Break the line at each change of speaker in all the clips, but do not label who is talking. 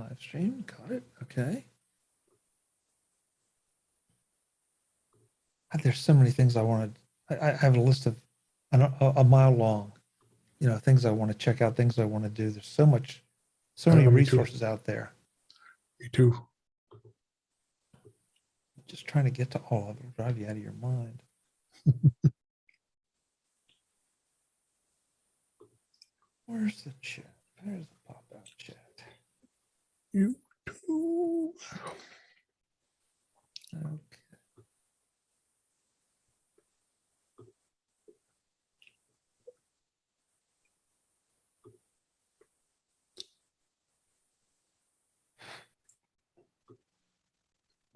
live stream. Got it. Okay. There's so many things I wanted. I have a list of a mile long, things I want to check out, things I want to do. There's so many
Me too.
resources out there.
Me too.
Just trying to get to all of them, drive you out of your mind. Where's the chat? There's the pop-out chat.
You too.
Okay.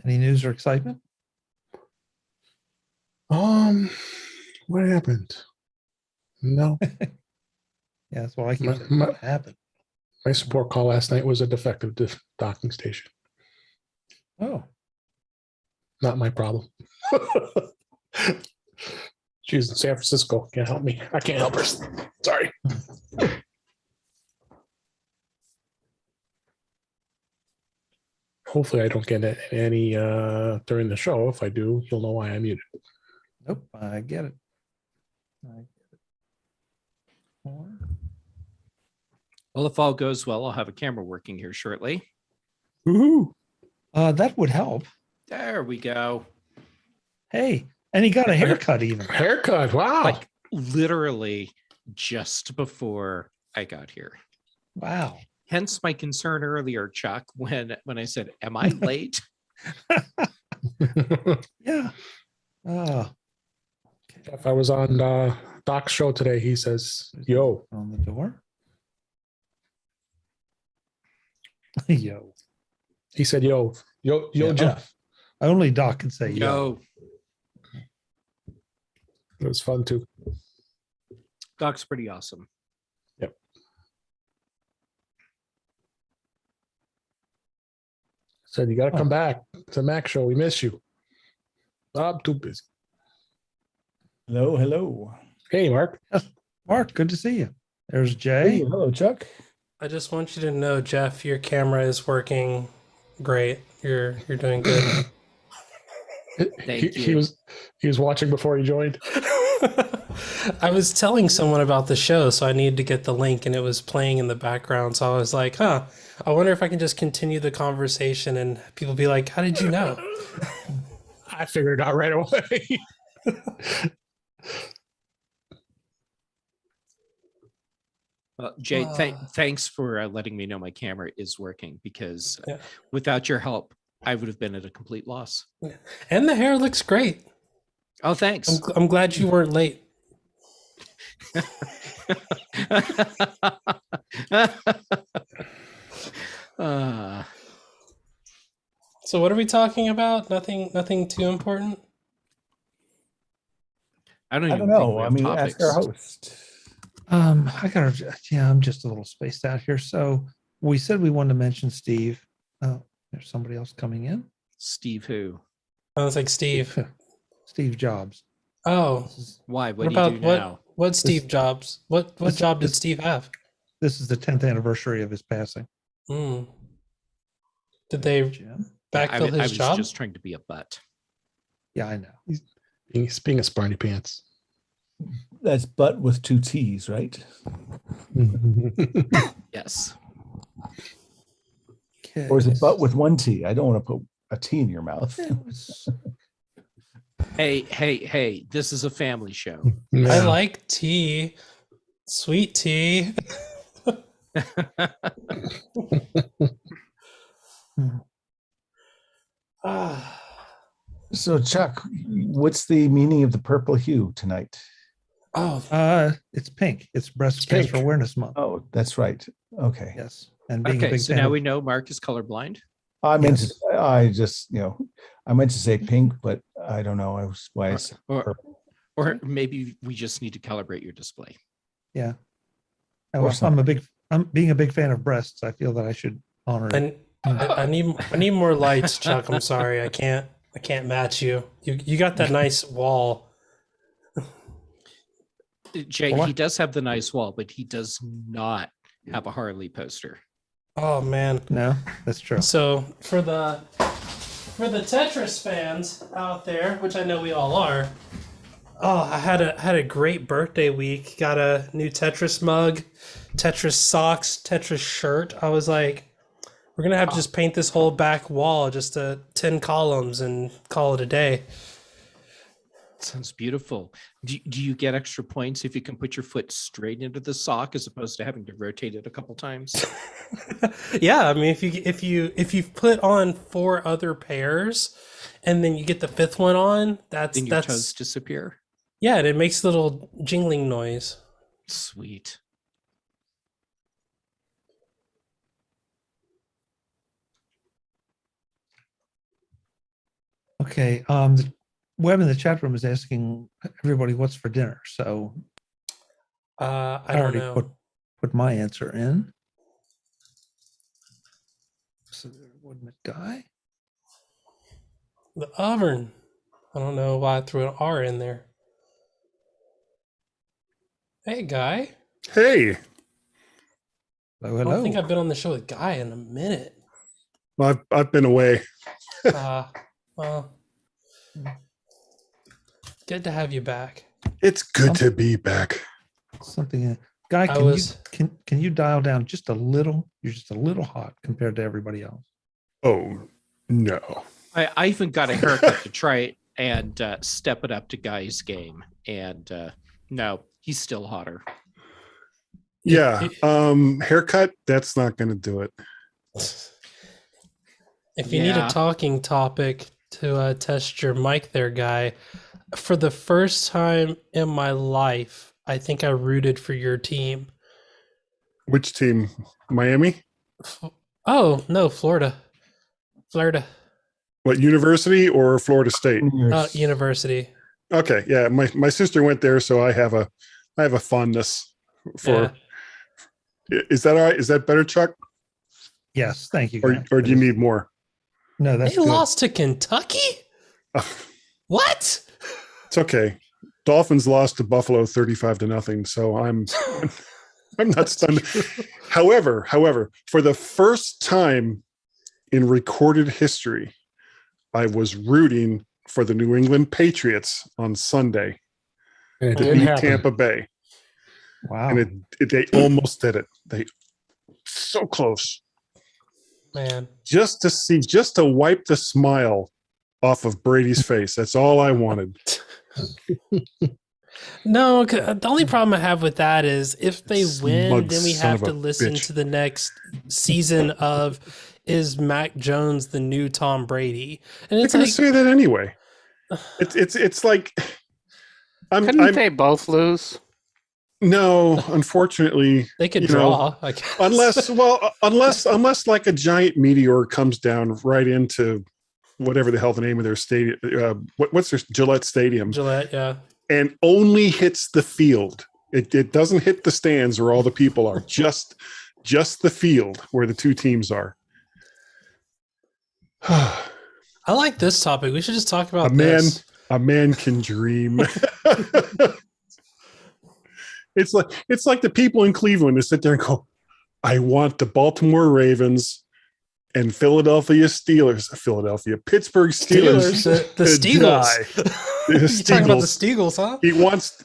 Any news or excitement?
What happened? No.
Yeah, that's what I keep saying.
My-
What happened?
My support call last night was a defective docking station.
Oh,
Not my problem. She's in San Francisco. Can't help me. I can't help her. Sorry. Hopefully I don't get any during the show. If I do, you'll know why I'm muted.
nope. I get it. I get it. Or-
Well, if all goes well, I'll have a camera working here shortly.
Woohoo!
that would help.
There we go.
Hey, and he got a haircut even.
Haircut. Wow.
Like literally just before I got here.
Wow.
Hence my concern earlier, Chuck, when I said, am I late?
Yeah. Oh,
If I was on Doc's show today, he says, yo.
on the door. Yo.
He said, yo,
Yeah.
Jeff.
Only Doc can say yo.
It was fun too.
Doc's pretty awesome.
Yep. Said, you got to come back to Mac show. We miss you. I'm too busy.
Hello, hello.
Hey, Mark.
Mark, good to see you. There's Jay.
Hey, hello, Chuck.
I just want you to know, Jeff, your camera is working great. You're doing good.
Thank
He
you.
was watching before he joined.
I was telling someone about the show, so I needed to get the link, and it was playing in the background. So I was like, I wonder if I can just continue the conversation, and people be like, how did you know?
I figured it out right away.
Jay, thanks for letting me know my camera is working, because
Yeah.
without your help, I would have been at a complete loss.
And the hair looks great.
Oh, thanks.
I'm glad you weren't late. So what are we talking about? Nothing too important?
I don't
I
even
don't
think
know.
we
I
have
mean,
topics.
ask our host.
I'm just a little spaced out here. So we said we wanted to mention Steve. Oh, there's somebody else coming in.
Steve who?
I was like, Steve.
Steve Jobs.
Oh,
This is,
Why?
what
What do you
about
do
what?
now?
What Steve Jobs? What
this-
job did
this-
Steve have?
this is the 10th anniversary of his passing.
Hmm. Did they
Jim?
backfill
I
his
was
job?
just trying to be a butt.
Yeah, I know.
He's being a sparny pants.
That's butt with two T's, right?
Yes.
Okay.
Or is it butt with one T? I don't want to put a T in your mouth.
It was-
Hey, this is a family show.
I
Yeah.
like tea, sweet tea. Ah,
So, Chuck, what's the meaning of the purple hue tonight?
oh,
it's pink. It's Breast
It's
Cancer
pink.
Awareness Month.
Oh, that's right. Okay.
Yes. And being a
Okay,
big
so
fan
now
of-
we know Mark is colorblind.
I meant
Yes.
to, I just, I meant to say pink, but I don't know. I was why I said
Or,
purple.
or maybe we just need to calibrate your display.
Yeah.
Or
I'm being a big fan of breasts. I feel that I should honor it.
I need more lights, Chuck. I'm sorry, I can't match you. You got that nice wall.
Jay,
Well,
he does have the nice wall, but he does not have a Harley poster.
Oh man.
No, that's true.
So for the Tetris fans out there, which I know we all are, oh, I had a great birthday week. Got a new Tetris mug, Tetris socks, Tetris shirt. I was like, we're gonna have to just paint this whole back wall just 10 columns and call it a day.
Sounds beautiful. Do you get extra points if you can put your foot straight into the sock as opposed to having to rotate it a couple times?
Yeah, I mean, if you put on 4 other pairs, and then you get the 5th one on,
Then your toes disappear.
yeah, and it makes a little jingling noise.
Sweet.
Okay. The Web in the chat room is asking everybody what's for dinner. So
I
I
don't
already
know.
put my answer in. So there wasn't a guy.
The oven. I don't know why I threw an R in there. Hey, Guy.
Hey,
Hello,
I don't
hello.
think I've been on the show with Guy in a minute.
well, I've been away.
Well, good to have you back.
It's good to be back.
Something. Guy,
I
can
was-
you can you dial down just a little? You're just a little hot compared to everybody else.
Oh no.
I even got a haircut to try and step it up to Guy's game. And no, he's still hotter.
Yeah. Haircut, that's not gonna do it.
If you need
Yeah.
a talking topic to test your mic there, Guy, for the first time in my life, I think I rooted for your team.
Which team? Miami?
Oh, no, Florida. Florida
What, university or Florida State?
University.
Okay, yeah. My sister went there, so I have a fondness for Is that all right? Is that better, Chuck?
Yes, thank you.
Or
Guy.
do you need more?
No, that's
They
good.
lost to Kentucky? What?
It's okay. Dolphins lost to Buffalo 35-0, so I'm not stunned. However, for the first time in recorded history, I was rooting for the New England Patriots on Sunday
And it
to
didn't
beat
happen.
Tampa Bay,
Wow.
and they almost did it. They so close,
Man.
just to wipe the smile off of Brady's face. That's all I wanted.
No, the only problem I have with that is if they win,
Smug
then we
son
have
of
to
a
listen
bitch.
to the next season of is Mac Jones the new Tom Brady? And
They're
it's
going
like,
to say that anyway. It's like
Couldn't
I'm
they both lose?
no, unfortunately,
they could
you know,
draw, I guess.
unless like a giant meteor comes down right into whatever the hell the name of their stadium, what's their Gillette Stadium,
Gillette, yeah.
and only hits the field. It doesn't hit the stands where all the people are, just the field where the two teams are.
I like this topic. We should just talk about
A man-
this.
A man can dream. It's like the people in Cleveland who sit there and go, I want the Baltimore Ravens and Pittsburgh Steelers.
The
to
Steagles.
die.
You're talking about the
Steagles.
Steagles, huh?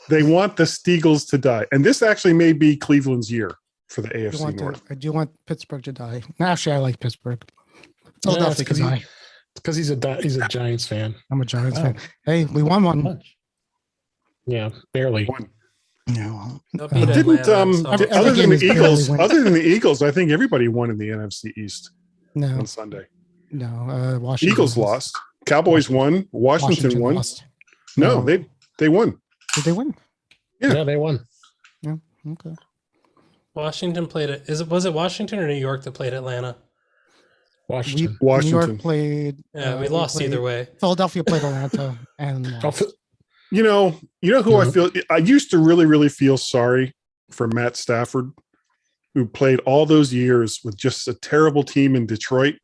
They want the Steagles to die. And this actually may be Cleveland's year for the AFC North.
I do want Pittsburgh to die. Actually, I like Pittsburgh.
Yeah,
Philadelphia
it's
to
'cause
die.
because he's a Giants fan.
I'm a Giants
Wow.
fan. Hey, we won one.
Much.
Yeah, barely.
One.
No,
They'll beat
Didn't
Atlanta, so-
Every
other than
game
the
is barely
Eagles,
win.
other than the Eagles, I think everybody won in the NFC East
no,
on Sunday.
no. Washington.
Eagles lost. Cowboys won. Washington won.
lost.
No,
No.
they won.
Did they win?
Yeah.
Yeah, they won.
Okay.
Washington played it. Was it Washington or New York that played Atlanta?
Washington.
New
Washington.
York played.
Yeah, we lost either way.
Philadelphia played Atlanta, and
Oh,
You know who I
Mhm.
feel. I used to really feel sorry for Matt Stafford, who played all those years with just a terrible team in Detroit,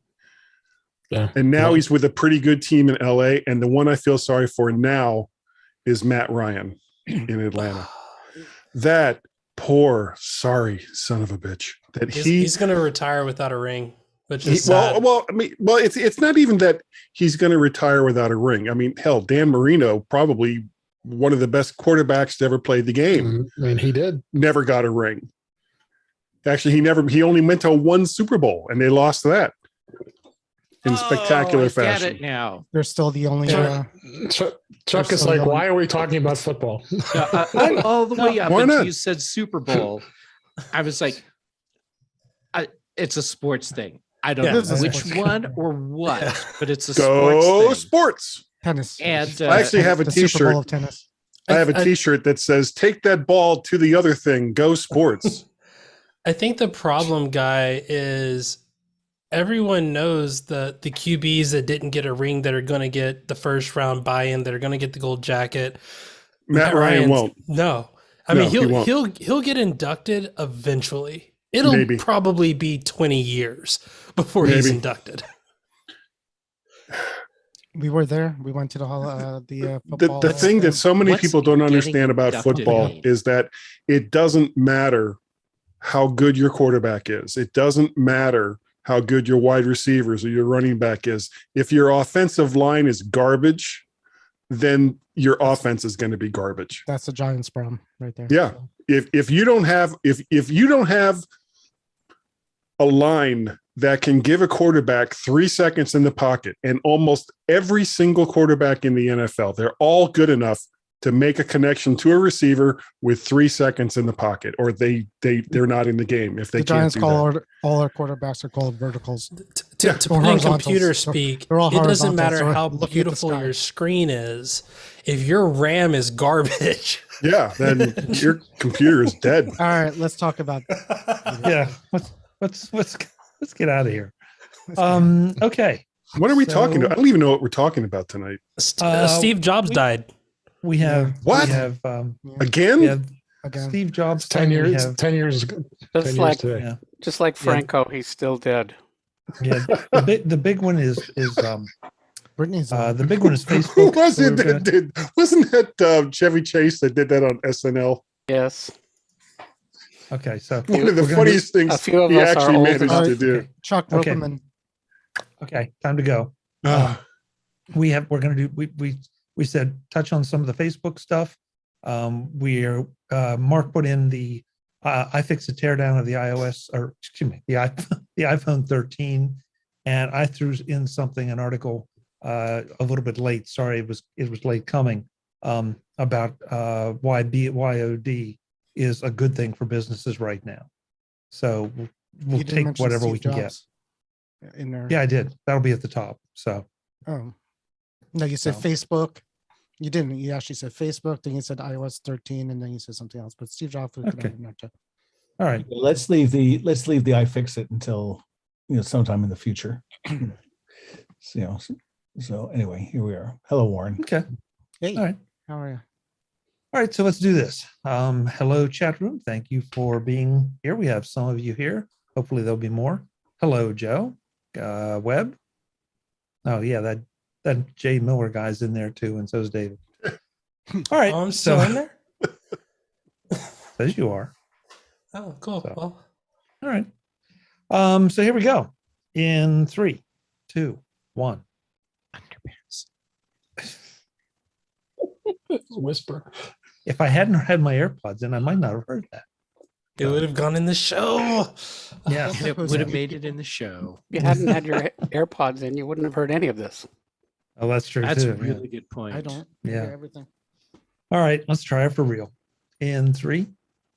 yeah.
and now
Well,
he's with a pretty good team in LA. And the one I feel sorry for now is Matt Ryan in Atlanta. That poor, sorry son of a bitch. that
He's going to retire without a ring, which is
well,
sad.
well, I mean, well, it's not even that he's going to retire without a ring. I mean, hell, Dan Marino, probably one of the best quarterbacks to ever play the game,
And he did.
never got a ring. Actually, he only went to one Super Bowl, and they lost that in spectacular
I
fashion.
Get it now.
They're still the only.
Chuck is
so
like,
young.
why are we talking about football?
All the way up
Why
until
not?
you said Super Bowl, I was like, it's a sports thing. I don't
Yeah,
know
it is a
which
sports
one or what, but it's a
Go
sports thing.
sports!
Tennis.
And
I actually have a
the Super Bowl
T-shirt.
of tennis.
I have a T-shirt that says "Take that ball to the other thing." Go sports.
I think the problem, Guy, is everyone knows the QBs that didn't get a ring that are going to get the first round buy-in, that are going to get the gold jacket.
Matt Ryan
Ryan's-
won't.
No, I
No,
mean
he won't.
he'll get inducted eventually. It'll
Maybe.
probably be 20 years before he's
Maybe.
inducted.
We were there. We went to the football.
The thing that so many
What's
people don't
getting
understand about
inducted
football
mean?
is that it doesn't matter how good your quarterback is. It doesn't matter how good your wide receivers or your running back is. If your offensive line is garbage, then your offense is going to be garbage.
That's the Giants' problem right there.
Yeah.
So,
If you don't have a line that can give a quarterback 3 seconds in the pocket, and almost every single quarterback in the NFL, they're all good enough to make a connection to a receiver with 3 seconds in the pocket, or they're not in the game if they
the
can't
Giants
do
call
that.
all our quarterbacks are called verticals.
To
Or
put in
horizontals.
computer
They're-
speak,
they're all
it doesn't matter
horizontals.
how
They're looking at the
beautiful
sky.
your screen is. If your RAM is garbage,
Yeah, then your computer is dead.
All right, let's talk about.
Yeah. Let's get out of here.
Let's go.
Okay.
What are we talking
So-
about? I don't even know what we're talking about tonight.
Steve Jobs died.
We have
What?
We have
Yeah,
Again?
we have
again.
Steve Jobs.
10
we
years.
have-
10 years ago. 10
Just
years
like
today.
Yeah.
just like Franco, he's still dead.
Yeah. The big one is
Britney's.
the big one is
Who
Facebook.
was
We're
it
gonna-
that did? Wasn't that Chevy Chase that did that on SNL?
Yes.
Okay, so
One of the
we're gonna
funniest
A
things
few of
he
us are
actually
old
managed
enough.
to do.
Okay.
Chuck
Okay.
Roperman.
Okay, time to go.
Ah,
We're gonna do. We said touch on some of the Facebook stuff. We're Mark put in the iFix a teardown of the iOS, or excuse me, the iPhone 13, and I threw in an article a little bit late. Sorry, it was late coming. About why Byod is a good thing for businesses right now. So we'll
You didn't
take
mention
whatever
Steve
we can get.
Jobs in there.
Yeah, I did. That'll be at the top. So
Oh. No, you said
So-
Facebook. You didn't. You actually said Facebook. Then you said iOS 13, and then you said something else. But Steve Jobs.
Okay. all right.
Let's leave the iFixit until sometime in the future. So anyway, here we are. Hello, Warren.
Okay.
Hey,
All right.
how are you?
All right, so let's do this. Hello, chat room. Thank you for being here. We have some of you here. Hopefully, there'll be more. Hello, Joe. Webb. Oh yeah, that Jay Miller guy's in there too, and so is David. All right,
Oh, I'm still in there.
as you are.
Oh, cool.
So-
Well,
All right. So here we go. In 3, 2, 1.
Whisper.
If I hadn't had my AirPods in, I might not have heard that.
it would have gone in the show.
Yeah.
It would have made it in the show.
If you hadn't had your AirPods in, you wouldn't have heard any of this.
Oh, that's true
That's
too.
a
yeah.
really good point.
I don't.
Yeah.
hear everything.
All right, let's try it for real. In 3,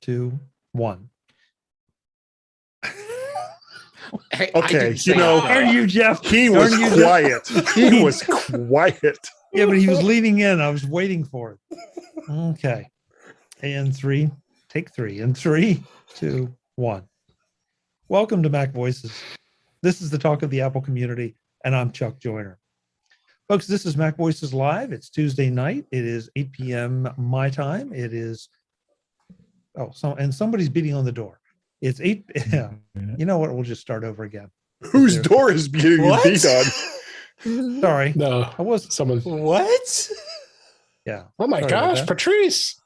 2, 1.
Hey, I
Okay,
didn't say
know-
that.
Darn you, Jeff.
he
Darn
was
you, Jeff.
quiet. He was quiet.
Yeah, but he was leaning in. I was waiting for it. Okay. And 3, take 3. In 3, 2, 1. Welcome to Mac Voices. This is the talk of the Apple community, and I'm Chuck Joyner. Folks, this is Mac Voices Live. It's Tuesday night. It is 8 p.m. my time. It is, and somebody's beating on the door. It's 8. Yeah. You know what? We'll just start over again.
Whose door is getting
What?
beat on?
Sorry.
No,
I was,
someone.
What?
yeah.
Oh my
Sorry about
gosh,
that.
Patrice.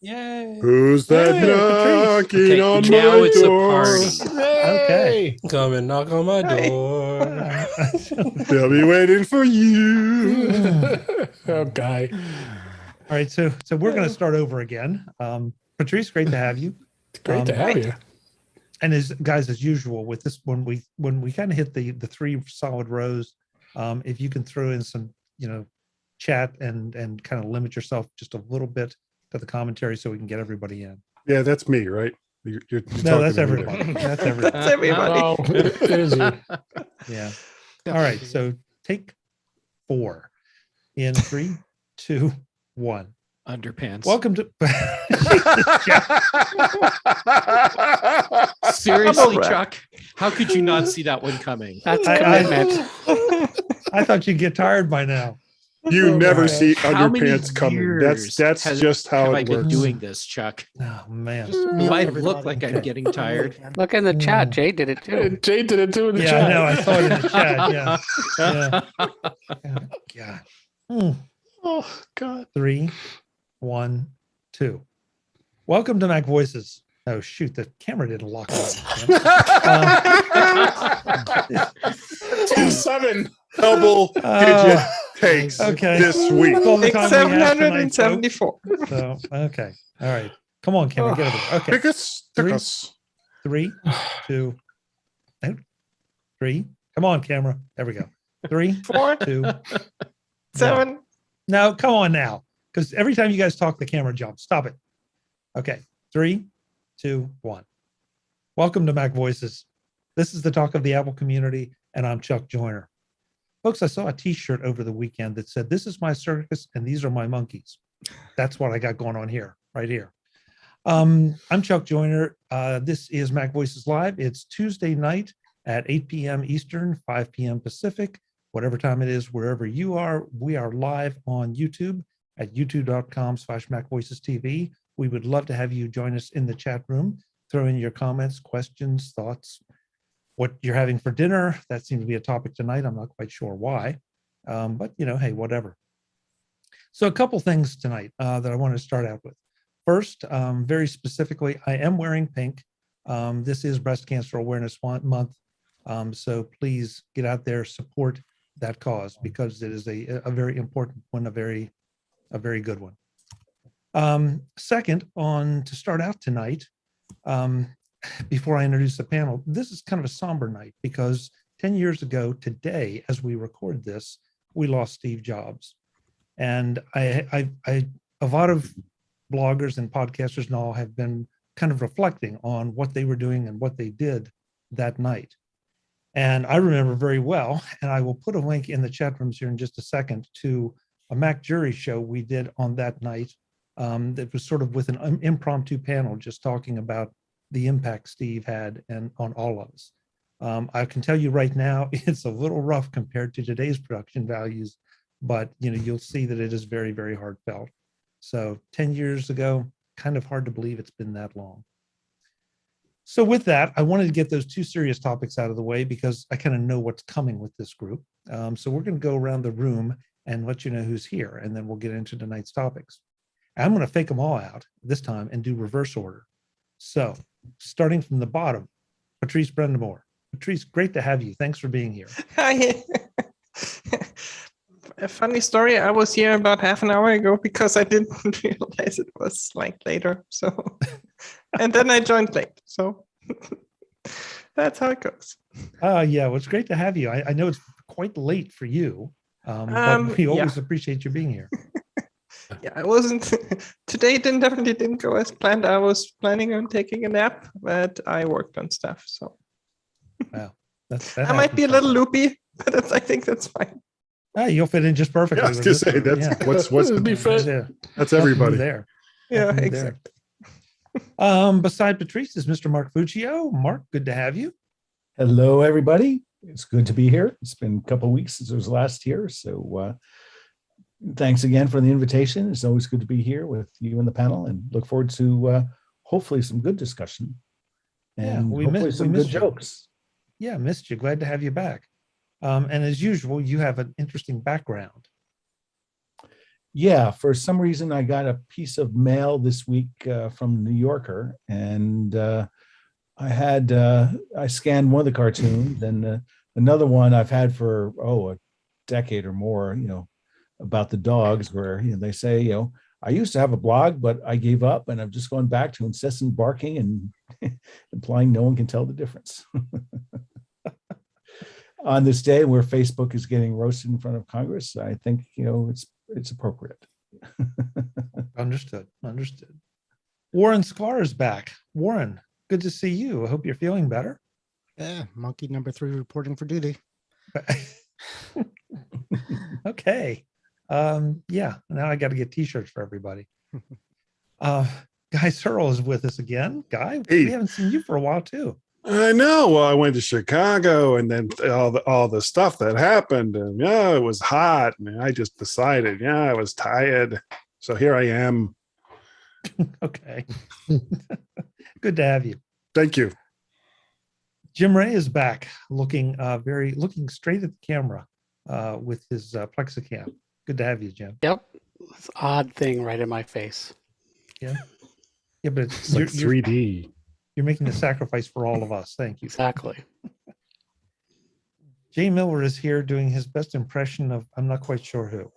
Yay.
Who's that
Hey, Patrice.
knocking
Okay,
on
now
my
it's a
door?
party.
Hey!
Come and knock on my door.
They'll be waiting for you.
Okay.
All right, so we're going to start over again. Patrice, great to have you.
Great to have you.
And as guys, as usual with this, when we kind of hit the three solid rows, if you can throw in some, chat and kind of limit yourself just a little bit to the commentary so we can get everybody in.
Yeah, that's me, right? You're
No,
talking
that's
to me there.
everybody. That's everybody.
That's everybody.
No, it is you.
Yeah. All right. So take 4 in 3, 2, 1.
Underpants.
Welcome to.
Seriously,
wrap.
Chuck, how could you not see that one coming?
That's
I-
commitment.
I thought you'd get tired by now.
You
Oh,
never
my
see
How many
underpants coming. That's
years
just how
have I
it
been
works.
doing this, Chuck?
Oh man.
Do I
Everybody.
look like I'm
Okay.
getting tired?
Look in the chat. Jay did it too.
Jay did it too in the
Yeah,
chat.
I know. I saw it in the chat. Yeah. Yeah. God.
Oh, God.
3, 1, 2. Welcome to MacVoices. Oh shoot, the camera didn't lock on.
2-7.
Double digit takes
okay.
this week.
That's all the
Like
time we have tonight,
774.
folks. So okay. All right. Come on, camera, get over there. Okay.
Pick us. Pick
Three.
us.
3, 2, 3. Come on, camera. There we go. 3,
4,
2.
7.
No, come on now. Because every time you guys talk, the camera jumps. Stop it. Okay. 3, 2, 1. Welcome to MacVoices. This is the talk of the Apple community, and I'm Chuck Joyner. Folks, I saw a t-shirt over the weekend that said, "This is my circus and these are my monkeys." That's what I got going on here, right here. I'm Chuck Joyner. This is MacVoices Live. It's Tuesday night at 8 p.m. Eastern, 5 p.m. Pacific, whatever time it is, wherever you are. We are live on YouTube at youtube.com/MacVoicesTV. We would love to have you join us in the chat room. Throw in your comments, questions, thoughts, what you're having for dinner. That seems to be a topic tonight. I'm not quite sure why, but hey, whatever. So a couple things tonight that I want to start out with. First, very specifically, I am wearing pink. This is Breast Cancer Awareness Month. So please get out there, support that cause, because it is a very important one, a very good one. Second, to start out tonight, before I introduce the panel, this is kind of a somber night because 10 years ago today, as we record this, we lost Steve Jobs. And a lot of bloggers and podcasters and all have been kind of reflecting on what they were doing and what they did that night. And I remember very well, and I will put a link in the chat rooms here in just a second, to a Mac Jury show we did on that night. That was sort of with an impromptu panel just talking about the impact Steve had and on all of us. I can tell you right now, it's a little rough compared to today's production values, but you'll see that it is very, very heartfelt. So 10 years ago, kind of hard to believe it's been that long. So with that, I wanted to get those two serious topics out of the way because I kind of know what's coming with this group. So we're going to go around the room and let you know who's here, and then we'll get into tonight's topics. I'm going to fake them all out this time and do reverse order. So starting from the bottom, Patrice Brendamore. Patrice, great to have you. Thanks for being here.
Hi. A funny story. I was here about half an hour ago because I didn't realize it was like later. So, and then I joined late. So that's how it goes.
Yeah, well, it's great to have you. I know it's quite late for you, but we always appreciate you being here.
Yeah, I wasn't. Today definitely didn't go as planned. I was planning on taking a nap, but I worked on stuff. So
Wow, that
I might be a little loopy, but I think that's fine.
You'll fit in just perfectly.
Yeah, I was
with
gonna
this
say
group.
that's
Yeah.
what's
It'd be fit.
Yeah.
that's
Nothing new
everybody.
there.
Yeah,
Nothing new
exactly.
there. Beside Patrice is Mr. Mark Fuccio. Mark, good to have you.
Hello, everybody. It's good to be here. It's been a couple of weeks since I was last here. So thanks again for the invitation. It's always good to be here with you and the panel, and look forward to hopefully some good discussion and
we
hopefully
missed
some good
you.
jokes.
Yeah, missed you. Glad to have you back. And as usual, you have an interesting background.
Yeah, for some reason I got a piece of mail this week from New Yorker, and I scanned one of the cartoons, and another one I've had for a decade or more. About the dogs, where they say, I used to have a blog, but I gave up, and I've just gone back to incessant barking and implying no one can tell the difference. On this day where Facebook is getting roasted in front of Congress, I think it's appropriate.
Understood. Warren Sklar is back. Warren, good to see you. I hope you're feeling better.
Yeah, monkey number 3 reporting for duty.
Okay. Yeah, now I got to get t-shirts for everybody. Guy Searle is with us again. Guy,
Hey.
we haven't seen you for a while too.
I know. Well, I went to Chicago, and then all the stuff that happened, and it was hot, and I just decided, I was tired, so here I am.
Okay. Good to have you.
Thank you.
Jim Ray is back, looking straight at the camera with his Plexicam. Good to have you, Jim.
Yep. This odd thing right in my face.
Yeah, but
It's like 3D.
You're making a sacrifice for all of us. Thank you.
Exactly.
Jay Miller is here doing his best impression of I'm not quite sure who.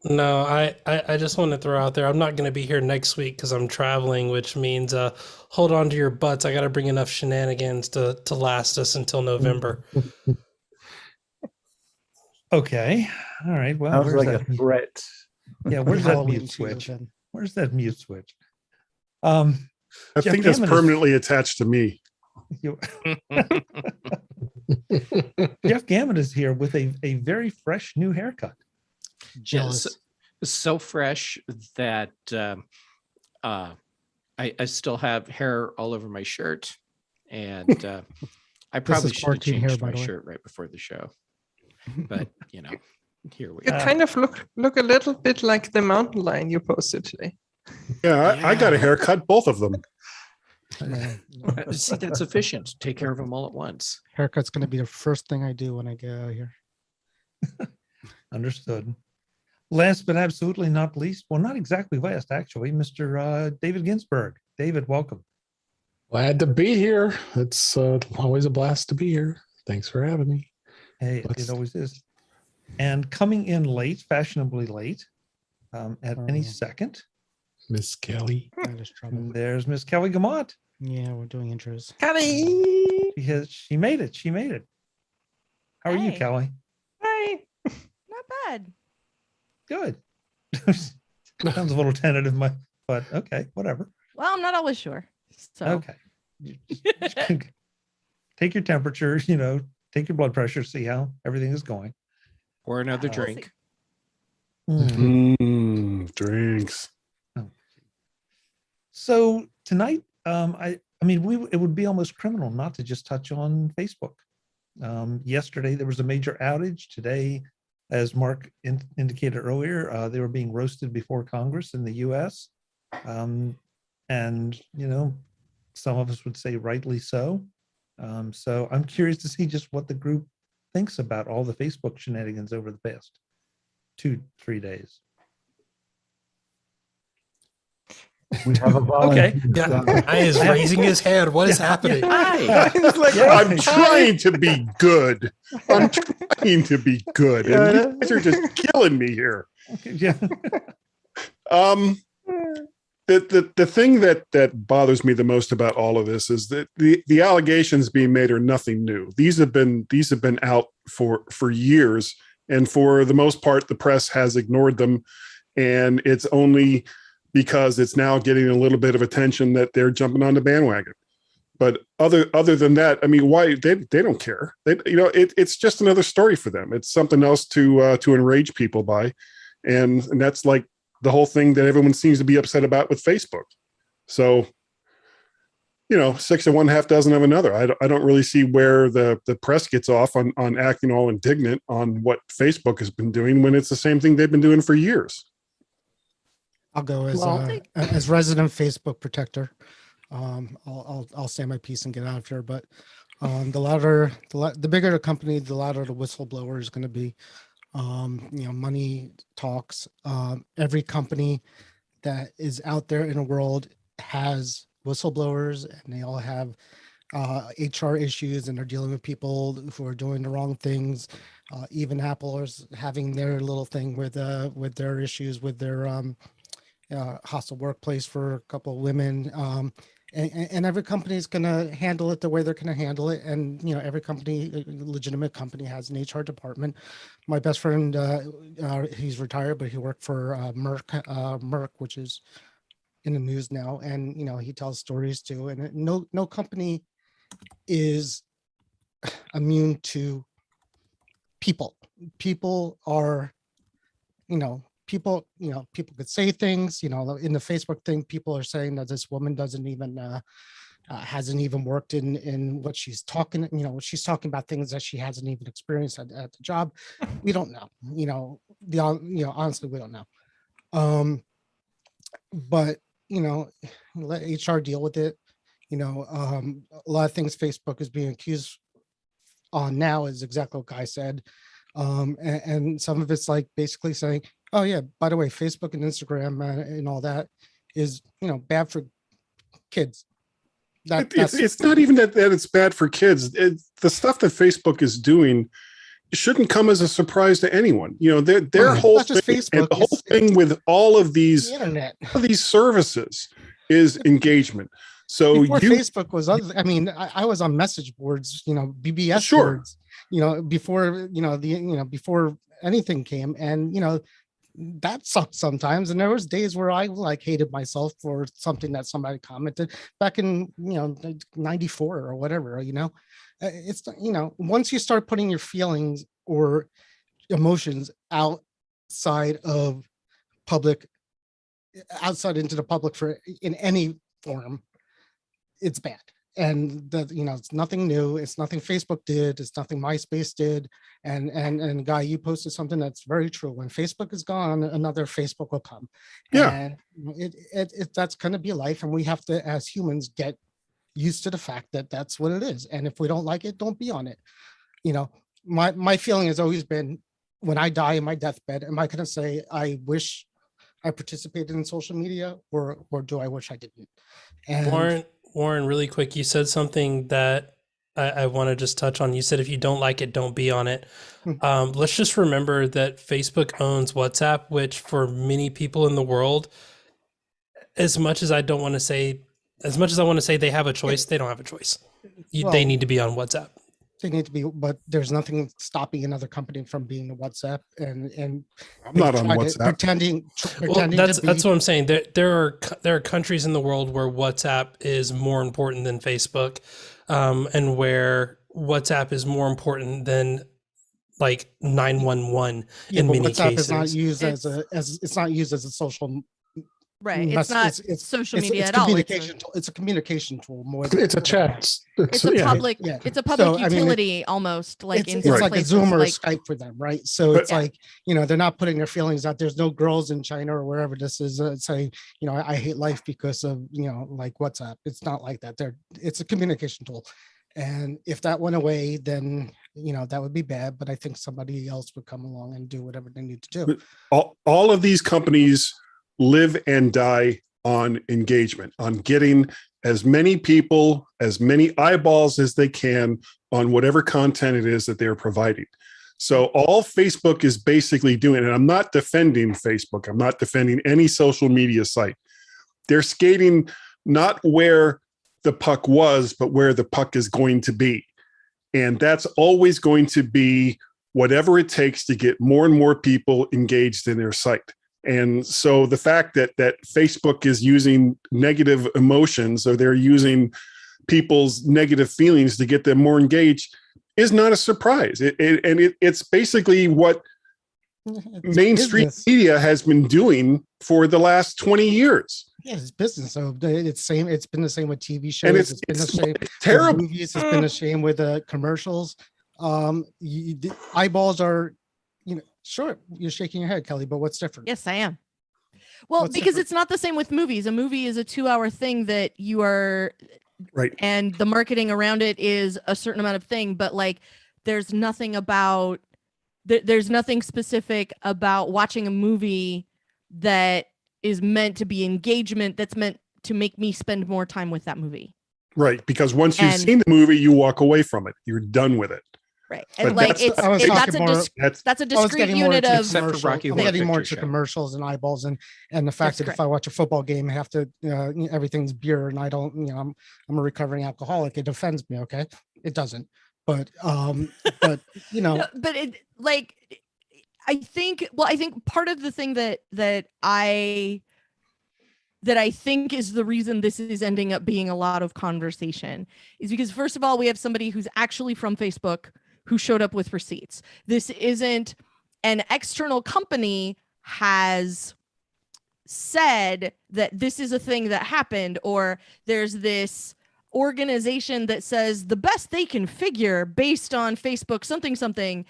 No, I just want to throw out there, I'm not going to be here next week because I'm traveling, which means hold on to your butts. I got to bring enough shenanigans to last us until November.
Okay. All right. Well,
Sounds
where's
like
that?
a threat.
Yeah, where's that
Halloween
mute switch?
season.
Where's that mute switch?
I
Jeff
think that's
Gammon is-
permanently attached to me.
Jeff Gammon is here with a very fresh new haircut.
Jealous.
So fresh that I still have hair all over my shirt, and I probably
is
should have
quarantine hair,
changed
by
my
the way.
shirt right before the show. But here we
You
are.
kind of look a little bit like the mountain lion you posted today.
Yeah, I got a
Yeah.
haircut, both of them.
See, that's efficient. Take care of them all at once.
Haircut's going to be the first thing I do when I get out of here.
Understood. Last but absolutely not least, well, not exactly last, actually, Mr. David Ginsburg. David, welcome.
Glad to be here. It's always a blast to be here. Thanks for having me.
Hey,
Let's-
it always is. And coming in late, fashionably late, at any second,
Miss Kelly.
That is trouble.
there's Miss Kelly Gamont.
Yeah, we're doing intros.
Kelly,
She made it. She made it. How are you,
Hey.
Kelly?
Hi. Not bad.
Good. Sounds a little tentative, but okay, whatever.
Well, I'm not always sure. So
Okay. Take your temperature, take your blood pressure, see how everything is going.
Or another
We'll see.
drink.
Drinks.
So tonight, it would be almost criminal not to just touch on Facebook. Yesterday there was a major outage. Today, as Mark indicated earlier, they were being roasted before Congress in the U.S. And some of us would say rightly so. So I'm curious to see just what the group thinks about all the Facebook shenanigans over the past 2-3 days.
We have a
Okay.
volunteer.
Yeah, Guy is raising his hand. What is happening?
Hi.
it's like
I'm trying to be good. I'm trying to be good. And you guys are just killing me here.
Okay, yeah.
The thing that bothers me the most about all of this is that the allegations being made are nothing new. These have been out for years, and for the most part, the press has ignored them, and it's only because it's now getting a little bit of attention that they're jumping on the bandwagon. But other than that, I mean, why they don't care? It's just another story for them. It's something else to enrage people by, and that's like the whole thing that everyone seems to be upset about with Facebook. So, 6 of one, half dozen of another. I don't really see where the press gets off on acting all indignant on what Facebook has been doing when it's the same thing they've been doing for years.
I'll go as resident Facebook protector. I'll say my piece and get out of here. But the bigger the company, the louder the whistleblower is going to be. Money talks. Every company that is out there in the world has whistleblowers, and they all have HR issues, and they're dealing with people who are doing the wrong things. Even Apple is having their little thing with their issues with their hostile workplace for a couple of women. And every company is going to handle it the way they're going to handle it. And, every company, legitimate company, has an HR department. My best friend, he's retired, but he worked for Merck, which is in the news now. And, he tells stories too. And no company is immune to people. People are, people could say things, in the Facebook thing, people are saying that this woman doesn't even hasn't even worked in what she's talking, she's talking about things that she hasn't even experienced at the job. We don't know, honestly, we don't know. But, let HR deal with it. A lot of things Facebook is being accused on now is exactly what Guy said. And some of it's like basically saying, oh yeah, by the way, Facebook and Instagram and all that is, bad for kids.
It's not even that it's bad for kids. The stuff that Facebook is doing shouldn't come as a surprise to anyone. Their whole thing,
Facebook,
and the whole thing with all of these
the internet,
all of these services is engagement. So
before Facebook was other, I was on message boards, BBS
Sure.
boards, before, before anything came, and, that sucked sometimes. And there was days where I hated myself for something that somebody commented back in, 94 or whatever, it's, once you start putting your feelings or emotions outside into the public in any form, it's bad. And it's nothing new. It's nothing Facebook did. It's nothing MySpace did. And Guy, you posted something that's very true. When Facebook is gone, another Facebook will come.
Yeah.
And that's going to be life. And we have to, as humans, get used to the fact that that's what it is. And if we don't like it, don't be on it. My feeling has always been, when I die in my deathbed, am I going to say, I wish I participated in social media, or do I wish I didn't? And
Warren, really quick, you said something that I want to just touch on. You said if you don't like it, don't be on it. Let's just remember that Facebook owns WhatsApp, which for many people in the world, as much as I want to say they have a choice, they don't have a choice. They need to be on WhatsApp.
They need to be, but there's nothing stopping another company from being the WhatsApp. And
I'm not on WhatsApp.
Pretending
that's what I'm saying. There are countries in the world where WhatsApp is more important than Facebook, and where WhatsApp is more important than like 911 in many
WhatsApp
cases.
is not used it's not used as a social.
Right. It's not social media at all.
It's a communication tool more.
It's a chat.
It's a public. Yeah. It's a public utility almost. Like
it's like a Zoom or a Skype for them, right? So it's like they're not putting their feelings out. There's no girls in China or wherever this is saying I hate life because of like WhatsApp. It's not like that. It's a communication tool, and if that went away, then that would be bad. But I think somebody else would come along and do whatever they need to do.
All of these companies live and die on engagement, on getting as many people, as many eyeballs as they can on whatever content it is that they're providing. So all Facebook is basically doing, and I'm not defending Facebook, I'm not defending any social media site. They're skating not where the puck was, but where the puck is going to be. And that's always going to be whatever it takes to get more and more people engaged in their site. And so the fact that Facebook is using negative emotions, or they're using people's negative feelings to get them more engaged, is not a surprise. It's basically what mainstream media has been doing for the last 20 years.
Yeah, it's business. So it's same. It's been the same with TV shows.
And
it's been the same
terrible.
with movies. It's been the same with commercials. The eyeballs are, sure, you're shaking your head, Kelly, but what's different?
Yes, I am. Well, because it's not the same with movies. A movie is a 2-hour thing that you are
right,
and the marketing around it is a certain amount of thing. But like, there's nothing about there's nothing specific about watching a movie that is meant to be engagement, that's meant to make me spend more time with that movie.
Right. Because once you've
And-
seen the movie, you walk away from it. You're done with it.
Right.
But
And like
that's
it's
the-
I was
that's
talking
a
more-
That's
that's a
I was
discrete
getting more
unit
into
of
Except for
commercial.
Rocky
I'm
Horror
getting more
Picture
into
Show.
commercials and eyeballs, and the fact
That's
that
correct.
if I watch a football game, I have to everything's beer, and I don't. I'm a recovering alcoholic. It offends me. Okay, it doesn't. But
No, but it like I think part of the thing that I think is the reason this is ending up being a lot of conversation is because, first of all, we have somebody who's actually from Facebook who showed up with receipts. This isn't an external company has said that this is a thing that happened, or there's this organization that says the best they can figure based on Facebook something,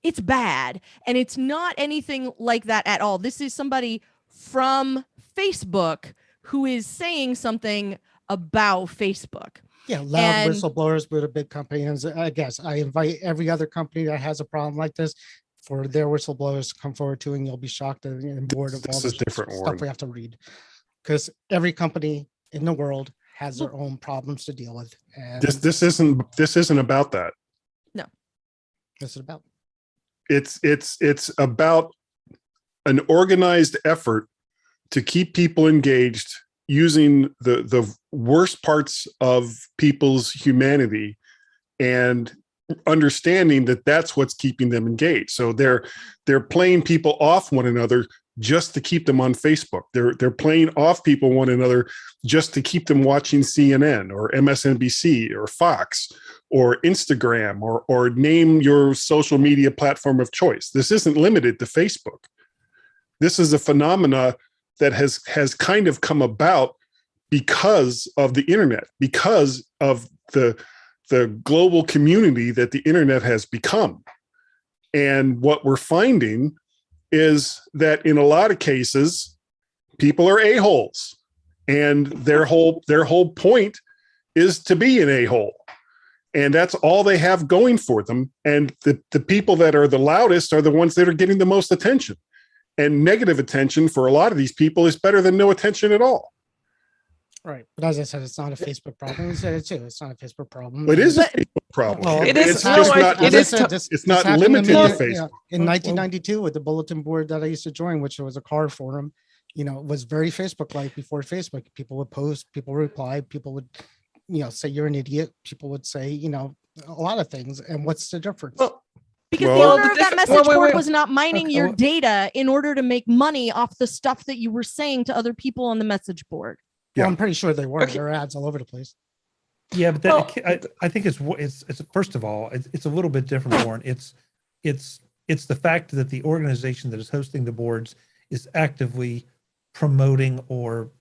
it's bad. And it's not anything like that at all. This is somebody from Facebook who is saying something about Facebook.
yeah, loud
And-
whistleblowers with a big company. And I guess I invite every other company that has a problem like this for their whistleblowers to come forward to, and you'll be shocked and bored of all
This is
the
different,
stuff
Warren.
we have to read, because every company in the world has their own problems to deal with. And
this isn't about that.
this is about.
It's about an organized effort to keep people engaged using the worst parts of people's humanity and understanding that that's what's keeping them engaged. So they're playing people off one another just to keep them on Facebook. They're playing off people one another just to keep them watching CNN or MSNBC or Fox or Instagram or name your social media platform of choice. This isn't limited to Facebook. This is a phenomena that has kind of come about because of the internet, because of the global community that the internet has become. And what we're finding is that in a lot of cases, people are a-holes, and their whole point is to be an a-hole. And that's all they have going for them. And the people that are the loudest are the ones that are getting the most attention. And negative attention for a lot of these people is better than no attention at all.
Right. But as I said, it's not a Facebook problem. You said it too. It's not a Facebook problem.
It is a
But-
Facebook problem.
Well,
It is-
It's
no,
just
I-
not,
it is
it's not
happened to
limited
me,
to
you
Facebook.
know, in 1992 with the bulletin board that I used to join, which was a car forum, it was very Facebook-like before Facebook. People would post, people would reply, people would, say you're an idiot. People would say, a lot of things. And what's the difference?
Well,
Because
Well-
the
Well,
owner of that
wait,
message
wait,
board
wait.
was not mining
Okay,
your
well-
data in order to make money off the stuff that you were saying to other people on the message board.
Well,
Yeah.
I'm pretty sure they were.
Okay.
There are ads all over the place.
Yeah, but
Well-
I think it's first of all, it's a little bit different, Warren. It's the fact that the organization that is hosting the boards is actively promoting or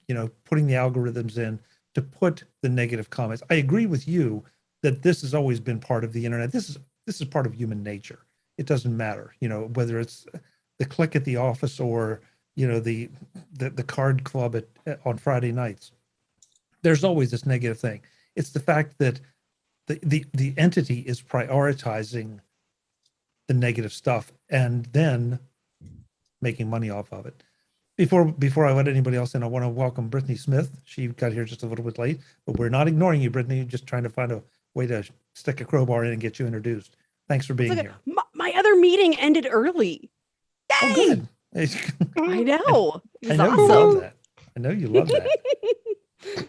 putting the algorithms in to put the negative comments. I agree with you that this has always been part of the internet. This is part of human nature. It doesn't matter, whether it's the clique at the office or the card club on Friday nights. There's always this negative thing. It's the fact that the entity is prioritizing the negative stuff and then making money off of it. Before I let anybody else in, I want to welcome Brittany Smith. She got here just a little bit late, but we're not ignoring you, Brittany. Just trying to find a way to stick a crowbar in and get you introduced. Thanks for being
Look,
here.
my other meeting ended early.
Oh,
Yay!
good.
I know.
I
It's
know you
awesome.
love that. I know you love that.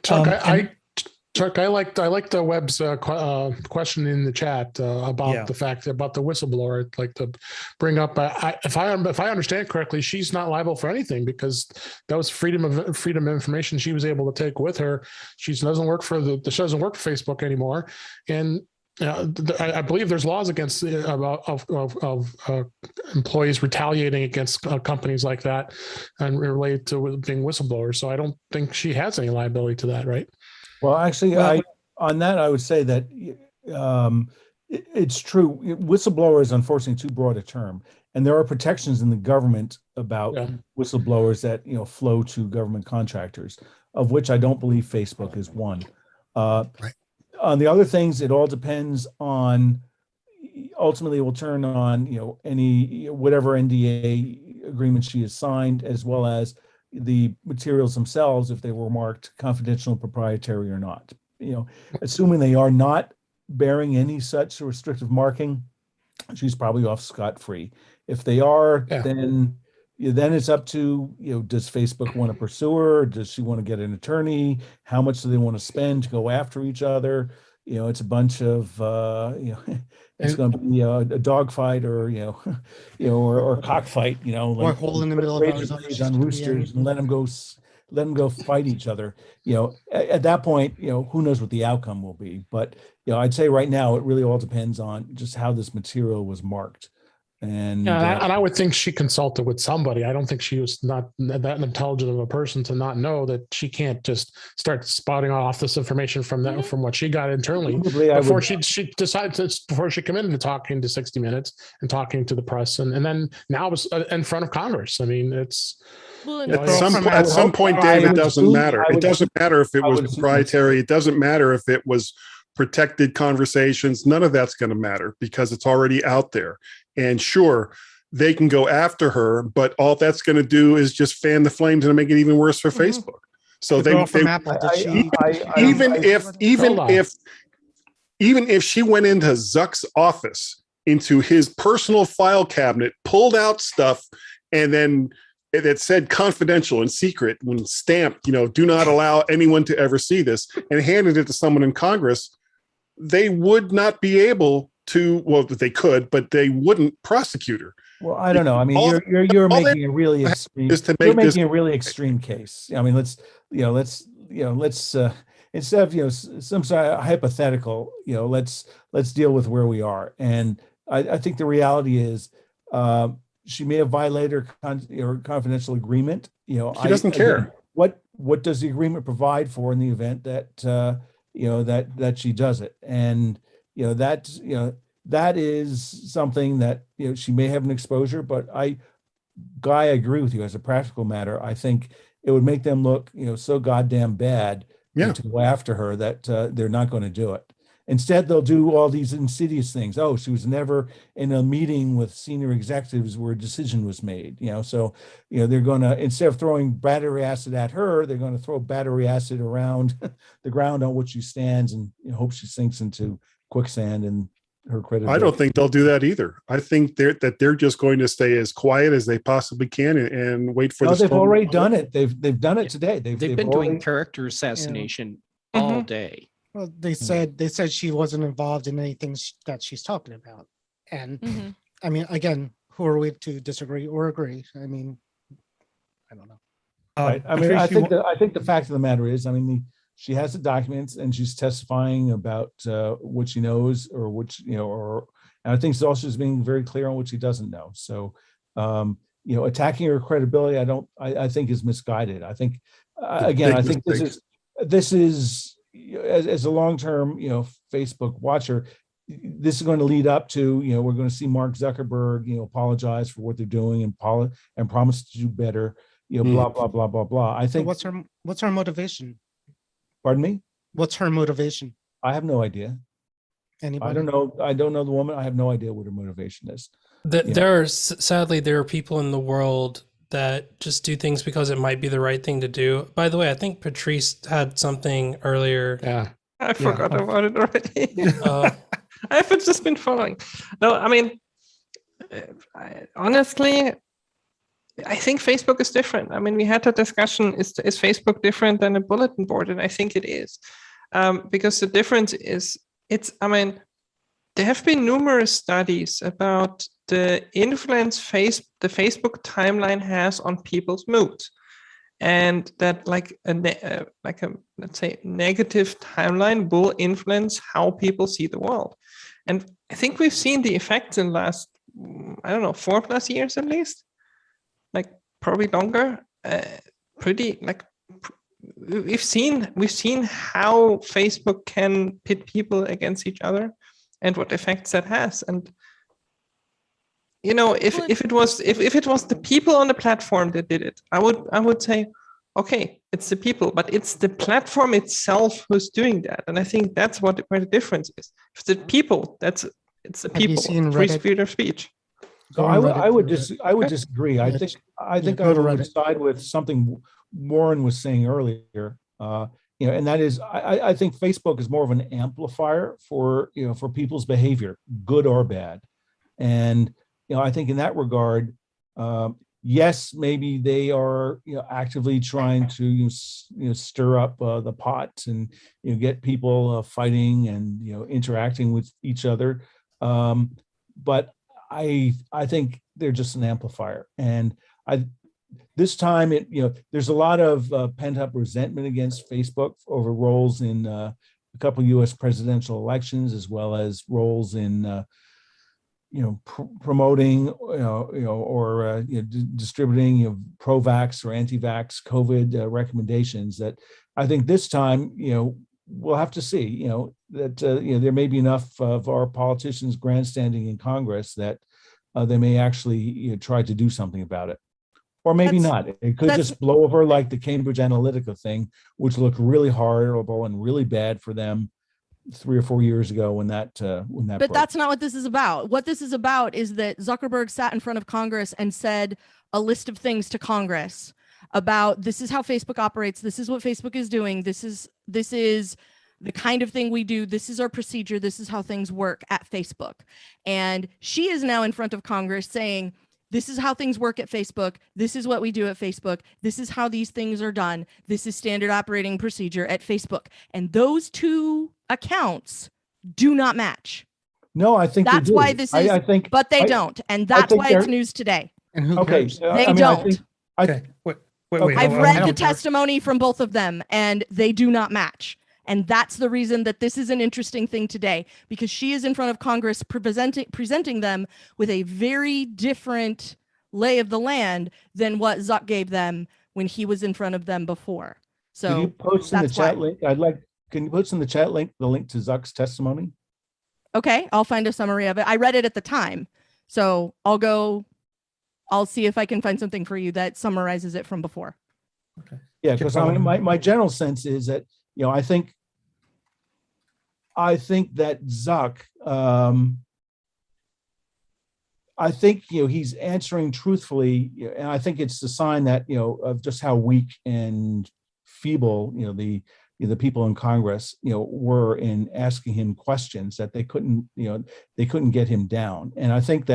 Chuck,
And-
Chuck, I liked the web's question in the chat about
Yeah.
the fact about the whistleblower. I'd like to bring up if I understand correctly, she's not liable for anything because that was freedom of information she was able to take with her. She doesn't work for she doesn't work for Facebook anymore, and I believe there's laws against of employees retaliating against companies like that and related to being whistleblowers. So I don't think she has any liability to that, right?
Well, actually, on that, I would say that it's true. Whistleblower is unfortunately too broad a term, and there are protections in the government about whistleblowers that flow to government contractors, of which I don't believe Facebook is one. On the other things, it all depends on ultimately will turn on, any, whatever NDA agreement she has signed, as well as the materials themselves, if they were marked confidential, proprietary or not. Assuming they are not bearing any such restrictive marking, she's probably off scot-free. If they are,
Yeah.
then it's up to, does Facebook want to pursue her? Does she want to get an attorney? How much do they want to spend to go after each other? It's a bunch of, it's going to be a dogfight or, or a cockfight,
Or a hole in the middle of
Arizona
Arizona
on roosters and let them go fight each other. At that point, who knows what the outcome will be. But, I'd say right now, it really all depends on just how this material was marked. And,
and I would think she consulted with somebody. I don't think she was not that intelligent of a person to not know that she can't just start spouting off this information from what she got internally before she decided before she committed to talking to 60 Minutes and talking to the press, and then now it was in front of Congress. I mean, it's.
At some point, Dave, it doesn't matter. It doesn't matter if it was proprietary. It doesn't matter if it was protected conversations. None of that's going to matter because it's already out there. And sure, they can go after her, but all that's going to do is just fan the flames and make it even worse for Facebook. So even if she went into Zuck's office, into his personal file cabinet, pulled out stuff, and then it said confidential and secret when stamped, do not allow anyone to ever see this, and handed it to someone in Congress, they would not be able to, well, they could, but they wouldn't prosecute her.
Well, I don't know. I mean, you're making a really extreme. You're making a really extreme case. I mean, let's instead of some sort of hypothetical, let's deal with where we are. And I think the reality is, she may have violated her confidential agreement.
She doesn't care.
What does the agreement provide for in the event that that she does it? And that is something that she may have an exposure. But I agree with you. As a practical matter, I think it would make them look so goddamn bad to go after her that they're not going to do it. Instead, they'll do all these insidious things. Oh, she was never in a meeting with senior executives where a decision was made. So they're going to, instead of throwing battery acid at her, they're going to throw battery acid around the ground on which she stands and hope she sinks into quicksand and her credibility.
I don't think they'll do that either. I think they're just going to stay as quiet as they possibly can and wait for.
They've already done it. They've done it today.
They've been doing character assassination all day.
Well, they said she wasn't involved in anything that she's talking about, and I mean, again, who are we to disagree or agree? I mean, I don't know.
Right. I mean, I think the fact of the matter is, I mean, she has the documents and she's testifying about what she knows or and I think she's also just being very clear on what she doesn't know. So, attacking her credibility, I think is misguided. I think, again, I think this is. As a long-term, Facebook watcher, this is going to lead up to, we're going to see Mark Zuckerberg, apologize for what they're doing and promise to do better, blah, blah, blah, blah, blah. I think.
So what's her motivation?
Pardon me?
What's her motivation?
I have no idea.
Anybody?
I don't know. I don't know the woman. I have no idea what her motivation is.
Sadly, there are people in the world that just do things because it might be the right thing to do. By the way, I think Patrice had something earlier.
Yeah.
I forgot about it already. I've just been following. No, I mean, honestly, I think Facebook is different. I mean, we had that discussion, is Facebook different than a bulletin board? And I think it is. Because the difference is, there have been numerous studies about the influence the Facebook timeline has on people's moods, and that like a let's say negative timeline will influence how people see the world. And I think we've seen the effects in the last 4+ years at least, like probably longer. We've seen how Facebook can pit people against each other and what effects that has. And if it was the people on the platform that did it, I would say, okay, it's the people, but it's the platform itself who's doing that. And I think that's where the difference is. If the people, that's It's the
Have you
people.
seen
Free
Reddit?
freedom of speech.
So
Go on Reddit
I would
for
just
it.
I would
Okay.
disagree.
Yeah,
I
just-
think
go
I
to
would
Reddit.
side with something Warren was saying earlier. And that is I think Facebook is more of an amplifier for for people's behavior, good or bad. And I think in that regard, yes, maybe they are actively trying to stir up the pot and get people fighting and interacting with each other. But I think they're just an amplifier. And this time there's a lot of pent up resentment against Facebook over roles in a couple of U.S. presidential elections, as well as roles in promoting or distributing pro-vax or anti-vax COVID recommendations. That I think this time we'll have to see that there may be enough of our politicians grandstanding in Congress that they may actually try to do something about it. Or maybe not. It could just blow over like the Cambridge Analytica thing, which looked really horrible and really bad for them 3 or 4 years ago when that
But
broke.
that's not what this is about. What this is about is that Zuckerberg sat in front of Congress and said a list of things to Congress about this is how Facebook operates. This is what Facebook is doing. This is the kind of thing we do. This is our procedure. This is how things work at Facebook. And she is now in front of Congress saying, this is how things work at Facebook. This is what we do at Facebook. This is how these things are done. This is standard operating procedure at Facebook. And those two accounts do not match.
No, I think
that's why this is,
I think,
but they don't. And that's why it's news today.
And who
okay,
cares?
They don't.
Okay, wait.
I've read the testimony from both of them and they do not match. And that's the reason that this is an interesting thing today, because she is in front of Congress presenting them with a very different lay of the land than what Zuck gave them when he was in front of them before. So
can you post in the chat link? Can you post in the chat link the link to Zuck's testimony?
Okay, I'll find a summary of it. I read it at the time. So I'll see if I can find something for you that summarizes it from before.
Okay.
Yeah, because I mean, my general sense is that I think that Zuck, I think he's answering truthfully, and I think it's a sign that of just how weak and feeble the people in Congress were in asking him questions, that they couldn't get him down. And I think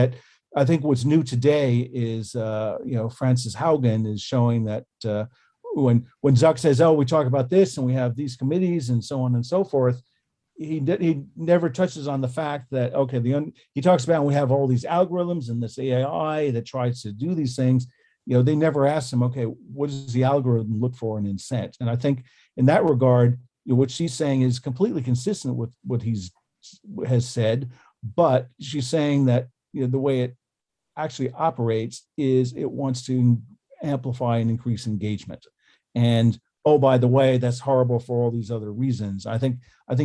what's new today is Frances Haugen is showing that when Zuck says, oh, we talk about this and we have these committees and so on and so forth, he never touches on the fact that, okay, he talks about we have all these algorithms and this AI that tries to do these things. They never ask him, okay, what does the algorithm look for in incent? And I think in that regard, what she's saying is completely consistent with what has said, but she's saying that the way it actually operates is it wants to amplify and increase engagement. And oh, by the way, that's horrible for all these other reasons. I think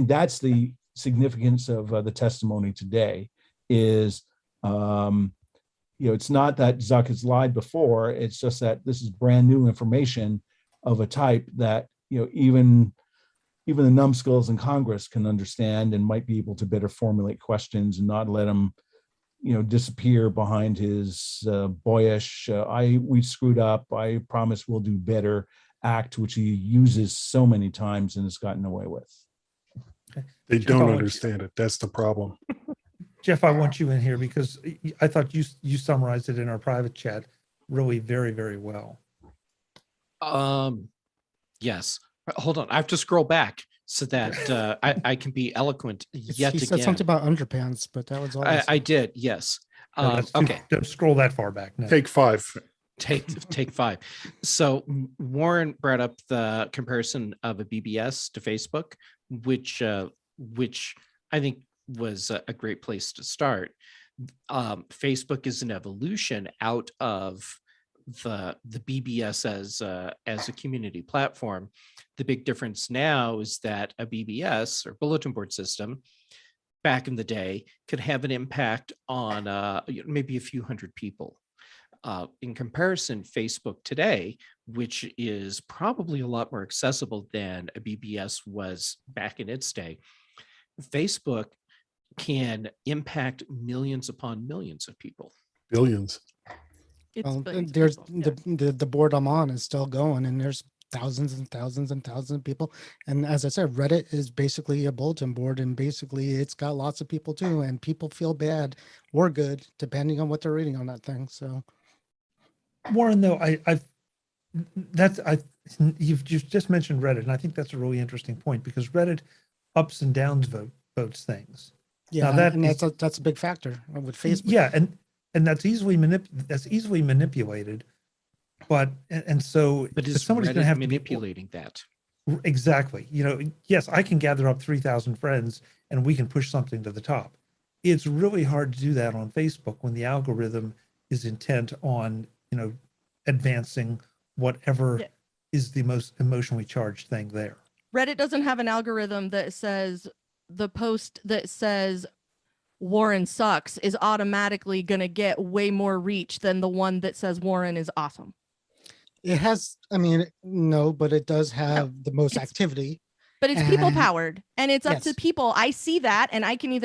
that's the significance of the testimony today is, it's not that Zuck has lied before. It's just that this is brand new information of a type that, even the numbskulls in Congress can understand and might be able to better formulate questions and not let him, disappear behind his boyish, we screwed up, I promise we'll do better act, which he uses so many times and has gotten away with.
Okay.
They
Jeff,
don't understand it. That's the problem.
Jeff, I want you in here because I thought you summarized it in our private chat really very, very well.
Yes. Hold on. I have to scroll back so that I can be eloquent yet
He
again.
said something about underpants, but that was all.
I did. Yes.
Okay. Don't scroll that far back. No.
Take 5.
Take 5. So Warren brought up the comparison of a BBS to Facebook, which I think was a great place to start. Facebook is an evolution out of the BBS as a community platform. The big difference now is that a BBS or bulletin board system back in the day could have an impact on maybe a few hundred people. In comparison, Facebook today, which is probably a lot more accessible than a BBS was back in its day, Facebook can impact millions upon millions of people.
Billions.
It's
Well,
billions of
there's
people, yeah.
the board I'm on is still going, and there's thousands and thousands and thousands of people. And as I said, Reddit is basically a bulletin board, and basically it's got lots of people too, and people feel bad or good depending on what they're reading on that thing. So
Warren, though, you've just mentioned Reddit, and I think that's a really interesting point because Reddit ups and downs votes things.
yeah,
Now that
and
is-
that's a big factor with Facebook.
Yeah, and that's easily manipulated. But so
But is
somebody's going to
Reddit
have to be
manipulating that?
exactly. Yes, I can gather up 3,000 friends and we can push something to the top. It's really hard to do that on Facebook when the algorithm is intent on advancing whatever
Yeah.
is the most emotionally charged thing there.
Reddit doesn't have an algorithm that says the post that says Warren sucks is automatically going to get way more reach than the one that says Warren is awesome.
It has, I mean, no, but it does have the most
it's-
activity.
But it's people
And-
powered, and it's up to
Yes.
people. I see that, and I can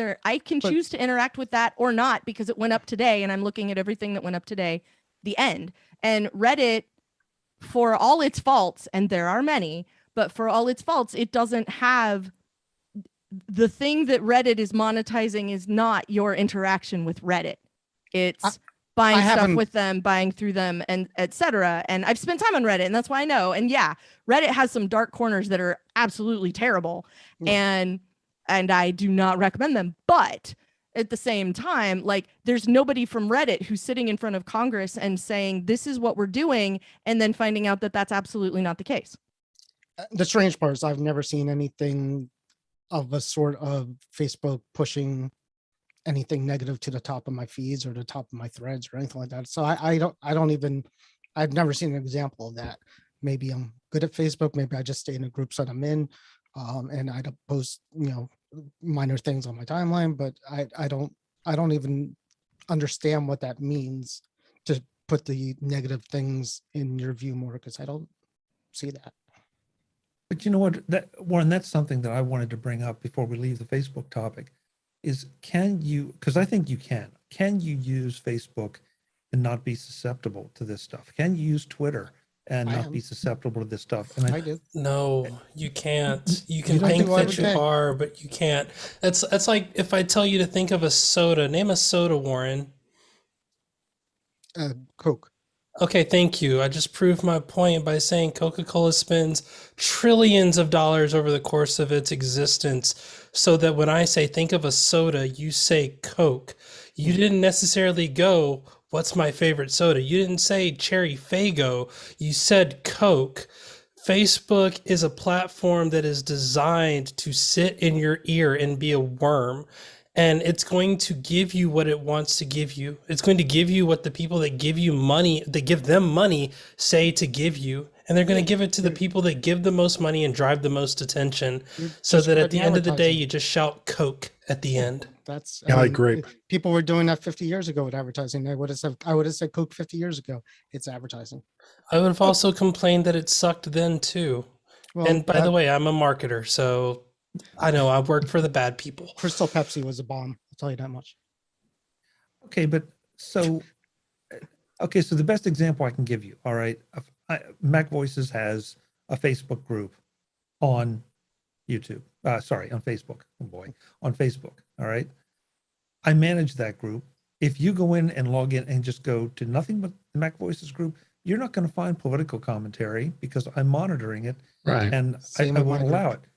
But-
choose to interact with that or not because it went up today, and I'm looking at everything that went up today, the end. And Reddit, for all its faults, and there are many, but for all its faults, it doesn't have the thing that Reddit is monetizing is not your interaction with Reddit. It's buying stuff
haven't-
with them, buying through them, and etc. And I've spent time on Reddit, and that's why I know. And yeah, Reddit has some dark corners that are absolutely terrible, and I do not recommend them. But at the same time, like, there's nobody from Reddit who's sitting in front of Congress and saying this is what we're doing, and then finding out that that's absolutely not the case.
The strange part is I've never seen anything of a sort of Facebook pushing anything negative to the top of my feeds or the top of my threads or anything like that. So I've never seen an example of that. Maybe I'm good at Facebook. Maybe I just stay in the groups that I'm in, and I don't post, minor things on my timeline, but I don't even understand what that means to put the negative things in your view more, because I don't see that.
But you know what, Warren, that's something that I wanted to bring up before we leave the Facebook topic is because I think you can you use Facebook and not be susceptible to this stuff? Can you use Twitter and
I
not
am.
be susceptible to this stuff? And
I do.
No, you can't. You can
You don't
think
do every
that you
day.
are, but you can't. That's like if I tell you to think of a soda. Name a soda, Warren.
Coke.
Okay, thank you. I just proved my point by saying Coca-Cola spends trillions of dollars over the course of its existence, so that when I say think of a soda, you say Coke. You didn't necessarily go, what's my favorite soda? You didn't say Cherry Fago. You said Coke. Facebook is a platform that is designed to sit in your ear and be a worm. And it's going to give you what it wants to give you. It's going to give you what the people that give you money, that give them money, say to give you. And they're going to give it to the people that give the most money and drive the most attention. So that at the end of the day, you just shout Coke at the end.
That's
Yeah, I agree.
if people were doing that 50 years ago with advertising. I would have said Coke 50 years ago. It's advertising.
I would have also complained that it sucked then too.
Well,
And by the way, I'm a marketer, so I know I work for the bad people.
Crystal Pepsi was a bomb. I'll tell you that much.
okay, so the best example I can give you, all right, MacVoices has a Facebook group on YouTube. On Facebook. Oh boy, on Facebook. All right. I manage that group. If you go in and log in and just go to nothing but the MacVoices group, you're not going to find political commentary because I'm monitoring it,
Right.
and I
Same with
won't
my
allow
group.
it.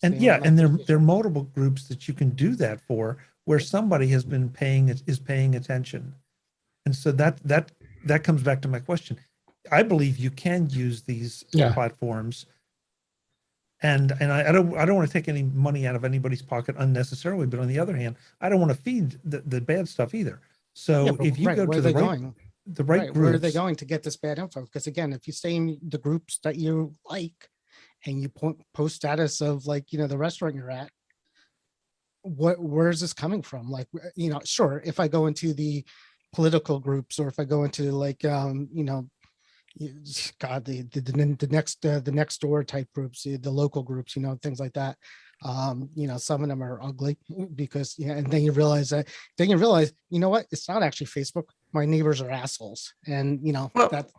And
Same
yeah,
with
and
my
there are multiple groups that you can do that for, where somebody has been paying attention, and so that comes back to my question. I believe you can use these
Yeah.
platforms, and I don't want to take any money out of anybody's pocket unnecessarily, but on the other hand, I don't want to feed the bad stuff either. So
Yeah, but
if you
right,
go
where
to
are
the
they
right
going?
groups,
Where are they going to get this bad info? Because again, if you stay in the groups that you like and you post status of, like, the restaurant you're at, where is this coming from? Like, sure, if I go into the political groups, or if I go into, like, God, the next door type groups, the local groups, things like that. Some of them are ugly because, and then you realize, you know what, it's not actually Facebook. My neighbors are assholes. And,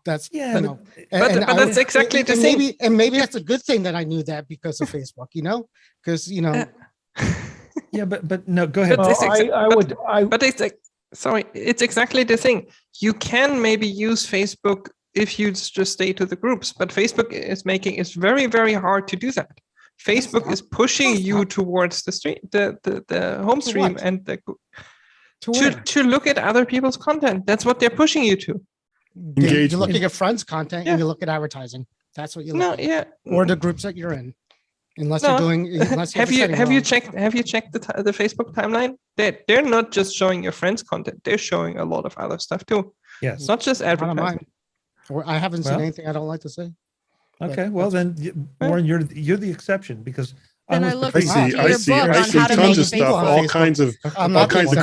that's,
Yeah,
but that's exactly the thing.
Maybe that's a good thing that I knew that because of Facebook, because,
yeah, but no, go ahead.
It's exactly the thing. You can maybe use Facebook if you just stay to the groups, but Facebook is making it very, very hard to do that. Facebook is pushing you towards the stream, the home stream, and to look at other people's content. That's what they're pushing you to.
You look at your friends' content and you look at advertising. That's what you look at. Or the groups that you're in. Unless you're doing.
Have you checked the Facebook timeline? They're not just showing your friends' content. They're showing a lot of other stuff too.
Yes,
it's not just advertising.
Or I haven't seen anything I don't like to say.
Okay, well then, Warren, you're the exception because
I see tons of stuff, all kinds of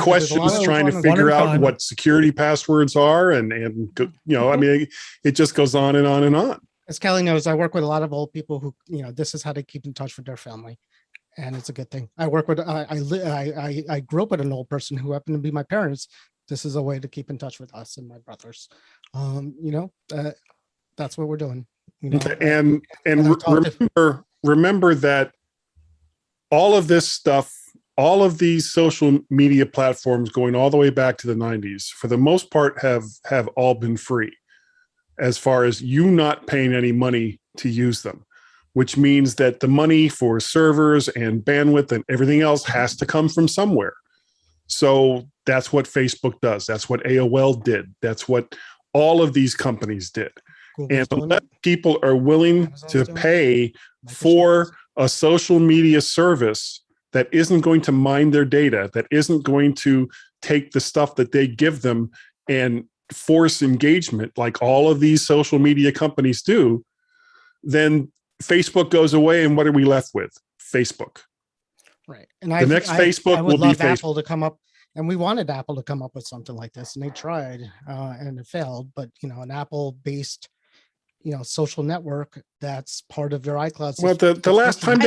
questions, trying to figure out what security passwords are, and I mean, it just goes on and on and on.
As Kelly knows, I work with a lot of old people who, this is how they keep in touch with their family, and it's a good thing. I work with, I grew up with an old person who happened to be my parents. This is a way to keep in touch with us and my brothers. That's what we're doing.
And remember that all of this stuff, all of these social media platforms going all the way back to the 90s, for the most part, have all been free, as far as you not paying any money to use them, which means that the money for servers and bandwidth and everything else has to come from somewhere. So that's what Facebook does. That's what AOL did. That's what all of these companies did. And unless people are willing to pay for a social media service that isn't going to mine their data, that isn't going to take the stuff that they give them and force engagement like all of these social media companies do, then Facebook goes away, and what are we left with? Facebook.
Right. And
the next Facebook will be Facebook.
Apple to come up, and we wanted Apple to come up with something like this, and they tried, and it failed. But an Apple-based, social network that's part of their iCloud.
Well, the last time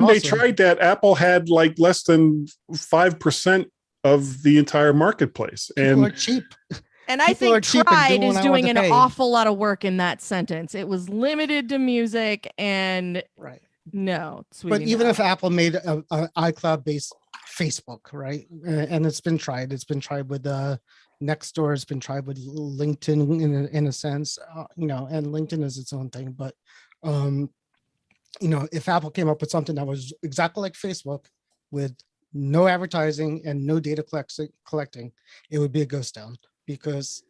they tried that, Apple had like less than 5% of the entire marketplace,
and are cheap.
And I think tried is doing an awful lot of work in that sentence. It was limited to music and no.
But even if Apple made an iCloud-based Facebook, right? And it's been tried. It's been tried with Nextdoor. It's been tried with LinkedIn in a sense, and LinkedIn is its own thing. But, if Apple came up with something that was exactly like Facebook with no advertising and no data collecting, it would be a ghost town. Because,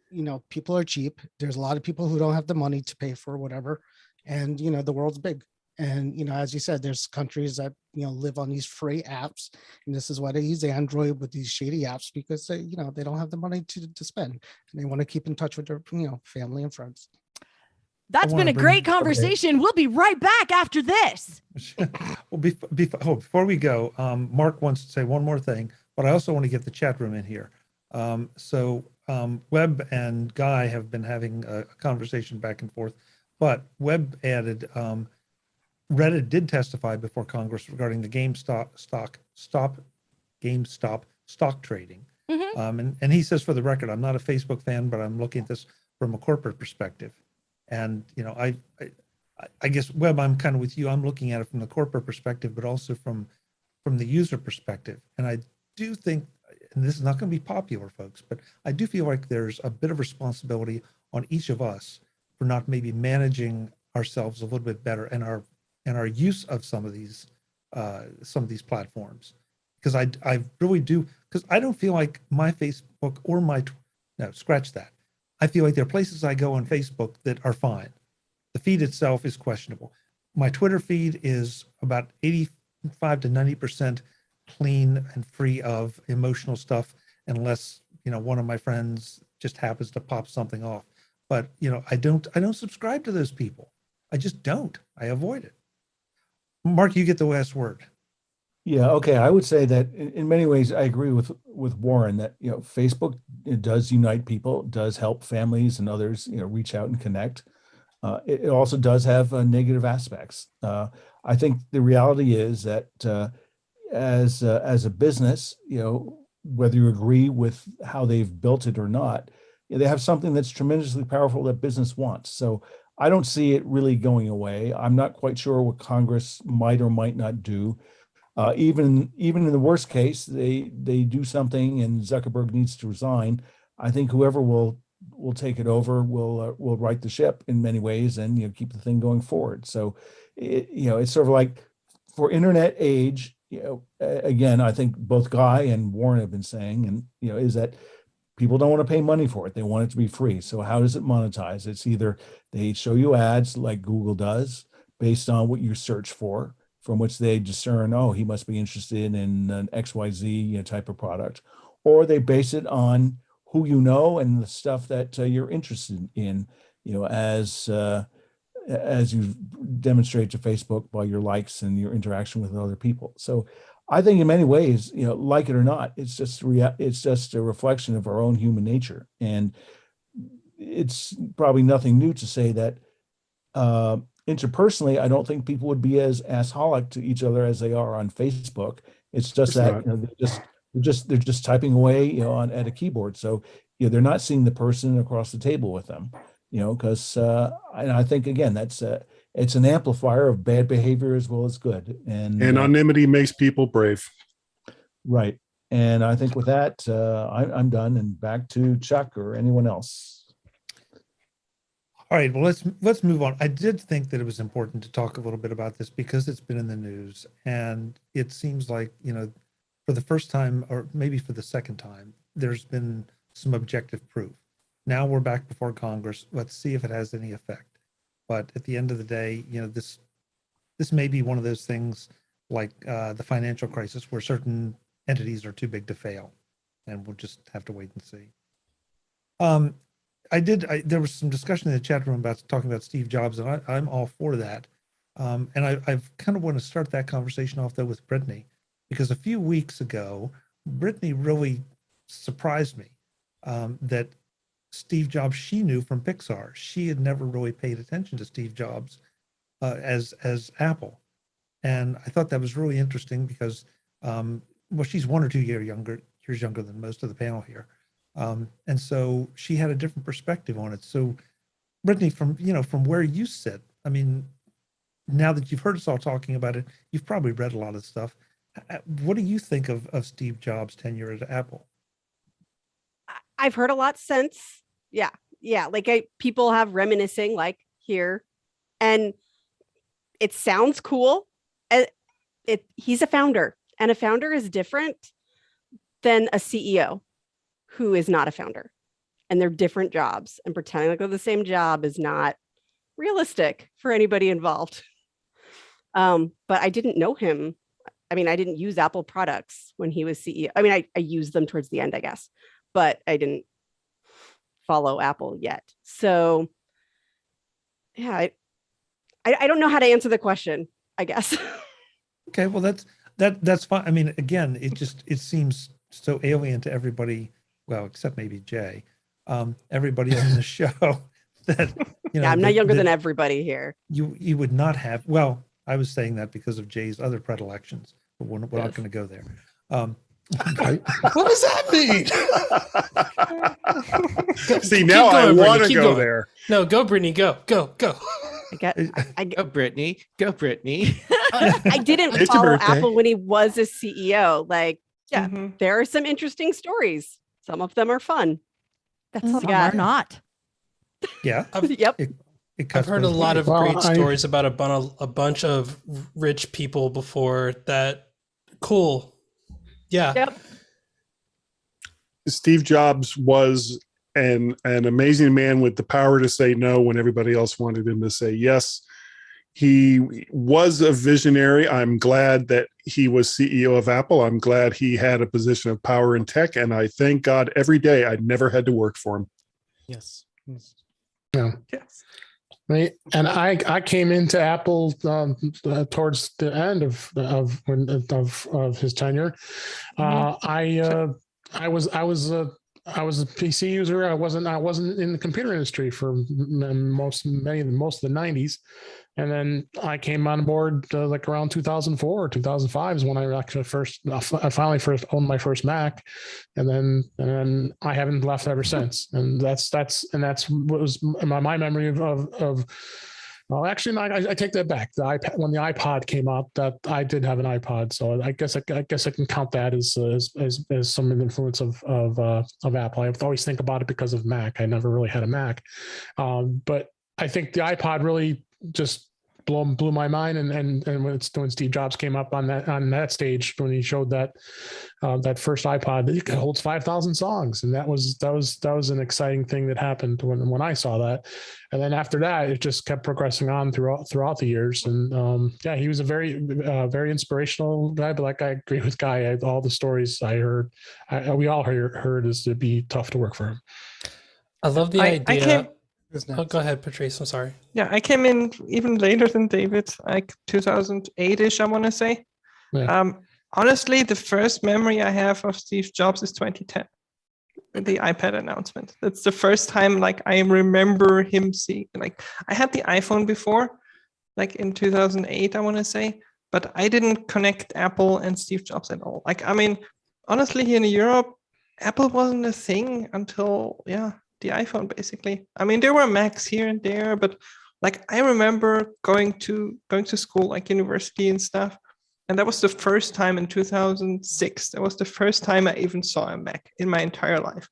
people are cheap. There's a lot of people who don't have the money to pay for whatever. And, the world's big. And, as you said, there's countries that, live on these free apps. And this is why they use Android with these shady apps, because they, they don't have the money to spend. And they want to keep in touch with their, family and friends.
That's been a great conversation. We'll be right back after this.
Well, before we go, Mark wants to say one more thing, but I also want to get the chat room in here. Webb and Guy have been having a conversation back and forth, but Webb added, Reddit did testify before Congress regarding the GameStop stock trading. Mm-hmm. And he says, for the record, I'm not a Facebook fan, but I'm looking at this from a corporate perspective. And, I guess, Webb, I'm kind of with you. I'm looking at it from the corporate perspective, but also from the user perspective. And I do think, and this is not going to be popular, folks, but I do feel like there's a bit of responsibility on each of us for not maybe managing ourselves a little bit better and our use of some of these platforms. Because I really do, because I don't feel like my Facebook or scratch that. I feel like there are places I go on Facebook that are fine. The feed itself is questionable. My Twitter feed is about 85 to 90% clean and free of emotional stuff, unless one of my friends just happens to pop something off. But I don't subscribe to those people. I just don't. I avoid it. Mark, you get the last word.
Yeah, okay. I would say that in many ways I agree with Warren that Facebook, it does unite people, does help families and others reach out and connect. It also does have negative aspects. I think the reality is that as a business, whether you agree with how they've built it or not, they have something that's tremendously powerful that business wants. So I don't see it really going away. I'm not quite sure what Congress might or might not do. Even in the worst case, they do something and Zuckerberg needs to resign. I think whoever will take it over will right the ship in many ways and keep the thing going forward. So it's sort of like for internet age. Again, I think both Guy and Warren have been saying, and is that people don't want to pay money for it. They want it to be free. So how does it monetize? It's either they show you ads like Google does based on what you search for, from which they discern, oh, he must be interested in an XYZ type of product, or they base it on who you know and the stuff that you're interested in, as you demonstrate to Facebook by your likes and your interaction with other people. So I think in many ways, like it or not, it's just a reflection of our own human nature. And it's probably nothing new to say that interpersonally, I don't think people would be as assholic to each other as they are on Facebook. It's just that they're just typing away at a keyboard. So they're not seeing the person across the table with them. Because and I think again it's an amplifier of bad behavior as well as good. And
anonymity makes people brave.
Right. And I think with that, I'm done and back to Chuck or anyone else.
All right, well, let's move on. I did think that it was important to talk a little bit about this because it's been in the news, and it seems like, for the first time, or maybe for the second time, there's been some objective proof. Now we're back before Congress. Let's see if it has any effect. But at the end of the day, this may be one of those things like the financial crisis where certain entities are too big to fail, and we'll just have to wait and see. There was some discussion in the chat room about talking about Steve Jobs, and I'm all for that. And I've kind of want to start that conversation off though with Brittany, because a few weeks ago, Brittany really surprised me that Steve Jobs she knew from Pixar. She had never really paid attention to Steve Jobs as Apple, and I thought that was really interesting because she's 1 or 2 years younger than most of the panel here. And so she had a different perspective on it. So Brittany, from where you sit, I mean, now that you've heard us all talking about it, you've probably read a lot of stuff. What do you think of Steve Jobs' tenure at Apple?
I've heard a lot since. Yeah. Like people have reminiscing like here, and it sounds cool. He's a founder, and a founder is different than a CEO who is not a founder, and they're different jobs, and pretending like they're the same job is not realistic for anybody involved. But I didn't know him. I mean, I didn't use Apple products when he was CEO. I mean, I used them towards the end, I guess, but I didn't follow Apple yet. So yeah, I don't know how to answer the question, I guess.
Okay, well that's fine. I mean, again, it seems so alien to everybody. Well, except maybe Jay, everybody else in the show that,
yeah, I'm not younger than everybody here.
You would not have, well, I was saying that because of Jay's other predilections, but we're not going to go there.
What does that mean?
See, now I want to go there.
No, go, Brittany, go.
Go, Brittany. Go, Brittany.
I didn't follow Apple when he was a CEO. Like, yeah, there are some interesting stories. Some of them are fun.
That's some are not.
Yeah.
Yep.
I've heard a lot of great stories about a bunch of rich people before that. Cool. Yeah.
Yep.
Steve Jobs was an amazing man with the power to say no when everybody else wanted him to say yes. He was a visionary. I'm glad that he was CEO of Apple. I'm glad he had a position of power in tech. And I thank God every day I never had to work for him.
Yes. Yeah. Yes. Right. And I came into Apple towards the end of his tenure. I was a PC user. I wasn't in the computer industry for most of the 90s. And then I came on board like around 2004 or 2005 is when I actually finally first owned my first Mac, and then I haven't left ever since. And that's what was my memory of. Well, actually, no, I take that back. The iPad, when the iPod came up, that I did have an iPod, so I guess I can count that as some influence of Apple. I always think about it because of Mac. I never really had a Mac, but I think the iPod really just blew my mind. And when Steve Jobs came up on that stage, when he showed that first iPod, it holds 5,000 songs, and that was an exciting thing that happened when I saw that. And then after that, it just kept progressing on throughout the years. And yeah, he was a very very inspirational guy. But like, I agree with Guy. All the stories I heard, we all heard is to be tough to work for him.
I love the idea. Oh, go ahead, Patrice. I'm sorry.
Yeah, I came in even later than David, like 2008-ish, I want to say.
Yeah.
Honestly, the first memory I have of Steve Jobs is 2010, the iPad announcement. That's the first time, like, I remember him seeing, like, I had the iPhone before, like in 2008, I want to say, but I didn't connect Apple and Steve Jobs at all. Like, I mean, honestly, here in Europe, Apple wasn't a thing until, the iPhone, basically. I mean, there were Macs here and there, but like, I remember going to school, like university and stuff. And that was the first time in 2006. That was the first time I even saw a Mac in my entire life.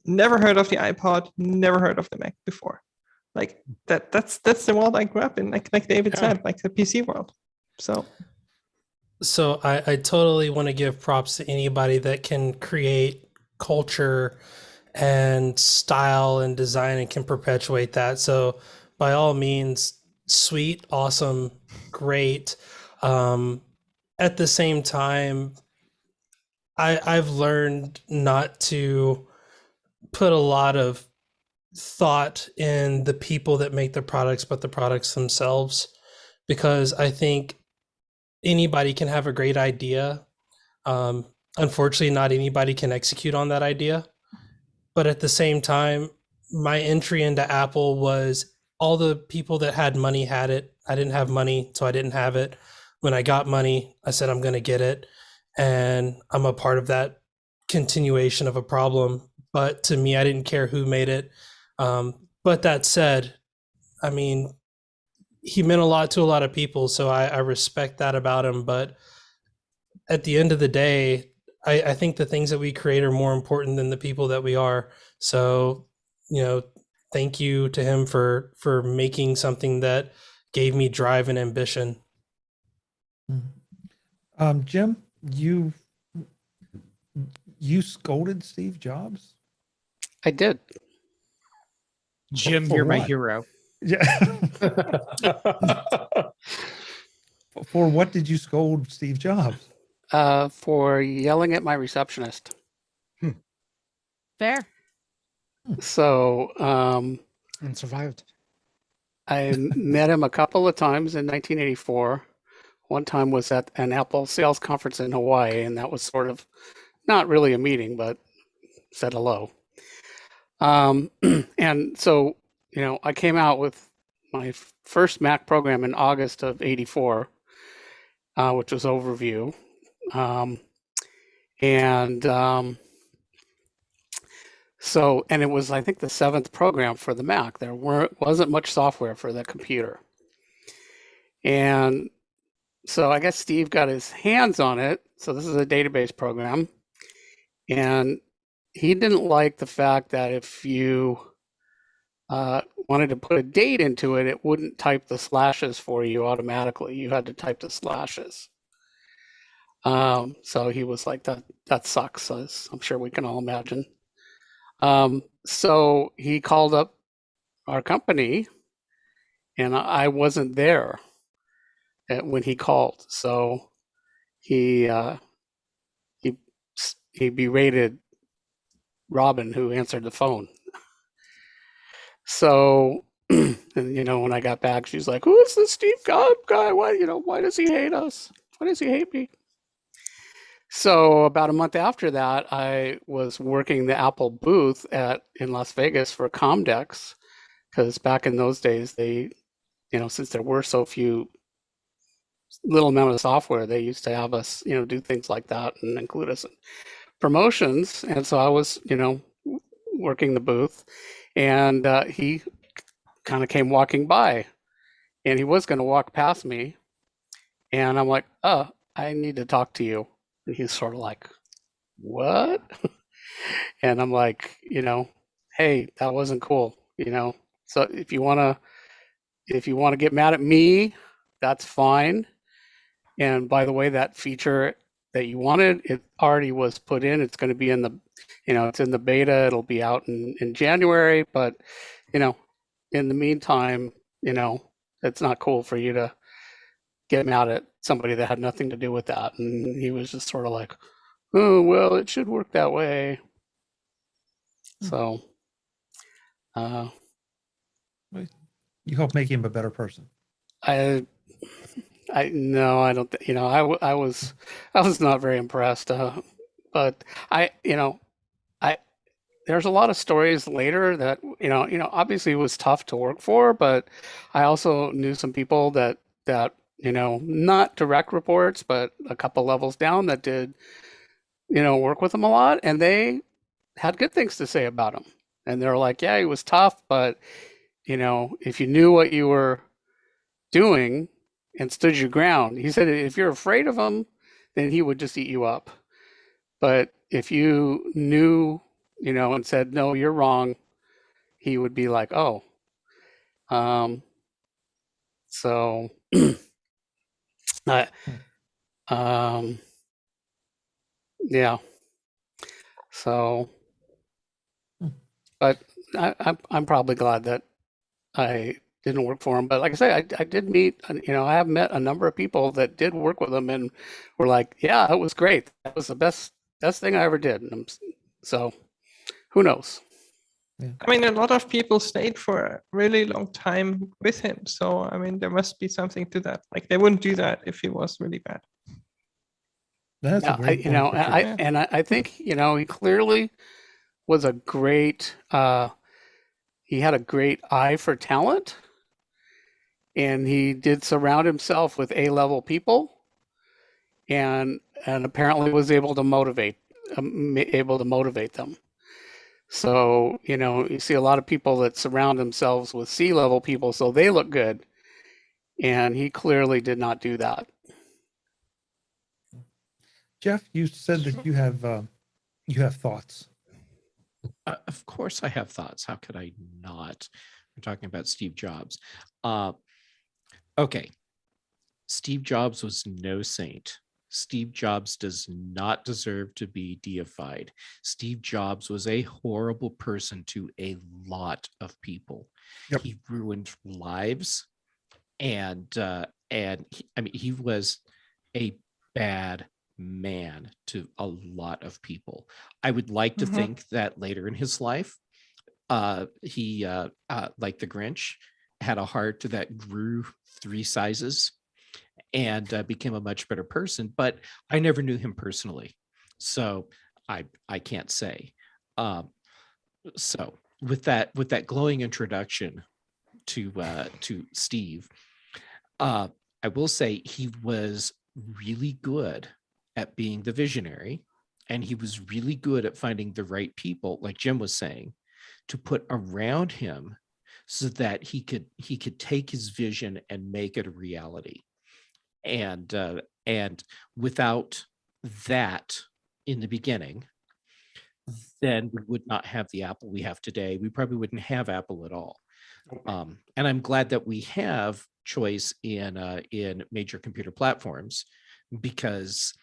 Never heard of the iPod, never heard of the Mac before. Like that's the world I grew up in, like David said, like the PC world. So
I totally want to give props to anybody that can create culture and style and design and can perpetuate that. So by all means, sweet, awesome, great. At the same time, I've learned not to put a lot of thought in the people that make the products, but the products themselves, because I think anybody can have a great idea. Unfortunately, not anybody can execute on that idea. But at the same time, my entry into Apple was all the people that had money had it. I didn't have money, so I didn't have it. When I got money, I said, I'm going to get it. And I'm a part of that continuation of a problem. But to me, I didn't care who made it. But that said, I mean, he meant a lot to a lot of people, so I respect that about him. But at the end of the day, I think the things that we create are more important than the people that we are. So, thank you to him for making something that gave me drive and ambition.
Jim, you scolded Steve Jobs?
I did.
Jim,
For
you're my
what?
hero.
Yeah. For what did you scold Steve Jobs?
For yelling at my receptionist.
Fair.
So,
And survived.
I met him a couple of times in 1984. One time was at an Apple sales conference in Hawaii, and that was sort of not really a meeting, but said hello. And so, I came out with my first Mac program in August of 84, which was Overview. So, and it was, I think, the 7th program for the Mac. There wasn't much software for the computer. And so I guess Steve got his hands on it. So this is a database program. And he didn't like the fact that if you wanted to put a date into it, it wouldn't type the slashes for you automatically. You had to type the slashes. So he was like, that sucks, as I'm sure we can all imagine. So he called up our company, and I wasn't there when he called. So he berated Robin, who answered the phone. So, and when I got back, she's like, "Who is this Steve Jobs guy? Why does he hate us? Why does he hate me?" So about a month after that, I was working the Apple booth in Las Vegas for Comdex, because back in those days they since there were so few little amount of software, they used to have us, do things like that and include us in promotions. And so I was, working the booth, and he kind of came walking by, and he was going to walk past me, and I'm like, oh, I need to talk to you. And he's sort of like, what? And I'm like, hey, that wasn't cool, so if you want to get mad at me, that's fine. And by the way, that feature that you wanted, it already was put in. It's going to be in the, it's in the beta. It'll be out in January. But, in the meantime, it's not cool for you to get mad at somebody that had nothing to do with that. And he was just sort of like, oh, well, it should work that way. So,
You help make him a better person.
No, I don't. I was not very impressed. But there's a lot of stories later that obviously it was tough to work for, but I also knew some people that not direct reports, but a couple levels down that did work with him a lot, and they had good things to say about him. And they're like, yeah, he was tough, but if you knew what you were doing and stood your ground, he said, if you're afraid of him, then he would just eat you up. But if you knew, and said, no, you're wrong, he would be like, oh. So, yeah. So, but I'm probably glad that I didn't work for him. But like I say, I did meet, I have met a number of people that did work with him and were like, yeah, it was great. That was the best thing I ever did. So who knows?
Yeah. I mean, a lot of people stayed for a really long time with him. So, I mean, there must be something to that. Like they wouldn't do that if he was really bad.
That's a great point.
I think, he clearly was a great, he had a great eye for talent, and he did surround himself with A-level people, and apparently was able to motivate them. So, you see a lot of people that surround themselves with C-level people so they look good, and he clearly did not do that.
Jeff, you said that you have thoughts.
Of course I have thoughts. How could I not? We're talking about Steve Jobs. Okay. Steve Jobs was no saint. Steve Jobs does not deserve to be deified. Steve Jobs was a horrible person to a lot of people. Yep. He ruined lives, and he was a bad man to a lot of people. I would like to think that later in his life, he, like the Grinch, had a heart that grew 3 sizes and became a much better person. But I never knew him personally, so I can't say. So with that glowing introduction to Steve, I will say he was really good at being the visionary, and he was really good at finding the right people, like Jim was saying, to put around him so that he could take his vision and make it a reality. And without that in the beginning, then we would not have the Apple we have today. We probably wouldn't have Apple at all. And I'm glad that we have choice in major computer platforms, because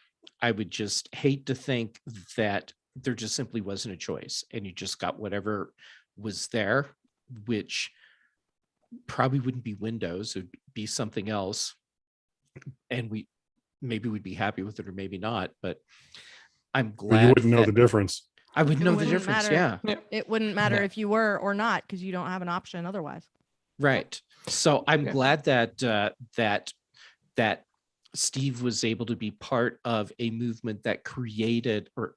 I would just hate to think that there just simply wasn't a choice and you just got whatever was there, which probably wouldn't be Windows, it would be something else. And we'd be happy with it or maybe not, but I'm glad.
But you wouldn't know the difference.
I would know the difference.
Matter.
Yeah.
It wouldn't matter if you were or not, because you don't have an option otherwise.
Right. So I'm glad that that Steve was able to be part of a movement that created, or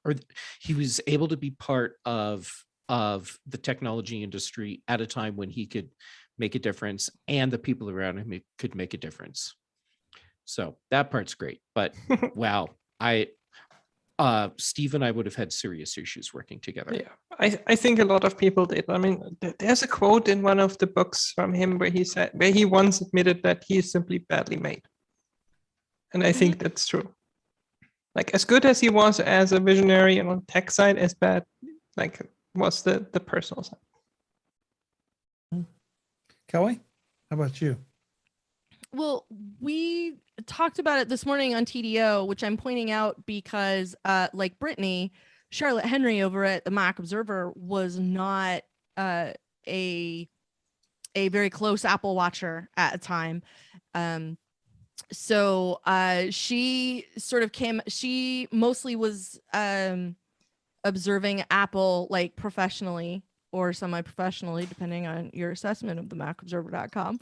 he was able to be part of the technology industry at a time when he could make a difference, and the people around him could make a difference. So that part's great. But wow, Steve and I would have had serious issues working together.
Yeah, I think a lot of people did. I mean, there's a quote in one of the books from him where he once admitted that he is simply badly made. And I think that's true. Like, as good as he was as a visionary and on tech side, as bad like was the personal side.
Kelly, how about you?
Well, we talked about it this morning on TDO, which I'm pointing out because, like Brittany, Charlotte Henry over at the Mac Observer was not a very close Apple watcher at the time. So she sort of she mostly was observing Apple like professionally or semi-professionally, depending on your assessment of the MacObserver.com.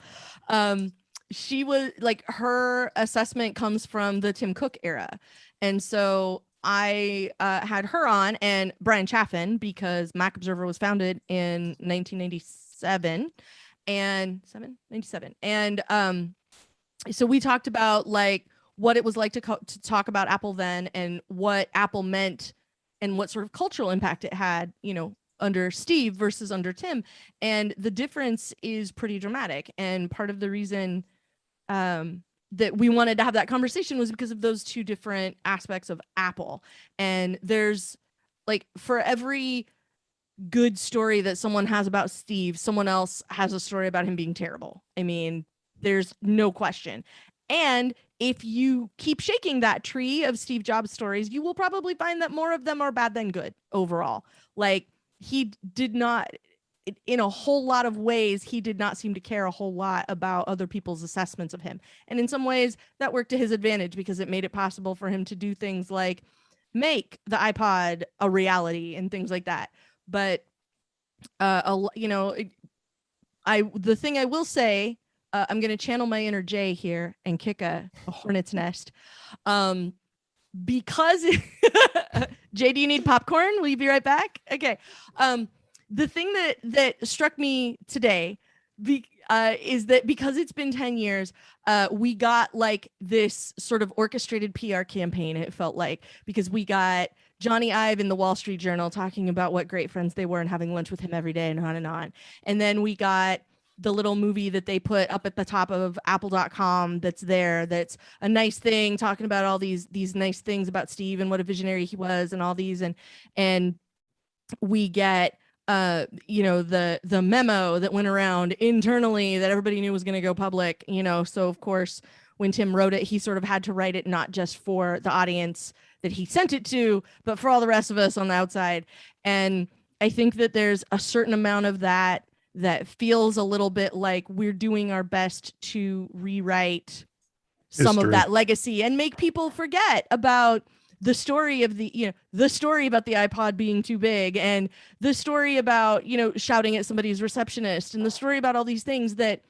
She was like, her assessment comes from the Tim Cook era. And so I had her on, and Brian Chaffin, because Mac Observer was founded in 1997 and 97. And so we talked about like what it was like to talk about Apple then, and what Apple meant and what sort of cultural impact it had, you know, under Steve versus under Tim. And the difference is pretty dramatic. And part of the reason that we wanted to have that conversation was because of those two different aspects of Apple. And there's like, for every good story that someone has about Steve, someone else has a story about him being terrible. I mean, there's no question. And if you keep shaking that tree of Steve Jobs stories, you will probably find that more of them are bad than good overall. Like, he did not, in a whole lot of ways, he did not seem to care a whole lot about other people's assessments of him. And in some ways that worked to his advantage, because it made it possible for him to do things like make the iPod a reality and things like that. But, you know, the thing I will say, I'm going to channel my inner Jay here and kick a hornet's nest. Because Jay, do you need popcorn? Will you be right back? Okay. The thing that struck me today is that because it's been 10 years, we got like this sort of orchestrated PR campaign, it felt like, because we got Johnny Ive in the Wall Street Journal talking about what great friends they were and having lunch with him every day and on and on. And then we got the little movie that they put up at the top of apple.com that's a nice thing, talking about all these nice things about Steve and what a visionary he was and all these. And we get you know, the memo that went around internally that everybody knew was going to go public, you know. So of course, when Tim wrote it, he sort of had to write it not just for the audience that he sent it to, but for all the rest of us on the outside. And I think that there's a certain amount of that feels a little bit like we're doing our best to rewrite some of that legacy and make people forget about the story of the story about the iPod being too big, and the story about, you know, shouting at somebody's receptionist, and the story about all these things that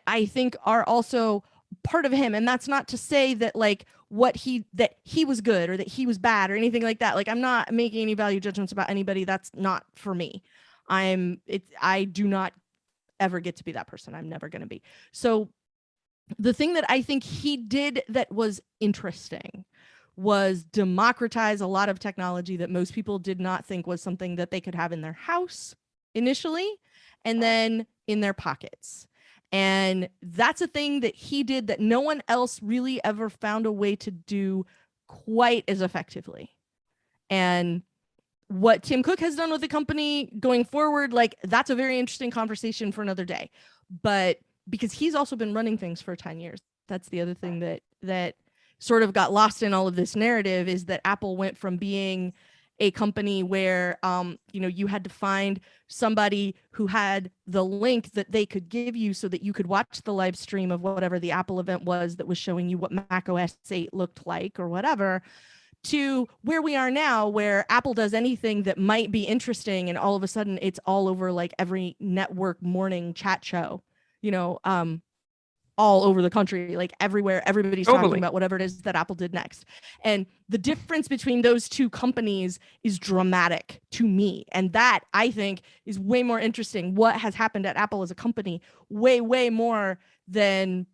I think are also part of him. And that's not to say that like that he was good or that he was bad or anything like that. Like, I'm not making any value judgments about anybody. That's not for me. I do not ever get to be that person. I'm never going to be. So the thing that I think he did that was interesting was democratize a lot of technology that most people did not think was something that they could have in their house initially, and then in their pockets. And that's a thing that he did that no one else really ever found a way to do quite as effectively. And what Tim Cook has done with the company going forward, like, that's a very interesting conversation for another day. But because he's also been running things for 10 years, that's the other thing that sort of got lost in all of this narrative, is that Apple went from being a company where, you know, you had to find somebody who had the link that they could give you so that you could watch the live stream of whatever the Apple event was that was showing you what Mac OS 8 looked like or whatever, to where we are now, where Apple does anything that might be interesting and all of a sudden it's all over like every network morning chat show, you know. all over the country, like everywhere. Everybody's talking
Totally.
about whatever it is that Apple did next. And the difference between those two companies is dramatic to me. And that, I think, is way more interesting. What has happened at Apple as a company, way, way more than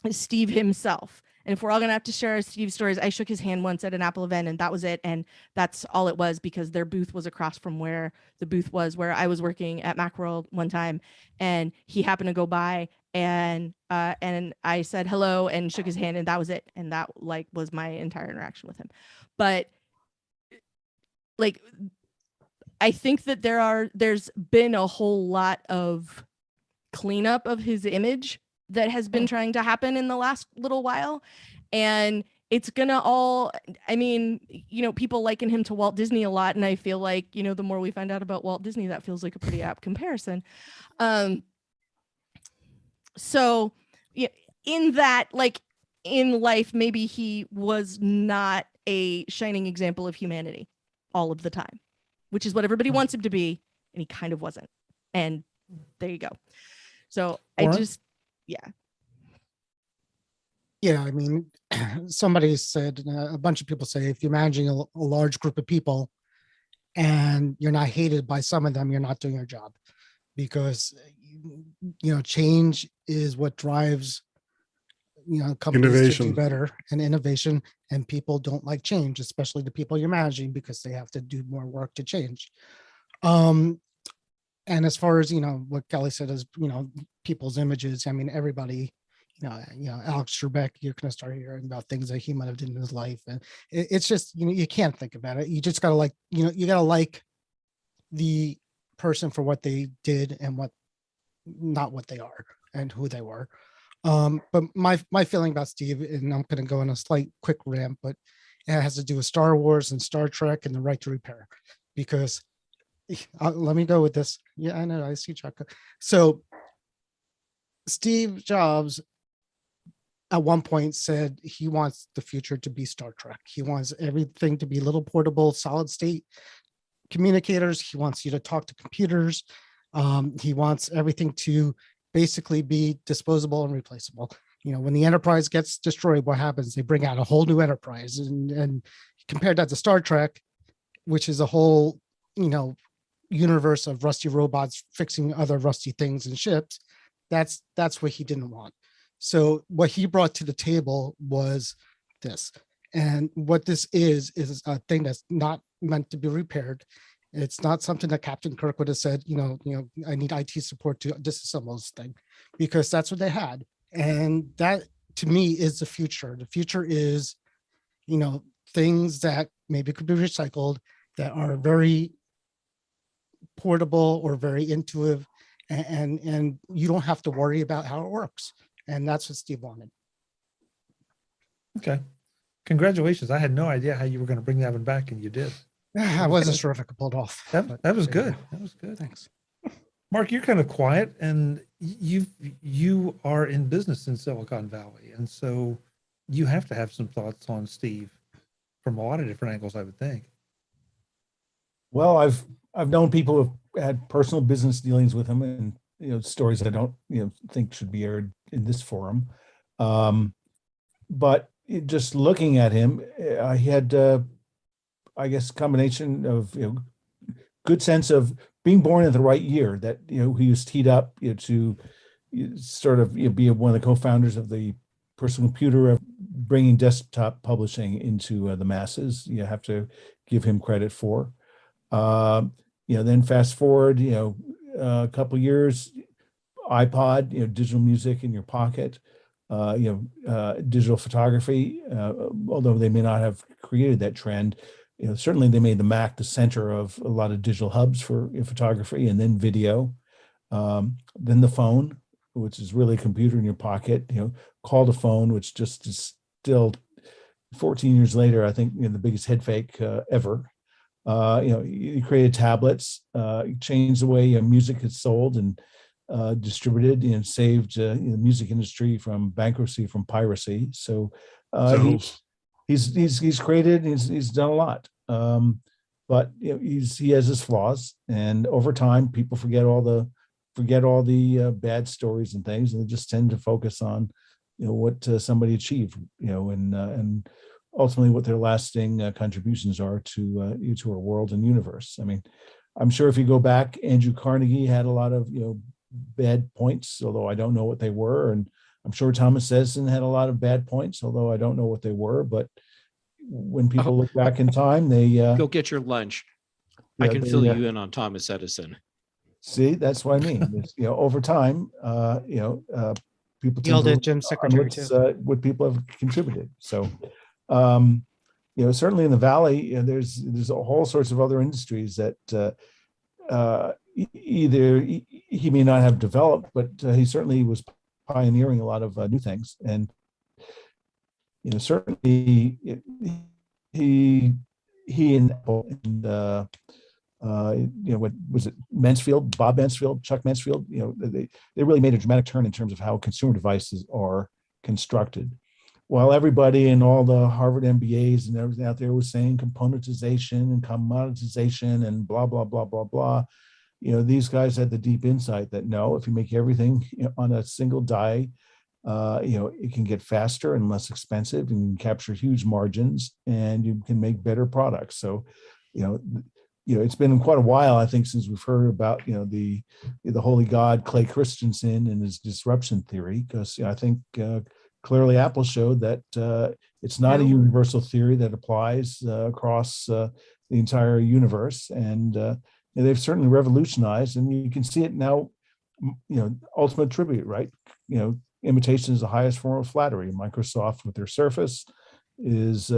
Steve himself. And if we're all going to have to share Steve's stories, I shook his hand once at an Apple event and that was it. And that's all it was, because their booth was across from where the booth was, where I was working at Macworld one time. And he happened to go by and I said hello and shook his hand, and that was it. And that like was my entire interaction with him. But like, I think that there's been a whole lot of cleanup of his image that has been trying to happen in the last little while. And it's gonna all, I mean, you know, people liken him to Walt Disney a lot. And I feel like, you know, the more we find out about Walt Disney, that feels like a pretty apt comparison. So yeah, in that, like in life, maybe he was not a shining example of humanity all of the time, which is what everybody wants him to be. And he kind of wasn't. And there you go. So
Warren?
I just, yeah.
Yeah, I mean, somebody said, a bunch of people say, if you're managing a large group of people and you're not hated by some of them, you're not doing your job. Because, you know, change is what drives, you know, companies to
Innovation.
do better, and innovation. And people don't like change, especially the people you're managing, because they have to do more work to change. And as far as, you know, what Kelly said is, you know, people's images, I mean, everybody, you know, Alex Trebek, you're going to start hearing about things that he might have done in his life. And it's just, you know, you can't think about it. You just got to like, you know, you got to like the person for what they did and what, not what they are and who they were. But my feeling about Steve, and I'm going to go on a slight quick rant, but it has to do with Star Wars and Star Trek and the right to repair, because let me go with this. Yeah, I know. I see Chuck. So Steve Jobs at one point said he wants the future to be Star Trek. He wants everything to be little portable, solid state communicators. He wants you to talk to computers. He wants everything to basically be disposable and replaceable. You know, when the Enterprise gets destroyed, what happens? They bring out a whole new Enterprise. And compared that to Star Trek, which is a whole, you know, universe of rusty robots fixing other rusty things and ships, that's what he didn't want. So what he brought to the table was this. And what this is a thing that's not meant to be repaired. It's not something that Captain Kirk would have said, you know, I need IT support to disassemble this thing, because that's what they had. And that, to me, is the future. The future is, you know, things that maybe could be recycled, that are very portable or very intuitive, and you don't have to worry about how it works. And that's what Steve wanted.
Okay. Congratulations. I had no idea how you were going to bring that one back, and you did.
I wasn't sure if I could pull it off.
That was good. That was good.
Thanks.
Mark, you're kind of quiet, and you are in business in Silicon Valley, and so you have to have some thoughts on Steve from a lot of different angles, I would think.
Well, I've known people who've had personal business dealings with him, and you know, stories I don't think should be aired in this forum. But just looking at him, he had I guess a combination of good sense of being born in the right year, that he was teed up to sort of be one of the co-founders of the personal computer, of bringing desktop publishing into the masses. You have to give him credit for. Then fast forward, a couple years, iPod, digital music in your pocket, digital photography, although they may not have created that trend. Certainly they made the Mac the center of a lot of digital hubs for photography, and then video, then the phone, which is really a computer in your pocket, call to phone, which just is still 14 years later, I think, the biggest head fake ever. You created tablets, changed the way music is sold and distributed, and saved the music industry from bankruptcy, from piracy. So he's created, he's done a lot. But he has his flaws, and over time, people forget all the forget all the bad stories and things, and they just tend to focus on, what somebody achieved, and ultimately what their lasting contributions are to our world and universe. I mean, I'm sure if you go back, Andrew Carnegie had a lot of bad points, although I don't know what they were, and I'm sure Thomas Edison had a lot of bad points, although I don't know what they were. But when people look back in time, they
Go get your lunch. I can fill you in on Thomas Edison.
See, that's what I mean. Over time, people tend to look
Jim's
on
secretary too.
what people have contributed. So, certainly in the Valley, there's all sorts of other industries that either he may not have developed, but he certainly was pioneering a lot of new things. And certainly he and what was it, Mansfield, Bob Mansfield, Chuck Mansfield, they really made a dramatic turn in terms of how consumer devices are constructed. While everybody in all the Harvard MBAs and everything out there was saying componentization and commoditization and blah, blah, blah, blah, blah, these guys had the deep insight that no, if you make everything on a single die, it can get faster and less expensive, and you can capture huge margins, and you can make better products. So, it's been quite a while, I think, since we've heard about, the holy god Clay Christensen and his disruption theory, because I think clearly Apple showed that it's not a universal theory that applies across the entire universe. And they've certainly revolutionized, and you can see it now, ultimate tribute, right? Imitation is the highest form of flattery. Microsoft with their Surface is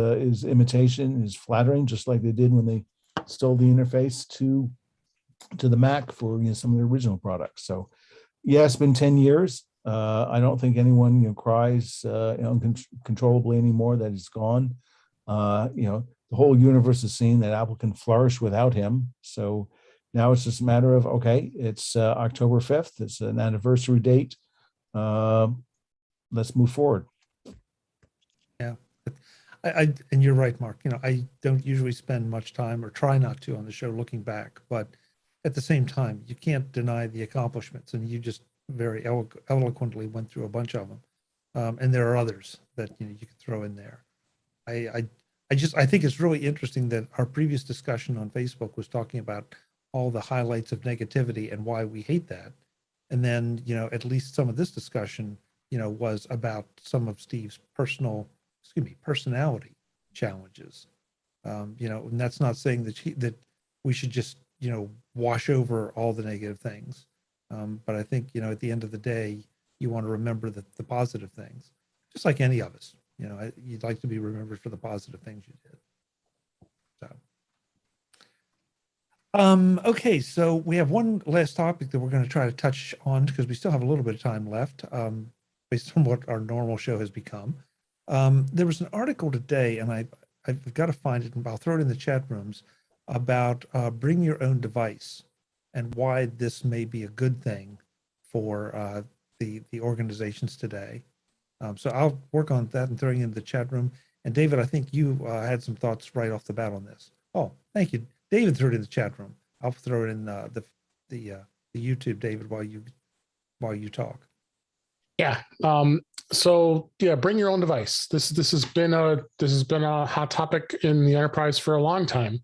imitation, is flattering, just like they did when they stole the interface to the Mac for some of the original products. So yeah, it's been 10 years. I don't think anyone cries uncontrollably anymore that he's gone. The whole universe is seeing that Apple can flourish without him. So now it's just a matter of, okay, it's October 5th. It's an anniversary date. Let's move forward.
Yeah. And you're right, Mark. I don't usually spend much time, or try not to, on the show looking back, but at the same time, you can't deny the accomplishments, and you just very eloquently went through a bunch of them. And there are others that you can throw in there. I think it's really interesting that our previous discussion on Facebook was talking about all the highlights of negativity and why we hate that. And then, at least some of this discussion, was about some of Steve's personality challenges. And that's not saying that we should just, wash over all the negative things. But I think, at the end of the day, you want to remember the positive things, just like any of us. You'd like to be remembered for the positive things you did. So, okay, so we have one last topic that we're going to try to touch on, because we still have a little bit of time left, based on what our normal show has become. There was an article today, and I've got to find it, and I'll throw it in the chat rooms, about bring your own device and why this may be a good thing for the organizations today. So I'll work on that and throwing it in the chat room. And David, I think you had some thoughts right off the bat on this. Oh, thank you. David threw it in the chat room. I'll throw it in the YouTube, David, while you talk.
Yeah. So yeah, bring your own device. This has been a hot topic in the enterprise for a long time.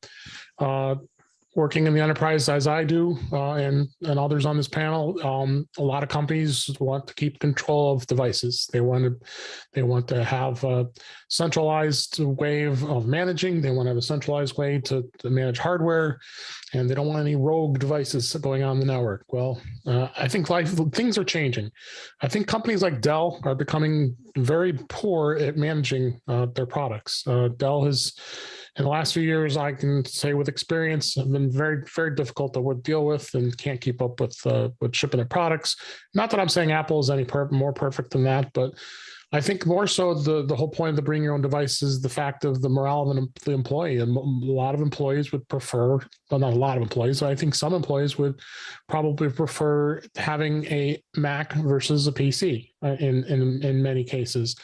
Working in the enterprise as I do, and others on this panel, a lot of companies want to keep control of devices. They want to have a centralized way of managing. They want to have a centralized way to manage hardware, and they don't want any rogue devices going on the network. Well, I think things are changing. I think companies like Dell are becoming very poor at managing their products. Dell has, in the last few years, I can say with experience, have been very, very difficult to deal with, and can't keep up with shipping their products. Not that I'm saying Apple is any more perfect than that, but I think more so the whole point of the bring your own device is the fact of the morale of the employee. And a lot of employees would prefer, well, not a lot of employees, but I think some employees would probably prefer having a Mac versus a PC. in many cases.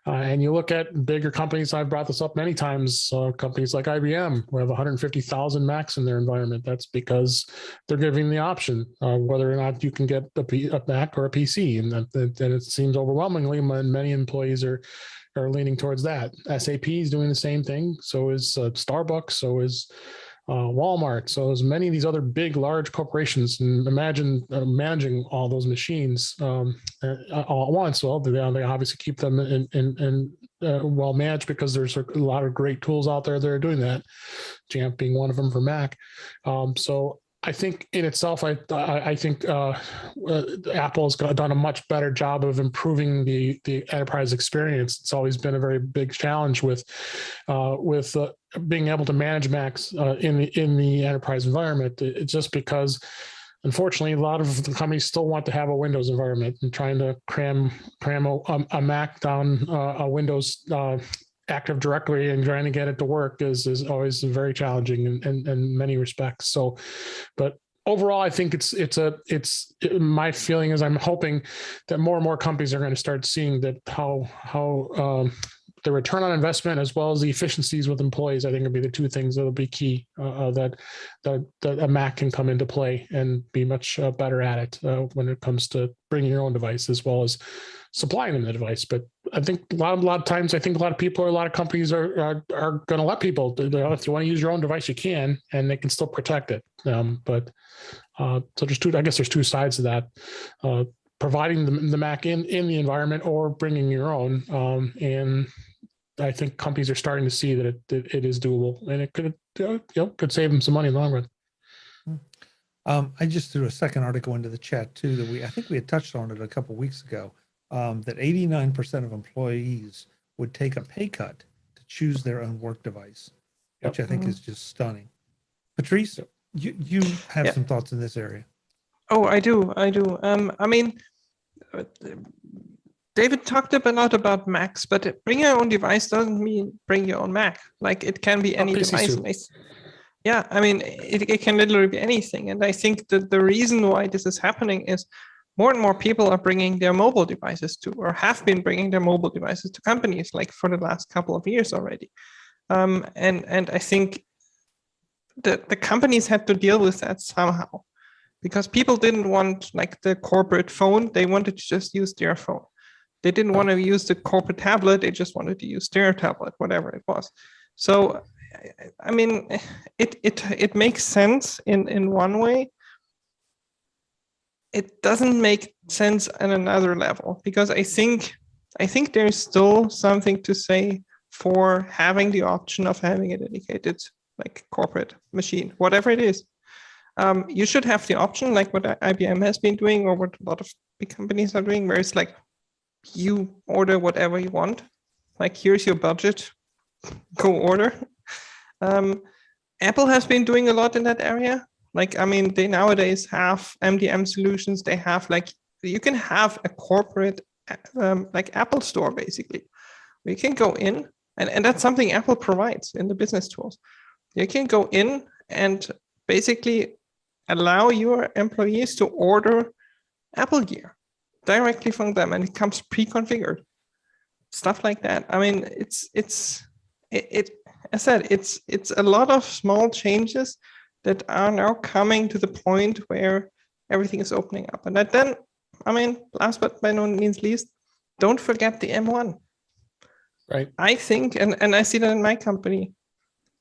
And you look at bigger companies, I've brought this up many times, companies like IBM, who have 150,000 Macs in their environment. That's because they're giving the option whether or not you can get a Mac or a PC. And that it seems overwhelmingly many employees are leaning towards that. SAP is doing the same thing. So is Starbucks. So is Walmart. So as many of these other big, large corporations, and imagine managing all those machines all at once. Well, they obviously keep them in well managed because there's a lot of great tools out there that are doing that. Jamf being one of them for Mac. So I think in itself, I think Apple has done a much better job of improving the enterprise experience. It's always been a very big challenge with being able to manage Macs in the enterprise environment. It's just because, unfortunately, a lot of the companies still want to have a Windows environment, and trying to cram a Mac down a Windows Active Directory and trying to get it to work is always very challenging in many respects. So, but overall, I think it's my feeling is I'm hoping that more and more companies are going to start seeing that how the return on investment as well as the efficiencies with employees, I think, will be the two things that will be key that a Mac can come into play and be much better at it when it comes to bringing your own device as well as supplying them the device. But I think a lot of times, I think a lot of people or a lot of companies are going to let people, if you want to use your own device, you can, and they can still protect it. So there's two sides to that. Providing the Mac in the environment or bringing your own. And I think companies are starting to see that it is doable, and it could save them some money in the long run.
I just threw a second article into the chat too that I think we had touched on it a couple of weeks ago. That 89% of employees would take a pay cut to choose their own work device, which I think is just stunning. Patrice, you have some thoughts in this area.
Oh, I do. I mean, David talked a lot about Macs, but bring your own device doesn't mean bring your own Mac. Like, it can be any device. Yeah, I mean, it can literally be anything. And I think that the reason why this is happening is more and more people are bringing their mobile devices to, or have been bringing their mobile devices to companies, like for the last couple of years already. And I think that the companies had to deal with that somehow, because people didn't want like the corporate phone. They wanted to just use their phone. They didn't want to use the corporate tablet. They just wanted to use their tablet, whatever it was. So, I mean, it makes sense in one way. It doesn't make sense on another level, because I think there's still something to say for having the option of having a dedicated like corporate machine, whatever it is. You should have the option, like what IBM has been doing, or what a lot of big companies are doing, where it's like you order whatever you want. Like, here's your budget, go order. Apple has been doing a lot in that area. Like, I mean, they nowadays have MDM solutions. They have like, you can have a corporate like Apple store, basically. You can go in, and that's something Apple provides in the business tools. You can go in and basically allow your employees to order Apple gear directly from them, and it comes pre-configured. Stuff like that. I mean, it's I said, it's a lot of small changes that are now coming to the point where everything is opening up. And then, I mean, last but by no means least, don't forget the M1.
Right.
I think, and I see that in my company,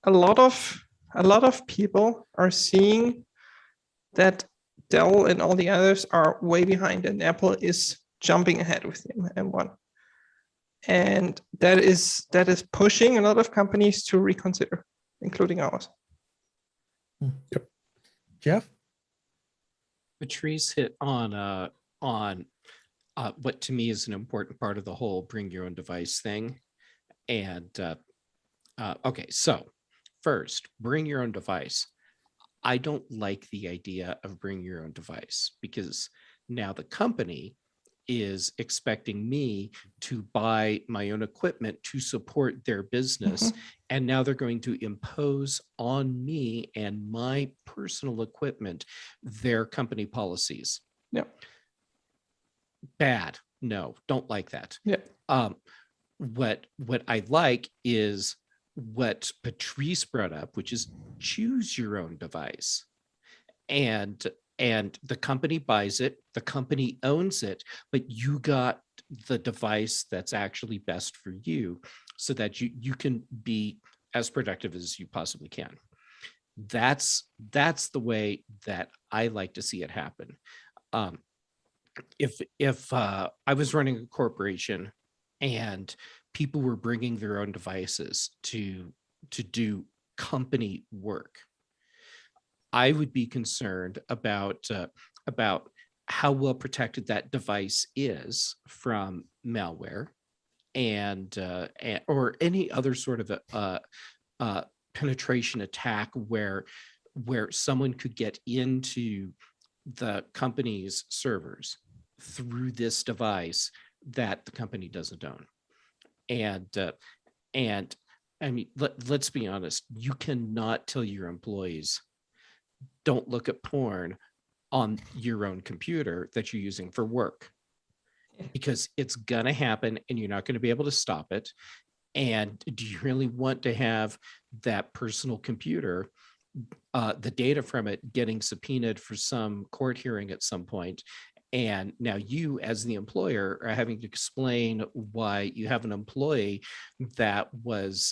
a lot of people are seeing that Dell and all the others are way behind, and Apple is jumping ahead with the M1. And that is pushing a lot of companies to reconsider, including ours.
Yep. Jeff?
Patrice hit on what to me is an important part of the whole bring your own device thing. And okay, so first, bring your own device. I don't like the idea of bring your own device, because now the company is expecting me to buy my own equipment to support their business. Mm-hmm. And now they're going to impose on me and my personal equipment their company policies.
Yep.
Bad. No, don't like that.
Yeah.
What I like is what Patrice brought up, which is choose your own device. And the company buys it, the company owns it, but you got the device that's actually best for you so that you can be as productive as you possibly can. That's the way that I like to see it happen. If I was running a corporation and people were bringing their own devices to do company work, I would be concerned about how well protected that device is from malware and or any other sort of a penetration attack where someone could get into the company's servers through this device that the company doesn't own. And I mean, let's be honest, you cannot tell your employees, don't look at porn on your own computer that you're using for work, because it's going to happen and you're not going to be able to stop it. And do you really want to have that personal computer, the data from it getting subpoenaed for some court hearing at some point? And now you, as the employer, are having to explain why you have an employee that was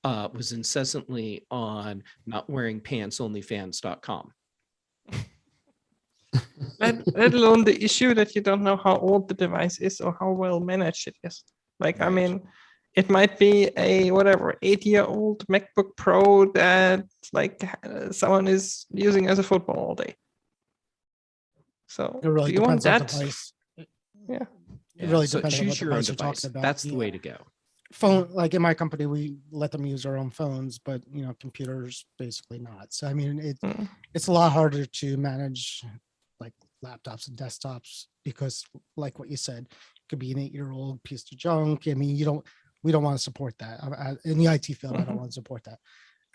incessantly on not wearing pants onlyfans.com.
Let alone the issue that you don't know how old the device is or how well managed it is. Like, I mean, it might be a 8-year-old MacBook Pro that someone is using as a football all day. So
It really
do you want
depends on
that?
device.
Yeah.
It really
So
depends on what
choose your own
device you're
device.
talking about.
That's the way to go.
Phone, like in my company, we let them use their own phones, but computers basically not. So I mean, it's a lot harder to manage like laptops and desktops because, like what you said, it could be an 8-year-old piece of junk. I mean, we don't want to support that. In the IT field, I don't want to support that.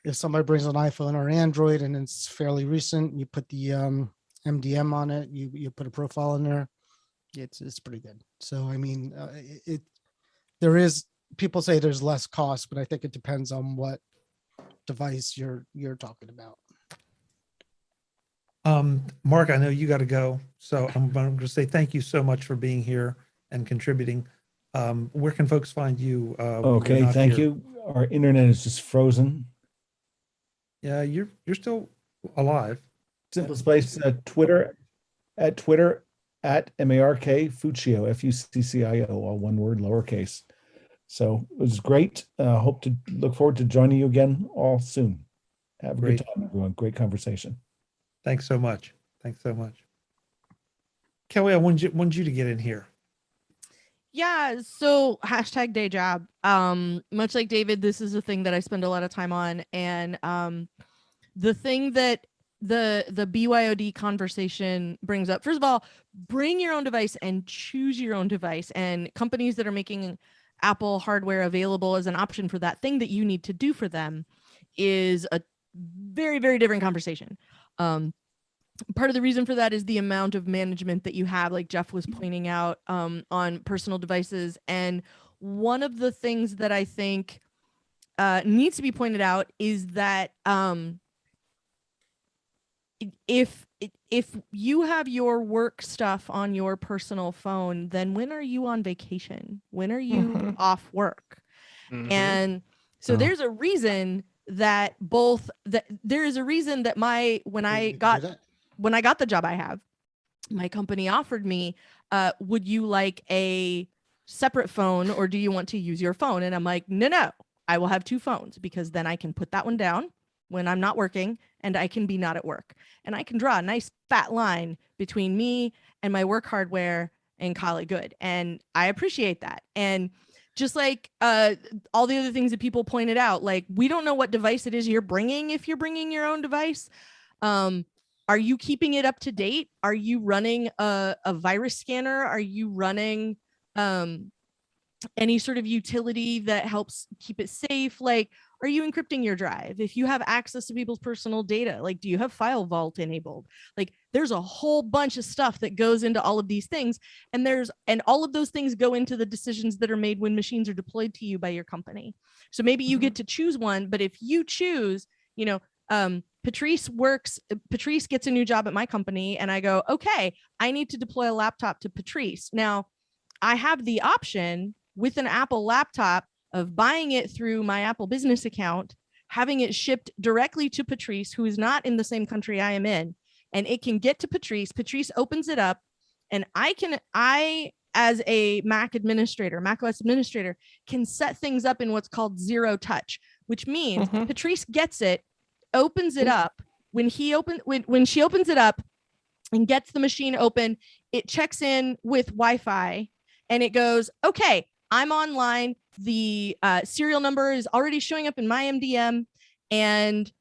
If somebody brings an iPhone or Android and it's fairly recent, you put the MDM on it, you put a profile in there, it's pretty good. So I mean, there is, people say there's less cost, but I think it depends on what device you're talking about.
Mark, I know you got to go, so I'm going to say thank you so much for being here and contributing. Where can folks find you?
Okay, thank you. Our internet is just frozen.
Yeah, you're still alive.
Simplest place, Twitter at MARK Fuccio, FUCCIO, all one word, lowercase. So it was great. Hope to look forward to joining you again all soon. Have a
Great.
good time, everyone. Great conversation.
Thanks so much. Thanks so much. Kelly, I wanted you to get in here.
Yeah, so hashtag day job. Much like David, this is a thing that I spend a lot of time on. And the thing that the BYOD conversation brings up, first of all, bring your own device and choose your own device. And companies that are making Apple hardware available as an option for that thing that you need to do for them is a very, very different conversation. Part of the reason for that is the amount of management that you have, like Jeff was pointing out, on personal devices. And one of the things that I think needs to be pointed out is that if you have your work stuff on your personal phone, then when are you on vacation? When are you off work? And so there's a reason that there is a reason that when I got the job I have, my company offered me, would you like a separate phone or do you want to use your phone? And I'm like, no, I will have 2 phones because then I can put that one down when I'm not working and I can be not at work. And I can draw a nice fat line between me and my work hardware and call it good. And I appreciate that. And just like all the other things that people pointed out, like we don't know what device it is you're bringing if you're bringing your own device. Are you keeping it up to date? Are you running a virus scanner? Are you running any sort of utility that helps keep it safe? Like, are you encrypting your drive? If you have access to people's personal data, like, do you have file vault enabled? Like, there's a whole bunch of stuff that goes into all of these things. And all of those things go into the decisions that are made when machines are deployed to you by your company. So maybe you get to choose one, but if you choose, Patrice gets a new job at my company, and I go, okay, I need to deploy a laptop to Patrice. Now, I have the option with an Apple laptop of buying it through my Apple business account, having it shipped directly to Patrice, who is not in the same country I am in, and it can get to Patrice. Patrice opens it up, and I, as a macOS administrator, can set things up in what's called zero touch, which means Patrice gets it, opens it up. When she opens it up and gets the machine open, it checks in with Wi-Fi, and it goes, okay, I'm online. The serial number is already showing up in my MDM, and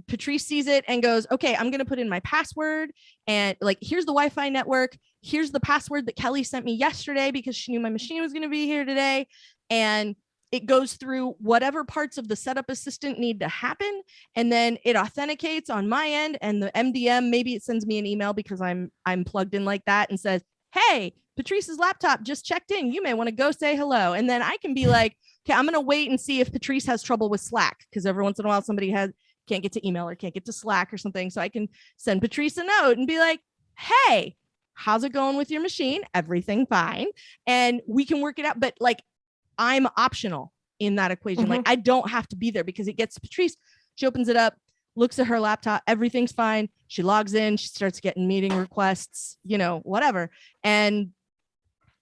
Patrice sees it and goes, okay, I'm going to put in my password, and like, here's the Wi-Fi network. Here's the password that Kelly sent me yesterday because she knew my machine was going to be here today. And it goes through whatever parts of the setup assistant need to happen. And then it authenticates on my end, and the MDM, maybe it sends me an email because I'm plugged in like that, and says, hey, Patrice's laptop just checked in. You may want to go say hello. And then I can be like, okay, I'm going to wait and see if Patrice has trouble with Slack, because every once in a while somebody can't get to email or can't get to Slack or something. So I can send Patrice a note and be like, hey, how's it going with your machine? Everything fine. And we can work it out. But like, I'm optional in that equation. Like, I don't have to be there, because it gets to Patrice. She opens it up, looks at her laptop, everything's fine. She logs in, she starts getting meeting requests, whatever. And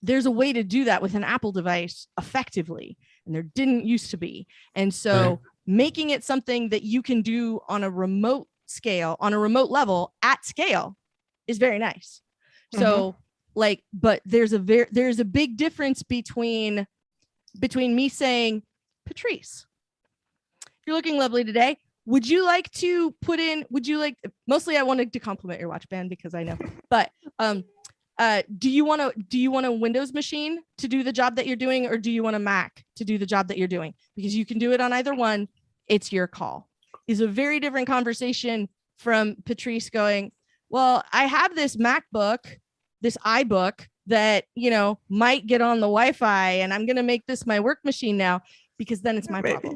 there's a way to do that with an Apple device effectively, and there didn't used to be. And so making it something that you can do on a remote scale, on a remote level at scale, is very nice. So like, but there's a big difference between me saying, Patrice, you're looking lovely today. Would you like to mostly I wanted to compliment your watch band because I know, but do you want a Windows machine to do the job that you're doing, or do you want a Mac to do the job that you're doing? Because you can do it on either one. It's your call. Is a very different conversation from Patrice going, well, I have this MacBook, this iBook that, might get on the Wi-Fi, and I'm going to make this my work machine now, because then it's my problem.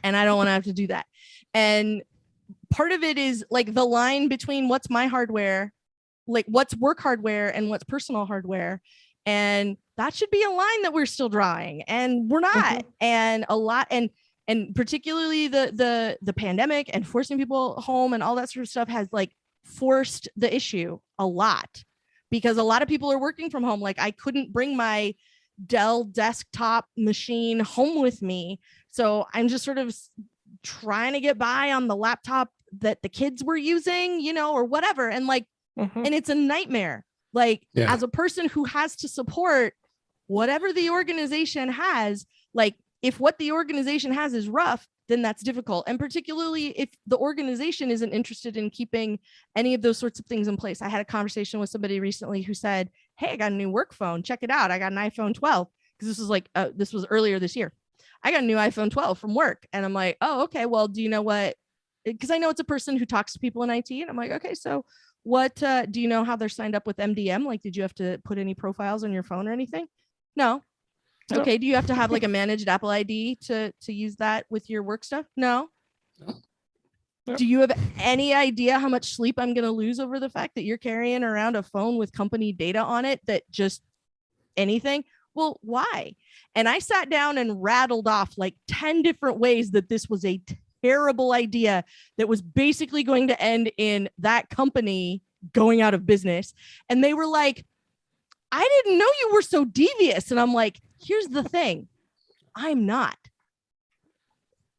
And I don't want to have to do that. And part of it is like the line between what's my hardware, like what's work hardware, and what's personal hardware. And that should be a line that we're still drawing, and we're not. And a lot, and particularly the pandemic and forcing people home and all that sort of stuff has like forced the issue a lot, because a lot of people are working from home. Like, I couldn't bring my Dell desktop machine home with me. So I'm just sort of trying to get by on the laptop that the kids were using, or whatever. And like, and it's a nightmare. Like, as a person who has to support whatever the organization has, like, if what the organization has is rough, then that's difficult. And particularly if the organization isn't interested in keeping any of those sorts of things in place. I had a conversation with somebody recently who said, hey, I got a new work phone. Check it out. I got an iPhone 12. Because this was earlier this year. I got a new iPhone 12 from work. And I'm like, oh, okay, well, do you know what? Because I know it's a person who talks to people in IT. And I'm like, okay, so what, do you know how they're signed up with MDM? Like, did you have to put any profiles on your phone or anything? No. Okay. Do you have to have like a managed Apple ID to use that with your work stuff? No. Do you have any idea how much sleep I'm going to lose over the fact that you're carrying around a phone with company data on it that just anything? Well, why? And I sat down and rattled off like 10 different ways that this was a terrible idea that was basically going to end in that company going out of business. And they were like, I didn't know you were so devious. And I'm like, here's the thing. I'm not.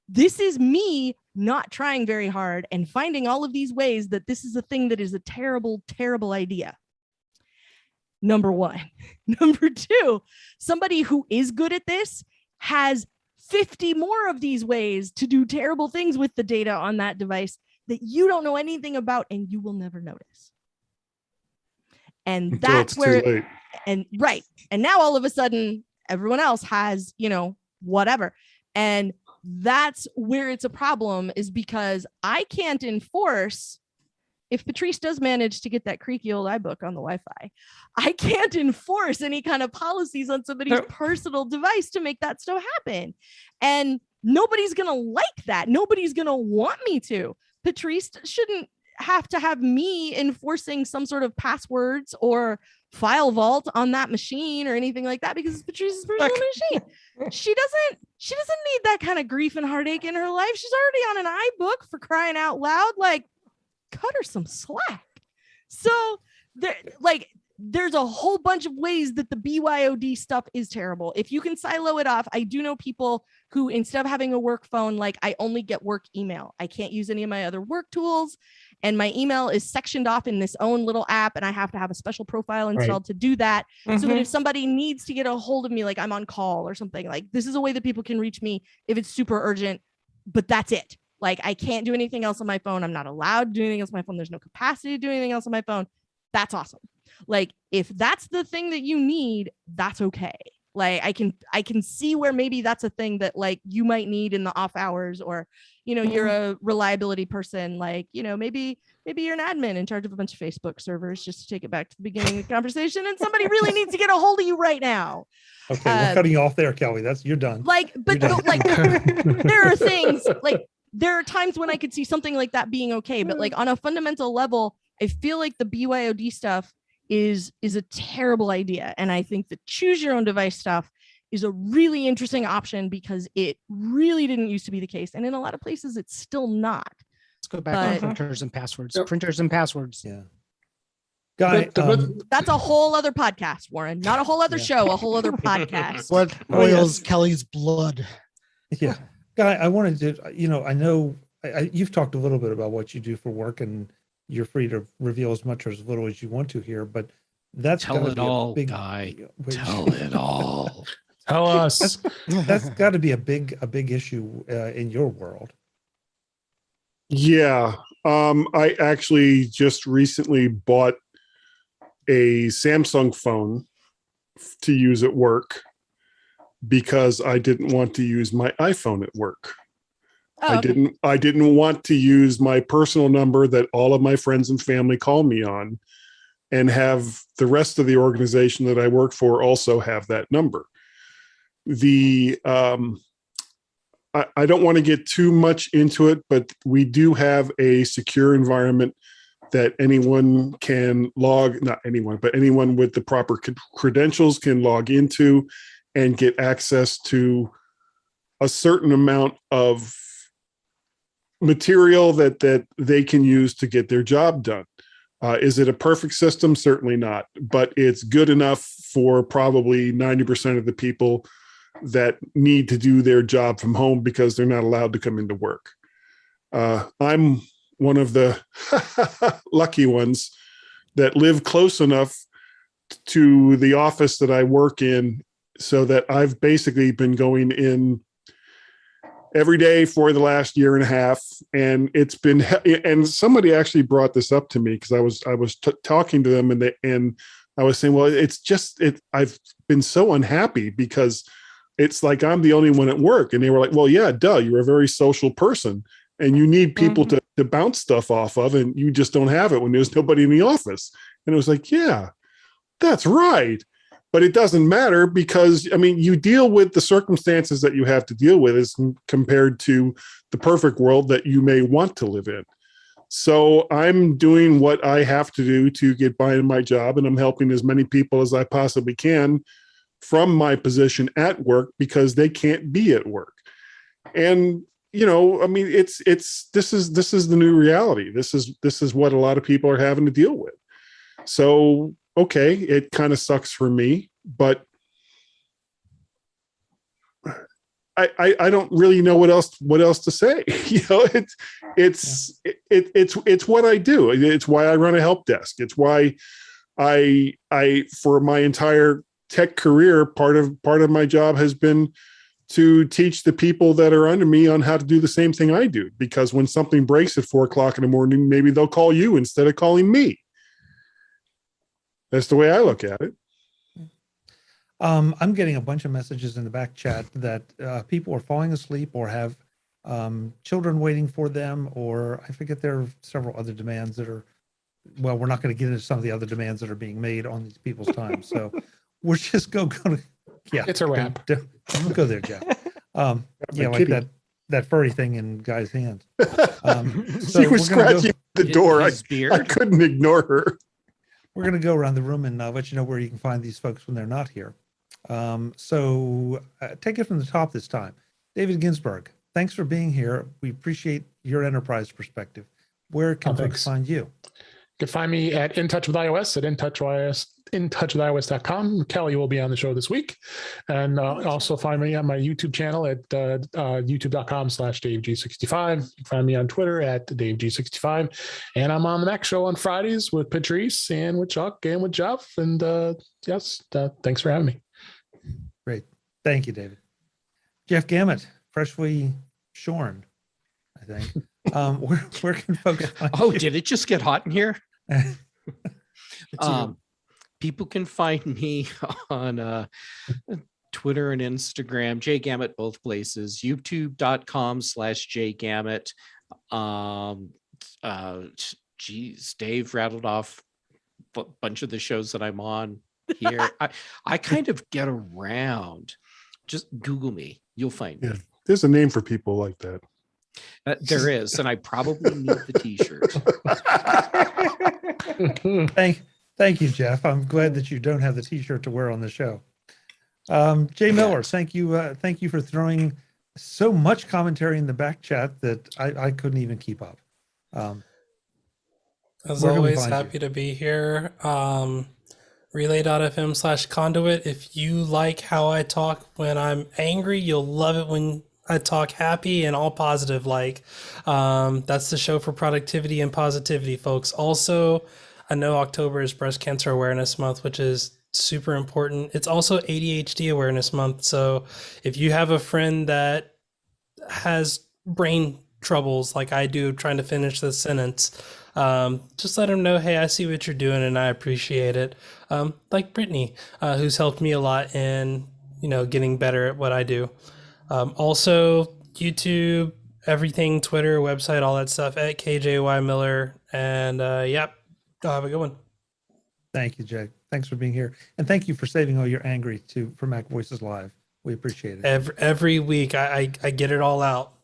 This is me not trying very hard and finding all of these ways that this is a thing that is a terrible, terrible idea. Number one. Number two, somebody who is good at this has 50 more of these ways to do terrible things with the data on that device that you don't know anything about and you will never notice. And that's where, and right. And now all of a sudden, everyone else has, whatever. And that's where it's a problem, is because I can't enforce. If Patrice does manage to get that creaky old iBook on the Wi-Fi, I can't enforce any kind of policies on somebody's personal device to make that stuff happen. And nobody's going to like that. Nobody's going to want me to. Patrice shouldn't have to have me enforcing some sort of passwords or file vault on that machine or anything like that, because it's Patrice's personal machine. She doesn't need that kind of grief and heartache in her life. She's already on an iBook, for crying out loud. Like, cut her some slack. So there's a whole bunch of ways that the BYOD stuff is terrible. If you can silo it off, I do know people who, instead of having a work phone, like, I only get work email. I can't use any of my other work tools, and my email is sectioned off in this own little app, and I have to have a special profile installed to do that. So that if somebody needs to get a hold of me, like I'm on call or something, like, this is a way that people can reach me if it's super urgent, but that's it. Like, I can't do anything else on my phone. I'm not allowed to do anything else on my phone. There's no capacity to do anything else on my phone. That's awesome. Like, if that's the thing that you need, that's okay. Like, I can see where maybe that's a thing that, like, you might need in the off hours, or, you know, you're a reliability person. Like, you know, maybe you're an admin in charge of a bunch of Facebook servers, just to take it back to the beginning of the conversation, and somebody really needs to get a hold of you right now.
Okay, we're cutting you off there, Kelly. You're done.
Like, but like, there are things, like, there are times when I could see something like that being okay, but like, on a fundamental level, I feel like the BYOD stuff is a terrible idea. And I think the choose your own device stuff is a really interesting option, because it really didn't used to be the case. And in a lot of places, it's still not.
Let's go back to printers and passwords. Printers and passwords.
Yeah. Guy,
that's a whole other podcast, Warren. Not a whole other show, a whole other podcast.
What boils Kelly's blood?
Yeah. Guy, I wanted to, you know, I know you've talked a little bit about what you do for work, and you're free to reveal as much or as little as you want to here, but that's
Tell it all, Guy. Tell it all.
Tell us.
That's got to be a big issue in your world.
Yeah. I actually just recently bought a Samsung phone to use at work, because I didn't want to use my iPhone at work.
Oh,
I didn't want to use my personal number that all of my friends and family call me on, and have the rest of the organization that I work for also have that number. I don't want to get too much into it, but we do have a secure environment that anyone can not anyone, but anyone with the proper credentials can log into and get access to a certain amount of material that they can use to get their job done. Is it a perfect system? Certainly not, but it's good enough for probably 90% of the people that need to do their job from home because they're not allowed to come into work. I'm one of the lucky ones that live close enough to the office that I work in, so that I've basically been going in every day for the last year and a half. And it's been, and somebody actually brought this up to me, because I was talking to them, and I was saying, well, I've been so unhappy because it's like I'm the only one at work. And they were like, well, yeah, duh, you're a very social person and you need people to bounce stuff off of, and you just don't have it when there's nobody in the office. And it was like, yeah, that's right. But it doesn't matter, because, I mean, you deal with the circumstances that you have to deal with as compared to the perfect world that you may want to live in. So I'm doing what I have to do to get by in my job, and I'm helping as many people as I possibly can from my position at work, because they can't be at work. And, you know, I mean, this is the new reality. This is what a lot of people are having to deal with. So, okay, it kind of sucks for me, but I don't really know what else to say. You know, it's what I do. It's why I run a help desk. It's why I for my entire tech career, part of my job has been to teach the people that are under me on how to do the same thing I do. Because when something breaks at 4:00 in the morning, maybe they'll call you instead of calling me. That's the way I look at it.
I'm getting a bunch of messages in the back chat that people are falling asleep or have children waiting for them, or I forget there are several other demands that are, well, we're not going to get into some of the other demands that are being made on these people's time. So we're just going to, yeah.
It's a wrap.
Don't go there, Jeff. Yeah, like
kitty.
that furry thing in Guy's hand.
She
So
was
we're gonna
scratching the door.
His
I
beard.
couldn't ignore her.
We're going to go around the room and let you know where you can find these folks when they're not here. So take it from the top this time. David Ginsburg, thanks for being here. We appreciate your enterprise perspective. Where can folks
thanks.
find you?
You can find me at In Touch with iOS at intouchwithios.com. Kelly will be on the show this week. And also find me on my YouTube channel at youtube.com/DaveG65. You can find me on Twitter at DaveG65. And I'm on the Mac Show on Fridays with Patrice and with Chuck and with Jeff. And thanks for having me.
Great. Thank you, David. Jeff Gammett, freshly shorn, I think. Where can folks find you?
Did it just get hot in here? People can find me on Twitter and Instagram, jgammett, both places, youtube.com/jgammett. Geez, Dave rattled off a bunch of the shows that I'm on here. I kind of get around. Just Google me. You'll find me.
Yeah, there's a name for people like that.
There is, and I probably need the t-shirt.
Thank you, Jeff. I'm glad that you don't have the t-shirt to wear on the show. Jay Miller, thank you for throwing so much commentary in the back chat that I couldn't even keep up.
As
where can we
always,
find
happy to be here. Relay.fm/conduit. If you like how I talk when I'm angry, you'll love it when I talk happy and all positive. That's the show for productivity and positivity, folks. Also, I know October is Breast Cancer Awareness Month, which is super important. It's also ADHD Awareness Month. So if you have a friend that has brain troubles like I do trying to finish this sentence, just let them know, hey, I see what you're doing and I appreciate it. Like Brittany, who's helped me a lot in, getting better at what I do. Also YouTube, everything, Twitter, website, all that stuff at KJY Miller. And yep, have a good one.
Thank you, Jay. Thanks for being here. And thank you for saving all your angry for MacVoices Live. We appreciate it.
Every week I get it all out.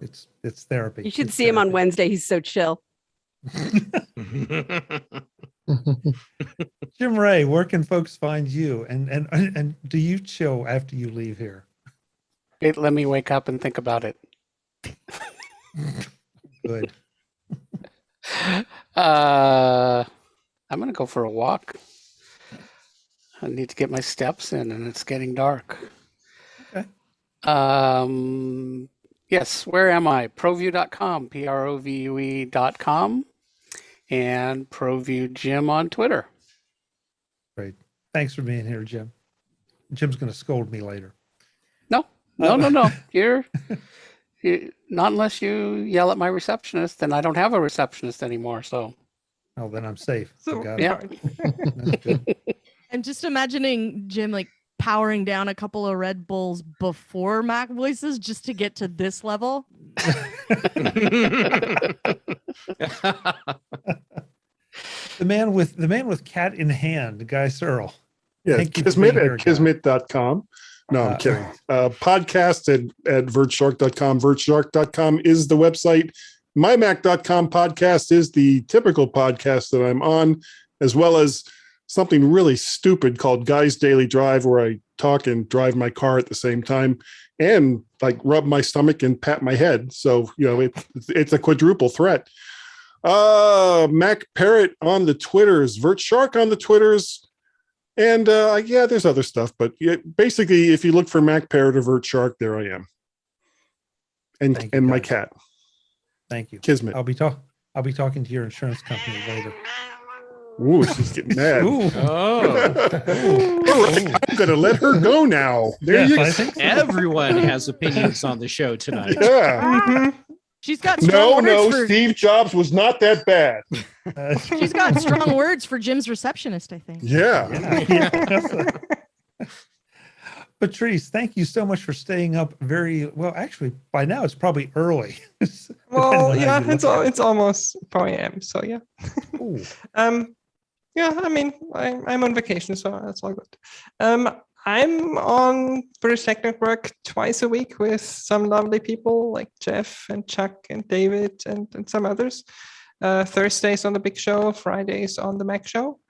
It's therapy.
You should see him on Wednesday. He's so chill.
Jim Ray, where can folks find you? And do you chill after you leave here?
Let me wake up and think about it.
Good.
I'm going to go for a walk. I need to get my steps in, and it's getting dark.
Okay.
Yes, where am I? Proview.com, PROVUE.com, and Proview Jim on Twitter.
Great. Thanks for being here, Jim. Jim's going to scold me later.
No. You're not unless you yell at my receptionist, then I don't have a receptionist anymore. So.
Oh, then I'm safe.
So,
Yeah.
That's good.
I'm just imagining Jim powering down a couple of Red Bulls before MacVoices just to get to this level.
The man with cat in hand, Guy Searle.
Yeah,
Thank you for
Kismet
being here,
at
Guy.
kismet.com. No, I'm kidding. Podcast at vertshark.com. Vertshark.com is the website. MyMac.com podcast is the typical podcast that I'm on, as well as something really stupid called Guy's Daily Drive, where I talk and drive my car at the same time and rub my stomach and pat my head. So, it's a quadruple threat. Mac Parrot on the Twitters, VertShark on the Twitters. And there's other stuff, but basically, if you look for Mac Parrot or VertShark, there I am. And my cat.
Thank you.
Kismet.
I'll be talking to your insurance company later.
Ooh, she's getting mad.
Ooh.
Oh.
All right, I'm going to let her go now. There
Yes,
you go.
I think so.
Everyone has opinions on the show tonight.
Yeah.
She's got strong words for
Steve Jobs was not that bad.
she's got strong words for Jim's receptionist, I think.
Yeah.
Yeah. Patrice, thank you so much for staying up very well. Actually, by now it's probably early. Depending
Well,
on how
yeah,
you look at it.
it's almost 4 a.m. So yeah.
Ooh.
Yeah, I mean, I'm on vacation, so that's all good. I'm on British Tech Network twice a week with some lovely people like Jeff and Chuck and David and some others. Thursdays on the Big Show, Fridays on the Mac Show.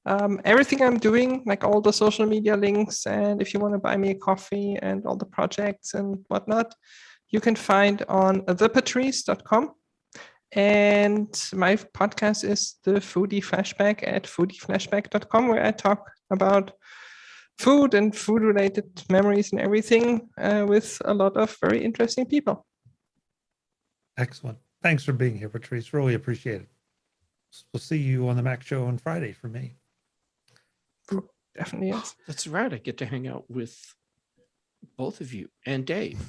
Everything I'm doing, like all the social media links, and if you want to buy me a coffee and all the projects and whatnot, you can find on thepatrice.com. And my podcast is the Foodie Flashback at foodieflashback.com, where I talk about food and food related memories and everything with a lot of very interesting people.
Excellent. Thanks for being here, Patrice. Really appreciate it. We'll see you on the Mac Show on Friday for me.
Definitely, yes.
That's right. I get to hang out with both of you and Dave.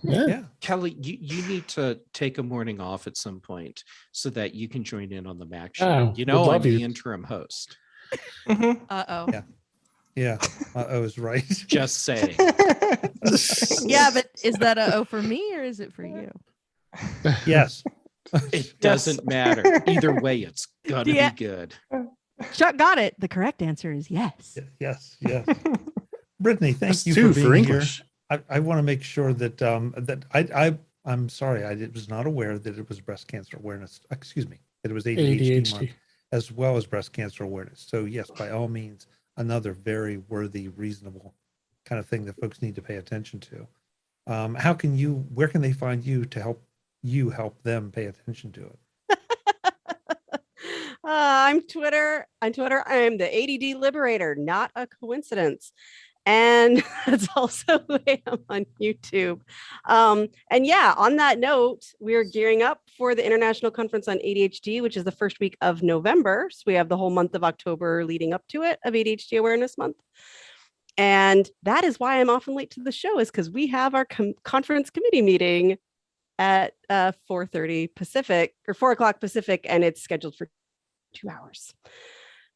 Yeah.
Kelly, you need to take a morning off at some point so that you can join in on the Mac Show.
Oh,
You know,
would
I'm
love
the
you.
interim host.
Uh-oh.
Yeah. Yeah. I was right.
Just saying.
Yeah, but is that a O for me or is it for you?
Yes.
It doesn't matter. Either way, it's gonna
Yeah.
be good.
Chuck got it. The correct answer is yes.
Yes. Yes. Brittany, thank
That's
you
two
for
for
being here.
English.
I want to make sure that I'm sorry, I was not aware that it was breast cancer awareness. Excuse me, that it was ADHD month as well as breast cancer awareness. So yes, by all means, another very worthy, reasonable kind of thing that folks need to pay attention to. Where can they find you to help them pay attention to it?
I'm Twitter. On Twitter, I'm the ADD Liberator, not a coincidence. And that's also who I am on YouTube. And yeah, on that note, we're gearing up for the International Conference on ADHD, which is the first week of November. So we have the whole month of October leading up to it of ADHD Awareness Month. And that is why I'm often late to the show, is because we have our conference committee meeting at 4:30 Pacific or 4 o'clock Pacific, and it's scheduled for 2 hours.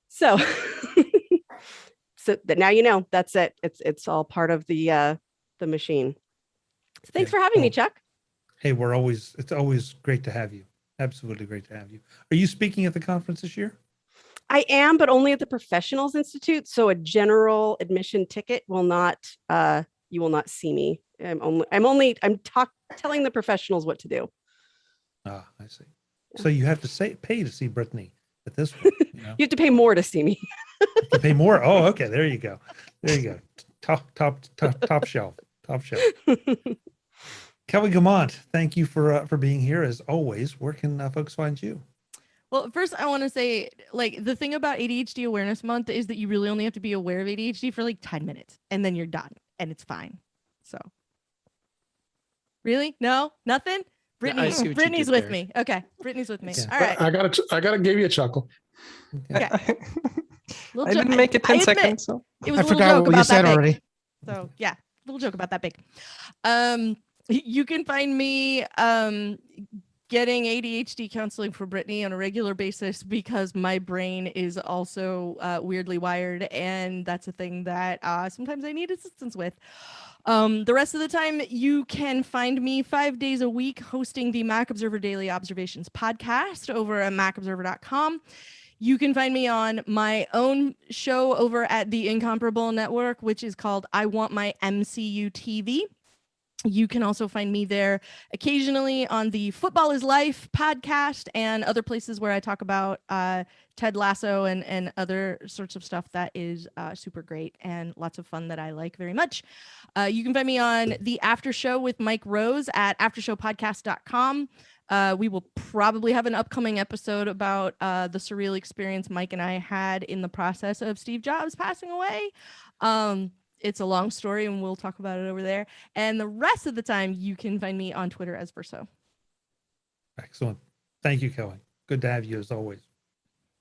So so that now you know, that's it. It's all part of the machine. So thanks for having me, Chuck.
Hey, it's always great to have you. Absolutely great to have you. Are you speaking at the conference this year?
I am, but only at the Professionals Institute. So a general admission ticket will not, you will not see me. I'm telling the professionals what to do.
Ah, I see. So you have to pay to see Brittany at this point. You
have to pay more to see me.
You pay more. Oh, okay. There you go. There you go. Top shelf. Kelly Gamont, thank you for being here as always. Where can folks find you?
Well, first I want to say, like, the thing about ADHD Awareness Month is that you really only have to be aware of ADHD for like 10 minutes and then you're done and it's fine. So really? No, nothing? Brittany's with me. Okay. Brittany's with me. All right.
I gotta give you a chuckle.
Okay.
I didn't make it 10 seconds. So
it was
I
a little
forgot
joke
what you
about
said
that big.
already.
So yeah, little joke about that big. You can find me getting ADHD counseling for Brittany on a regular basis because my brain is also weirdly wired, and that's a thing that sometimes I need assistance with. The rest of the time, you can find me 5 days a week hosting the Mac Observer Daily Observations podcast over at macobserver.com. You can find me on my own show over at the Incomparable Network, which is called I Want My MCU TV. You can also find me there occasionally on the Football is Life podcast and other places where I talk about Ted Lasso and other sorts of stuff that is super great and lots of fun that I like very much. You can find me on the After Show with Mike Rose at aftershowpodcast.com. We will probably have an upcoming episode about the surreal experience Mike and I had in the process of Steve Jobs passing away. It's a long story and we'll talk about it over there. And the rest of the time, you can find me on Twitter as Verso.
Excellent. Thank you, Kelly. Good to have you as always.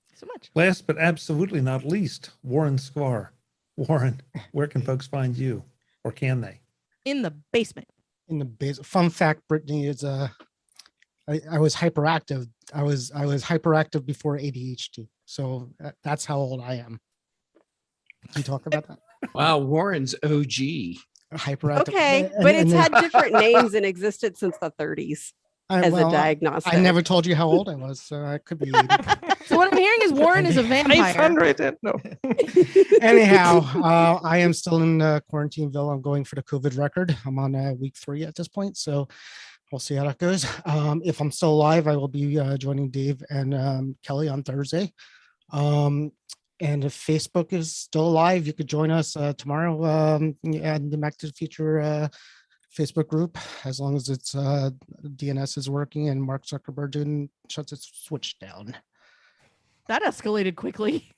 Thanks so much.
Last but absolutely not least, Warren Sklar. Warren, where can folks find you, or can they?
In the basement.
In the basement. Fun fact, Brittany, is I was hyperactive. I was hyperactive before ADHD. So that's how old I am. Can you talk about that?
Wow, Warren's OG.
Hyperactive.
Okay,
And-
but
and
it's
then-
had different names and existed since the 30s as a diagnostic.
I never told you how old I was, so I could be 80.
So what I'm hearing is Warren is a vampire.
500. No.
Anyhow, I am still in Quarantineville. I'm going for the COVID record. I'm on week 3 at this point, so we'll see how that goes. If I'm still alive, I will be joining Dave and Kelly on Thursday. And if Facebook is still alive, you could join us tomorrow at the Back to the Future Facebook group, as long as it's DNS is working and Mark Zuckerberg didn't shut its switch down.
That escalated quickly.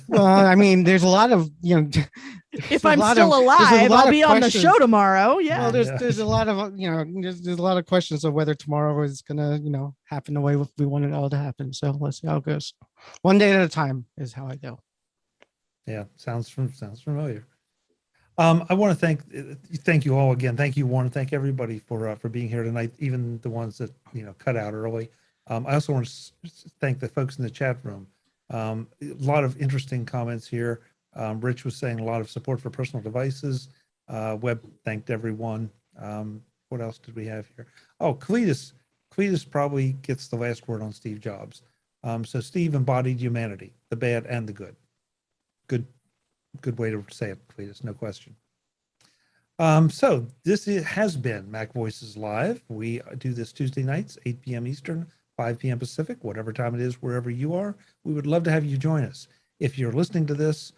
Well, I mean, there's a lot of,
If I'm still alive, I'll be on the show tomorrow. Yeah.
Well, there's a lot of, there's a lot of questions of whether tomorrow is gonna, happen the way we want it all to happen. So let's see how it goes. One day at a time is how I go.
Yeah, sounds familiar. I want to thank you all again. Thank you, Warren. Thank everybody for being here tonight, even the ones that cut out early. I also want to thank the folks in the chat room. A lot of interesting comments here. Rich was saying a lot of support for personal devices. Webb thanked everyone. What else did we have here? Oh, Cletus probably gets the last word on Steve Jobs. So Steve embodied humanity, the bad and the good. Good way to say it, Cletus, no question. So this has been MacVoices Live. We do this Tuesday nights, 8 p.m. Eastern, 5 p.m. Pacific, whatever time it is, wherever you are. We would love to have you join us. If you're listening to this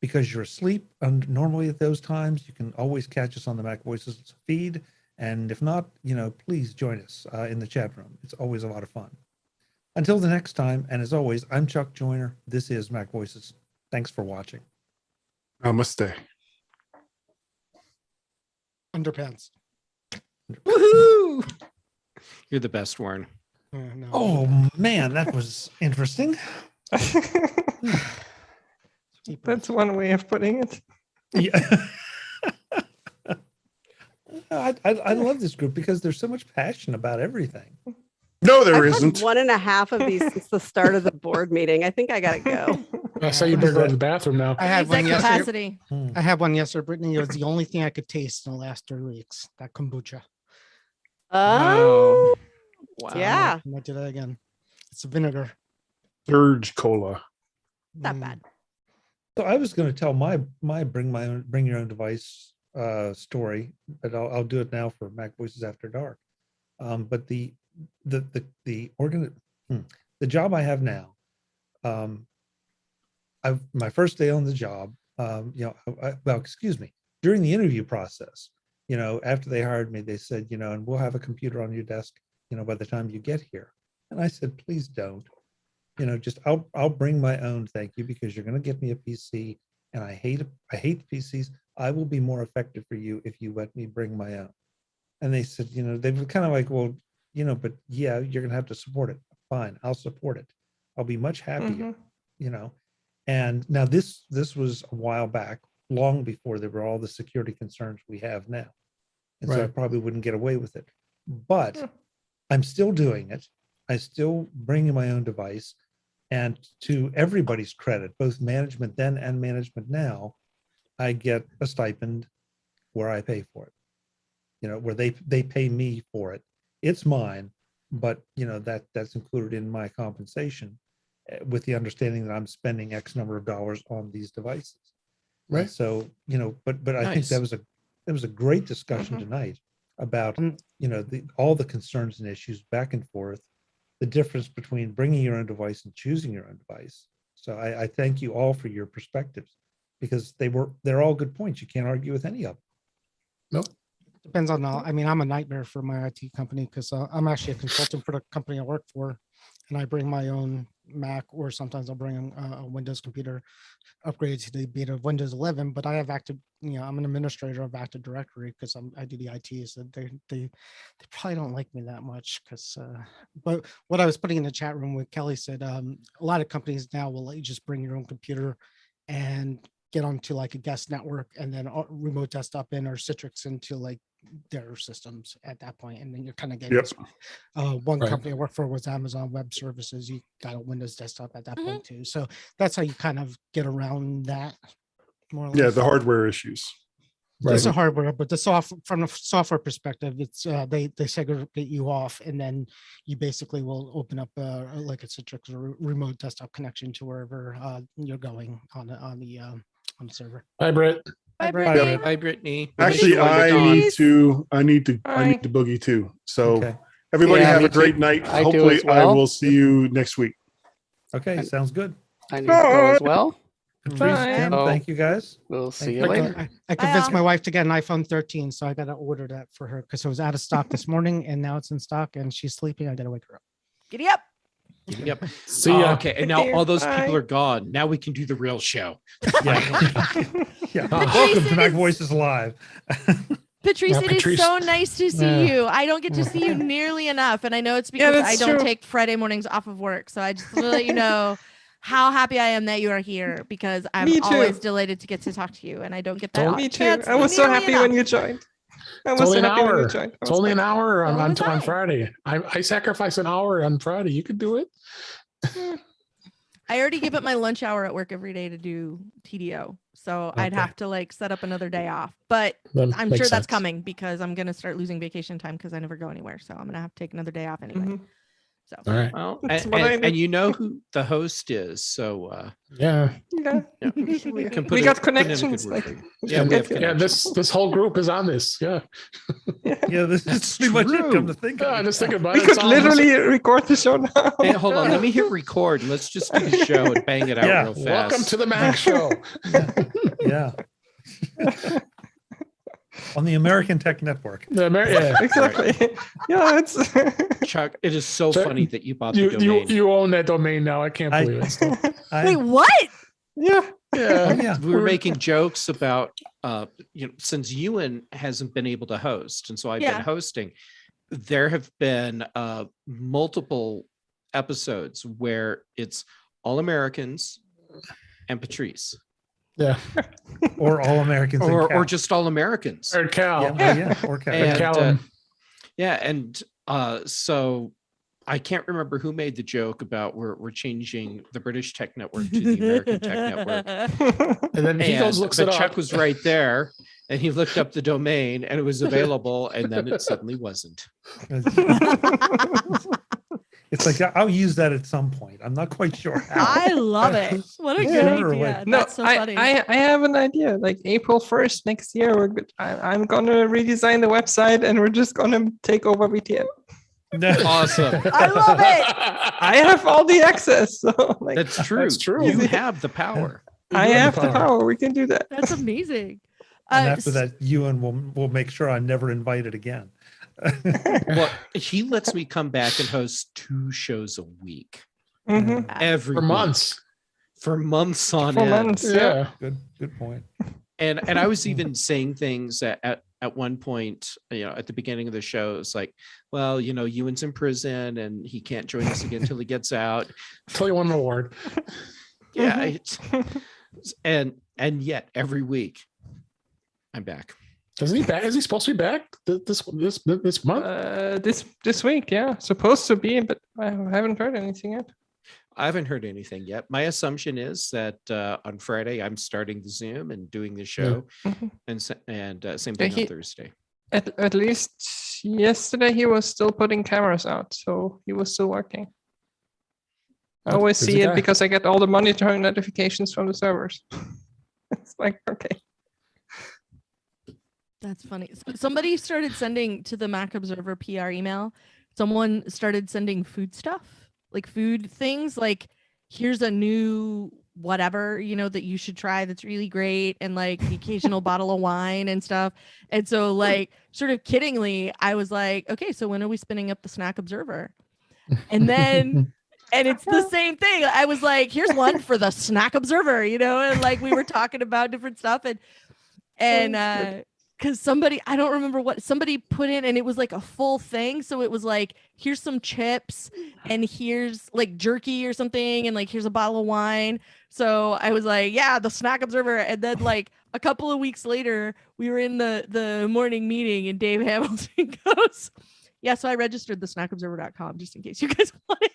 because you're asleep, and normally at those times, you can always catch us on the MacVoices feed. And if not, please join us in the chat room. It's always a lot of fun. Until the next time, and as always, I'm Chuck Joyner. This is MacVoices. Thanks for watching.
Namaste.
Underpants.
Woohoo! You're the best, Warren.
No.
Oh man, that was interesting.
That's one way of putting it.
Yeah. I love this group because there's so much passion about everything.
No, there
I've
isn't.
had 1.5 of these since the start of the board meeting. I think I gotta go.
I say you better go to the bathroom now.
I had one
Exec
yesterday.
capacity.
I had one yesterday, Brittany. It was the only thing I could taste in the last 3 weeks. That kombucha.
Oh,
Wow.
yeah.
I might do that again. It's a vinegar.
Surge Cola.
Not bad.
So I was going to tell my bring your own device story, but I'll do it now for MacVoices After Dark. But the job I have now, my first day on the job, during the interview process, after they hired me, they said, and we'll have a computer on your desk, by the time you get here. And I said, please don't, just I'll bring my own, thank you, because you're going to get me a PC, and I hate PCs. I will be more effective for you if you let me bring my own. And they said, they were kind of like, well, but yeah, you're going to have to support it. Fine, I'll support it. I'll be much happier, And now this was a while back, long before there were all the security concerns we have now. And so I probably wouldn't get away with it. But I'm still doing it. I still bring in my own device. And to everybody's credit, both management then and management now, I get a stipend where I pay for it. Where they pay me for it. It's mine, but that's included in my compensation, with the understanding that I'm spending X number of dollars on these devices.
Right.
And so, but I think
Nice.
that was a great discussion tonight about, all the concerns and issues back and forth, the difference between bringing your own device and choosing your own device. So I thank you all for your perspectives, because they're all good points. You can't argue with any of them.
Nope.
Depends on I'm a nightmare for my IT company, because I'm actually a consultant for the company I work for, and I bring my own Mac, or sometimes I'll bring a Windows computer, upgrade to the beta of Windows 11. But I have Active, I'm an administrator of Active Directory, because I do the IT. So they probably don't like me that much, because. But what I was putting in the chat room with Kelly said, a lot of companies now will let you just bring your own computer and get onto like a guest network, and then remote desktop in, or Citrix into like their systems at that point, and then you're kind of getting one company I worked for was Amazon Web Services. You got a Windows desktop at that point too, so that's how you kind of get around that. more or
Yeah,
less.
the hardware issues.
It's a hardware, but from a software perspective, it's they segregate you off, and then you basically will open up like a Citrix or remote desktop connection to wherever you're going on the server.
Hi, Britt.
Bye,
Brittany.
Brittany.
Hi, Brittany.
Actually, I need to boogie too. So
Okay.
everybody
Yeah,
have
me
a great
too.
night.
I do
Hopefully
as
I
well.
will see you next week.
Okay, sounds good.
I need to go as well.
Patrice,
Bye.
Tim,
So-
thank you guys.
We'll see
Thank
you
you.
later.
I convinced my wife to get an iPhone 13, so I got to order that for her because it was out of stock this morning, and now it's in stock, and she's sleeping. I got to wake her up.
Giddy up.
Yep.
See ya.
Okay, and now
Dear,
all those
bye.
people are gone. Now we can do the real show.
Yeah.
Patrice,
Welcome to
it is-
MacVoices Live.
Patrice,
Yeah,
it
Patrice.
is so nice to see
Yeah.
you. I don't get to see you nearly enough. And I know it's
Yeah,
because I
that's
don't
true.
take Friday mornings off of work. So I just want to let you know how happy I am that you are here because I'm
Me too.
always delated to get to talk to you. And I don't get that
Me too.
chance
I was so
nearly
happy when
enough.
you joined. I
It's
was
only
so
an
happy when you
hour.
joined. I
It's
was
only
like,
an hour
So
on
was I.
Friday. I sacrifice an hour on Friday. You could do it.
I already give up my lunch hour at work every day to do TDO. So I'd
Okay.
have to like set up another day off. But
That
I'm
makes
sure that's
sense.
coming because I'm going to start losing vacation time because I never go anywhere. So I'm going to have to take another day off anyway.
Mhm.
So
All right.
Well,
That's
and,
what I
and,
do.
and you know who the host is, so
Yeah.
Yeah.
yeah,
We,
can
we
put
got
it- put in a good
connections.
word
Like,
for you.
we
Yeah,
can
we
get
have
connections.
Yeah, this whole group is on this. Yeah.
Yeah, this
That's
is pretty much it. Come
true.
to think
Yeah,
of
I
it.
just think about
We
it.
could
It's all on this-
literally record the show now.
Hey, hold on. Let me hit record and let's just do the show and bang it out
Yeah.
real fast.
Welcome to the Mac Show.
Yeah. On the American Tech Network.
Yeah.
Exactly. Yeah, it's
Chuck. It is so
Chuck,
funny that you bought the
You
domain.
you own that domain now. I can't
I-
believe it. Still.
wait, what?
yeah.
Oh,
Yeah.
yeah.
we were making jokes about since Ewan hasn't been able to host, and so I've
Yeah.
been hosting. There have been multiple episodes where it's all Americans and Patrice,
Yeah.
Or all Americans. and
or
Cal.
just all Americans.
Or Cal.
Yeah, oh, yeah. Or Cal.
And,
Callum.
So I can't remember who made the joke about we're changing the British Tech Network to the American Tech Network.
And then he goes,
And,
looks
but
it up.
Chuck was right there, and he looked up the domain, and it was available, and then it suddenly wasn't.
It's like I'll use that at some point. I'm not quite sure how.
I love it. What a good
Sooner or
idea.
later.
No,
That's so funny.
I have an idea. Like April 1st next year, I'm gonna redesign the website and we're just gonna take over VTN.
No.
Awesome.
I love it.
I have all the access. So like
That's true.
That's true.
You have the power.
I
You
have the power. We can do that.
That's amazing.
And after that, Ewan will make sure I'm never invited again.
Well, he lets me come back and host 2 shows a week.
Mhm.
Every
For
week.
months.
For months on
For
end.
months.
Yeah.
Good point.
And I was even saying things at one point, at the beginning of the show. It's like, well, Ewan's in prison and he can't join us again until he gets out.
Until you won an award.
Yeah. And yet every week I'm back.
Isn't he back? Is he supposed to be back this month?
This week, yeah, supposed to be, but I haven't heard anything yet.
I haven't heard anything yet. My assumption is that on Friday I'm starting the Zoom and doing the show,
Mhm.
and same thing
he-
on Thursday.
At least yesterday he was still putting cameras out, so he was still working. I
What a
always
busy
see it
guy.
because I get all the monitoring notifications from the servers. It's like, okay.
That's funny. Somebody started sending to the Mac Observer PR email. Someone started sending food stuff, like food things, like here's a new whatever, that you should try that's really great, and like the occasional bottle of wine and stuff. And so like sort of kiddingly, I was like, okay, so when are we spinning up the Snack Observer? And then and it's the same thing. I was like, here's one for the Snack Observer, and like we were talking about different stuff and because somebody, I don't remember what somebody put in, and it was like a full thing. So it was like, here's some chips and here's like jerky or something, and like here's a bottle of wine. So I was like, yeah, the Snack Observer. And then like a couple of weeks later, we were in the morning meeting, and Dave Hamilton goes, yeah, so I registered the snackobserver.com just in case you guys wanted.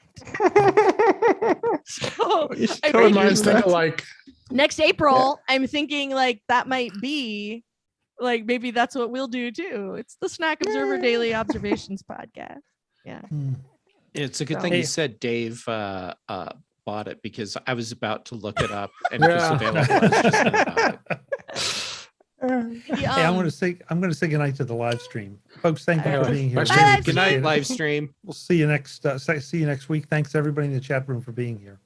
So
You should
I
Put
registered
mine's
that.
thinking like,
next April, I'm thinking like that might be like maybe that's what we'll do too. It's the Snack Observer Daily Observations podcast. Yeah.
It's a good
So-
thing
Hey.
you said Dave bought it, because I was about to look it up, and if it's
Yeah.
available, I was just gonna buy it.
Hey, I'm going to say goodnight to the live stream, folks. Thank you for
Alright.
being here.
Bye,
Really
live
Good
appreciate
night,
it.
live stream.
We'll see you next week. Thanks everybody in the chat room for being here.